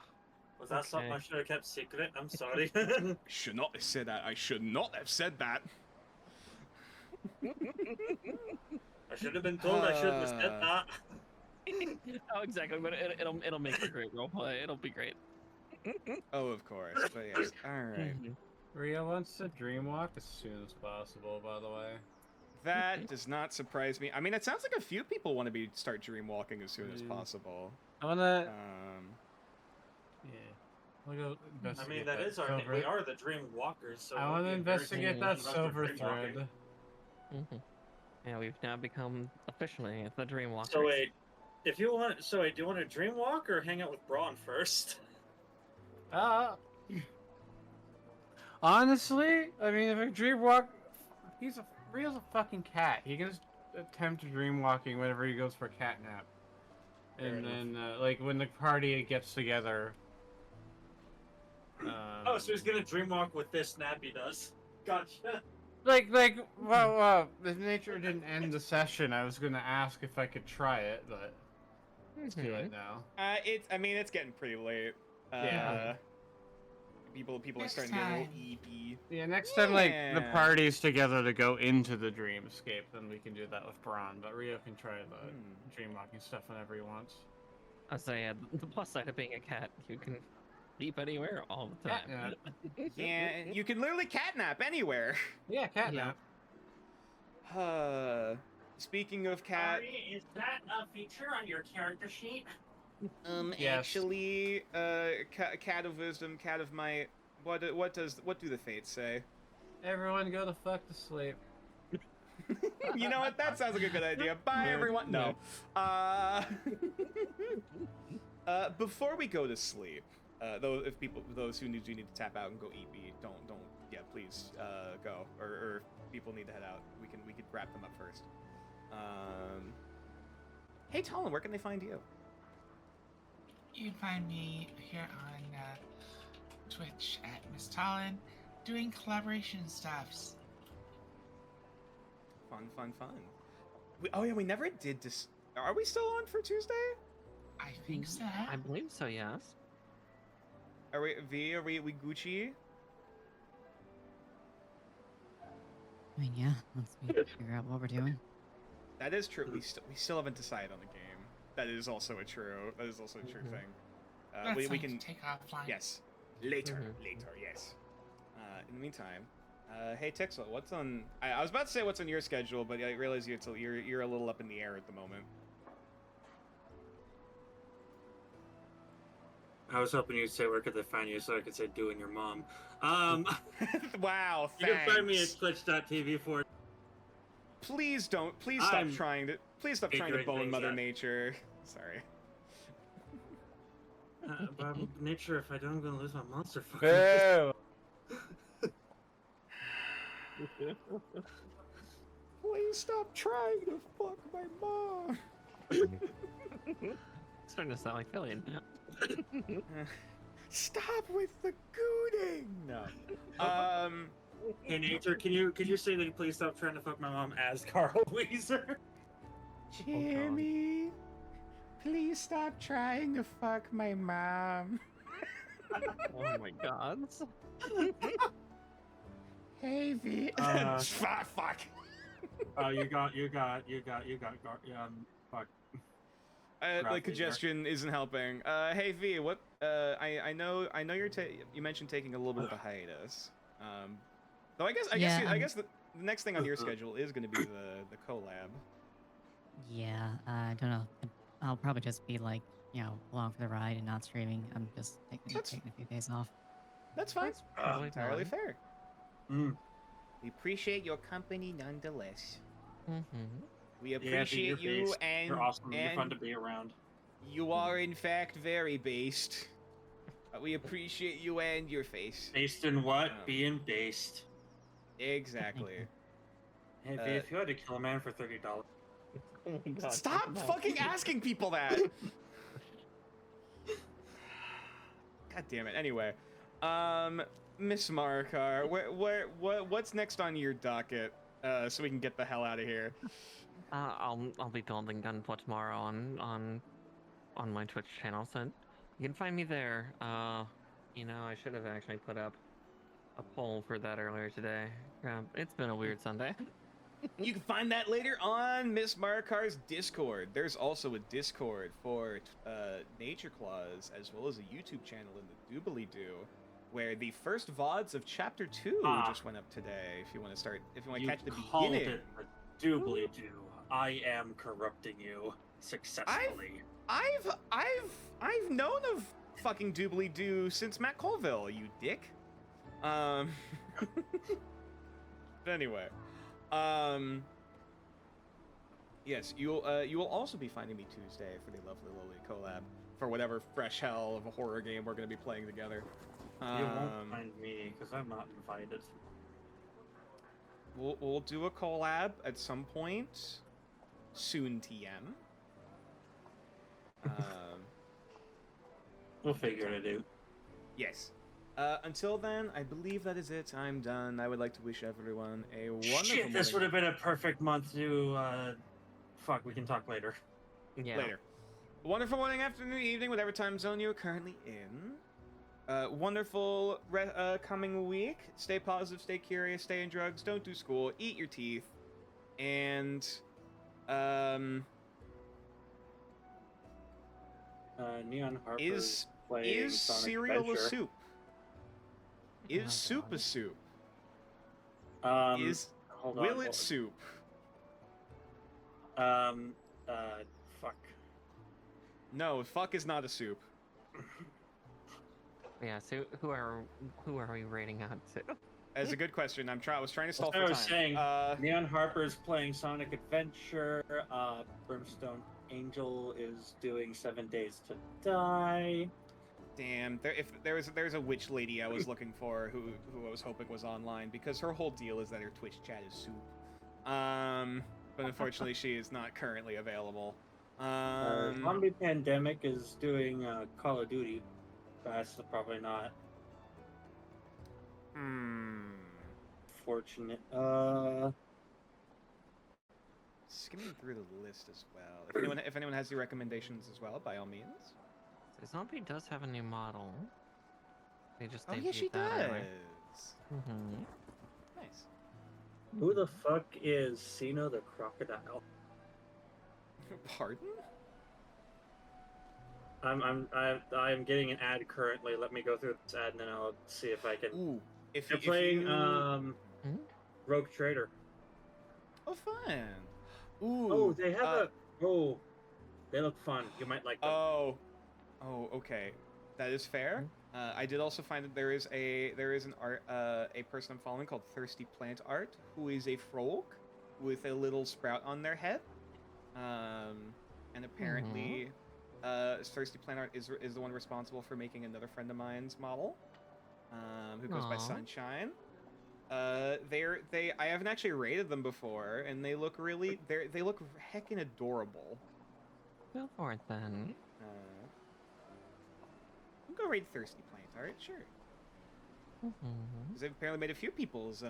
C: Was that something I
B: Okay.
C: should have kept secret? I'm sorry.
A: I should not have said that. I should not have said that.
C: I should have been told I shouldn't have said that.
B: Oh, exactly. But it'll make for great roleplay. It'll be great.
A: Oh, of course. But yes. All right.
D: Rio wants to dream walk as soon as possible, by the way.
A: That does not surprise me. I mean, it sounds like a few people want to start dream walking as soon as possible.
D: I wanna.
A: Yeah.
D: I'll go
C: I
D: investigate
C: mean, that is our
D: silver-
C: we are the Dream Walkers, so
D: I
C: it
D: want
C: would
D: to
C: be very
D: investigate
C: cool
D: that
C: for us to
D: silver
C: dream walking.
D: thread.
B: Yeah, we've now become officially the Dreamwalkers.
C: So wait, do you want to dream walk or hang out with Braun first?
D: Honestly, I mean, if a dream walk, Rio's a fucking cat. He can just attempt dream walking whenever he goes for a cat nap. And then, like, when the party gets together.
C: Oh, so he's gonna dream walk with this nap he does. Gotcha.
D: Well, if nature didn't end the session, I was gonna ask if I could try it, but it's too late now.
A: I mean, it's getting pretty late.
D: Yeah.
A: People are
E: Next
A: starting to get a little
E: time.
A: EP.
D: Yeah, next time, like, the
A: Yeah.
D: party's together to go into the dreamscape, then we can do that with Braun, but Rio can try the dream walking stuff whenever he wants.
B: I say, the plus side of being a cat, you can sleep anywhere all the time.
D: Catnap.
A: Yeah, you can literally catnap anywhere.
D: Yeah, catnap.
A: Speaking of cat,
G: Sorry, is that a feature on your character sheet?
D: Yes.
A: actually, cat of wisdom, cat of might. What do the fates say?
D: Everyone go the fuck to sleep.
A: You know what? That sounds like a good idea. Bye, everyone. No. Before we go to sleep, those who need to tap out and go eat, don't. Yeah, please, go. Or if people need to head out, we could wrap them up first. Hey, Talon, where can they find you?
E: You can find me here on Twitch at Miss Talon, doing collaboration stuffs.
A: Fun. Oh yeah, we never did this. Are we still on for Tuesday?
E: I think so.
B: I believe so, yes.
A: Are we V? Are we Gucci?
F: I mean, yeah, let's figure out what we're doing.
A: That is true. We still haven't decided on the game. That is also a true thing.
E: That's
A: We
E: something
A: can
E: to take offline.
A: yes later
B: Mhm.
A: yes. In the meantime, hey Tixel, what's on? I was about to say what's on your schedule, but I realize you're a little up in the air at the moment.
C: I was hoping you'd say where could they find you so I could say doing your mom.
A: Wow,
C: You
A: thanks.
C: can find me at twitch.tv for
A: Please don't. Please stop
C: I'm
A: trying to. Please stop trying to
C: figuring
A: bone
C: things
A: Mother
C: out.
A: Nature. Sorry.
C: By nature, if I don't, I'm gonna lose my monster fucking.
D: Boo!
A: Please stop trying to fuck my mom.
B: Starting to sound like Fillion.
A: Stop with the gooning. No.
C: Hey nature, can you say that you please stop trying to fuck my mom as Carl Weezer?
A: Jimmy, please stop trying to fuck my mom.
B: Oh my god.
A: Hey V. Fuck.
C: You got fuck.
A: The
C: Roughly
A: congestion isn't helping. Hey V, what? I know you mentioned taking a little bit of a hiatus. Though I guess the next thing on your schedule is going to be the collab.
F: Yeah, I don't know. I'll probably just be like, along for the ride and not streaming. I'm just taking a few days off.
A: That's fine.
B: Probably
A: Entirely
B: fine.
A: fair. We appreciate your company nonetheless. We appreciate you, and
C: you're awesome. You're
A: and
C: fun to be around.
A: you are in fact very based. We appreciate you and your face.
C: Based in what?
A: Oh.
C: Being based.
A: Exactly.
C: Hey, V, if you had to kill a man for $30.
B: Oh my god.
A: Stop fucking asking people that. God damn it. Anyway, Miss Markar, what's next on your docket? So we can get the hell out of here.
B: I'll be building Gunpla tomorrow on my Twitch channel, so you can find me there. I should have actually put up a poll for that earlier today. It's been a weird Sunday.
A: You can find that later on Miss Markar's Discord. There's also a Discord for Nature Claws, as well as a YouTube channel in the Doobly-Doo, where the first VODs of Chapter 2 just went up today. If you want to catch the
C: called
A: beginning.
C: it a doobly-doo. I am corrupting you successfully.
A: I've known of fucking Doobly-Doo since Matt Colville, you dick. But anyway. Yes, you will also be finding me Tuesday for the Lovely Lily collab for whatever fresh hell of a horror game we're going to be playing together.
C: You won't find me because I'm not invited.
A: We'll do a collab at some point soon. TM.
C: We'll figure it out.
A: Yes. Until then, I believe that is it. I'm done. I would like to wish everyone a wonderful
C: Shit, this would have been a perfect month to. Fuck, we can talk later.
B: Yeah.
A: later. Wonderful morning, afternoon, evening, whatever time zone you're currently in. Wonderful coming week. Stay positive, stay curious, stay in drugs, don't do school, eat your teeth, and
C: Neon Harper
A: is
C: playing Sonic
A: cereal
C: Adventure.
A: a soup? Is soup a soup?
C: Hold on,
A: Will
C: hold
A: it soup?
C: on. Fuck.
A: No, fuck is not a soup.
B: Yeah. So who are we rating out to?
A: That's a good question. I was trying to stall
C: That's
A: for
C: what
A: time.
C: I was saying. Neon Harper's playing Sonic Adventure. Brimstone Angel is doing 7 Days to Die.
A: Damn, there's a witch lady I was looking for who I was hoping was online, because her whole deal is that her Twitch chat is soup. But unfortunately she is not currently available.
C: Zombie Pandemic is doing Call of Duty. That's probably not fortunate.
A: Skimming through the list as well. If anyone has any recommendations as well, by all means.
B: So Zombie does have a new model. They just
A: Oh yeah, she
B: debuted that earlier.
A: does.
B: Mm-hmm.
A: Nice.
C: Who the fuck is Sino the Crocodile?
A: Pardon?
C: I'm getting an ad currently. Let me go through this ad and then I'll see if I can.
A: Ooh, if
C: They're
A: you,
C: playing
B: Hmm?
C: Rogue Trader.
A: Oh, fun. Ooh.
C: Oh, they have they look fun. You might like them.
A: Oh, okay. That is fair. I did also find that there is a person I'm following called Thirsty Plant Art, who is a frog with a little sprout on their head. And apparently, Thirsty Plant Art is the one responsible for making another friend of mine's model, who goes by
B: Aw.
A: Sunshine. I haven't actually rated them before, and they look they look heckin' adorable.
B: Go for it then.
A: I'll go raid Thirsty Plant Art, sure.
B: Mm-hmm.
A: Because they've apparently made a few people's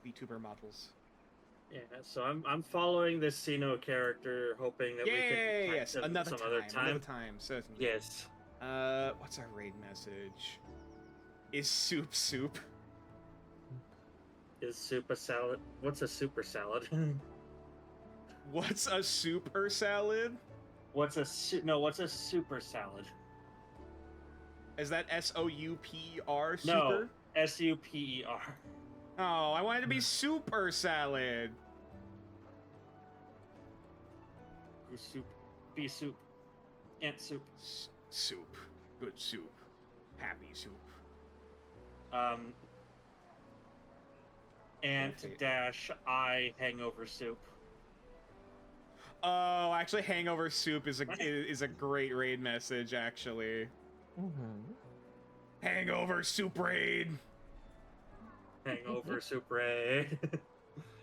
A: VTuber models.
C: Yeah, so I'm following this Sino character, hoping that we can
A: Yes,
C: catch them
A: another
C: some
A: time,
C: other time.
A: another time, certainly.
C: Yes.
A: What's our raid message? Is soup?
C: Is soup a salad? What's a super salad?
A: What's a super salad?
C: What's a super salad?
A: Is that SOUPER super?
C: No, SUPER.
A: Oh, I wanted to be super salad.
C: Soup, bee soup, ant soup.
A: Soup, good soup, happy soup.
C: Ant dash I hangover soup.
A: Oh, actually, hangover soup is a great raid message. Actually,
B: Mm-hmm.
A: hangover soup raid.
C: Hangover soup raid.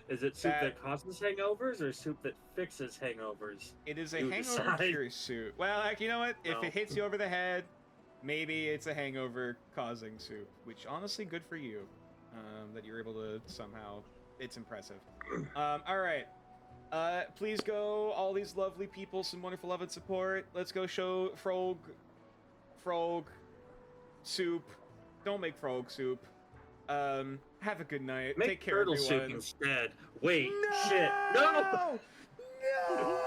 C: Is it soup that causes hangovers or soup that fixes hangovers?
A: It is a
C: You
A: hangover
C: decide.
A: cure soup. Well, like, you know what? If
C: No.
A: it hits you over the head, maybe it's a hangover causing soup. Which, honestly, good for you. That you're able to somehow. It's impressive. All right. Please go, all these lovely people, some wonderful love and support. Let's go show frog soup. Don't make frog soup. Have a good night.
C: Make
A: Take care,
C: turtle
A: everyone.
C: soup instead. Wait,
A: No!
C: shit. No!
A: No!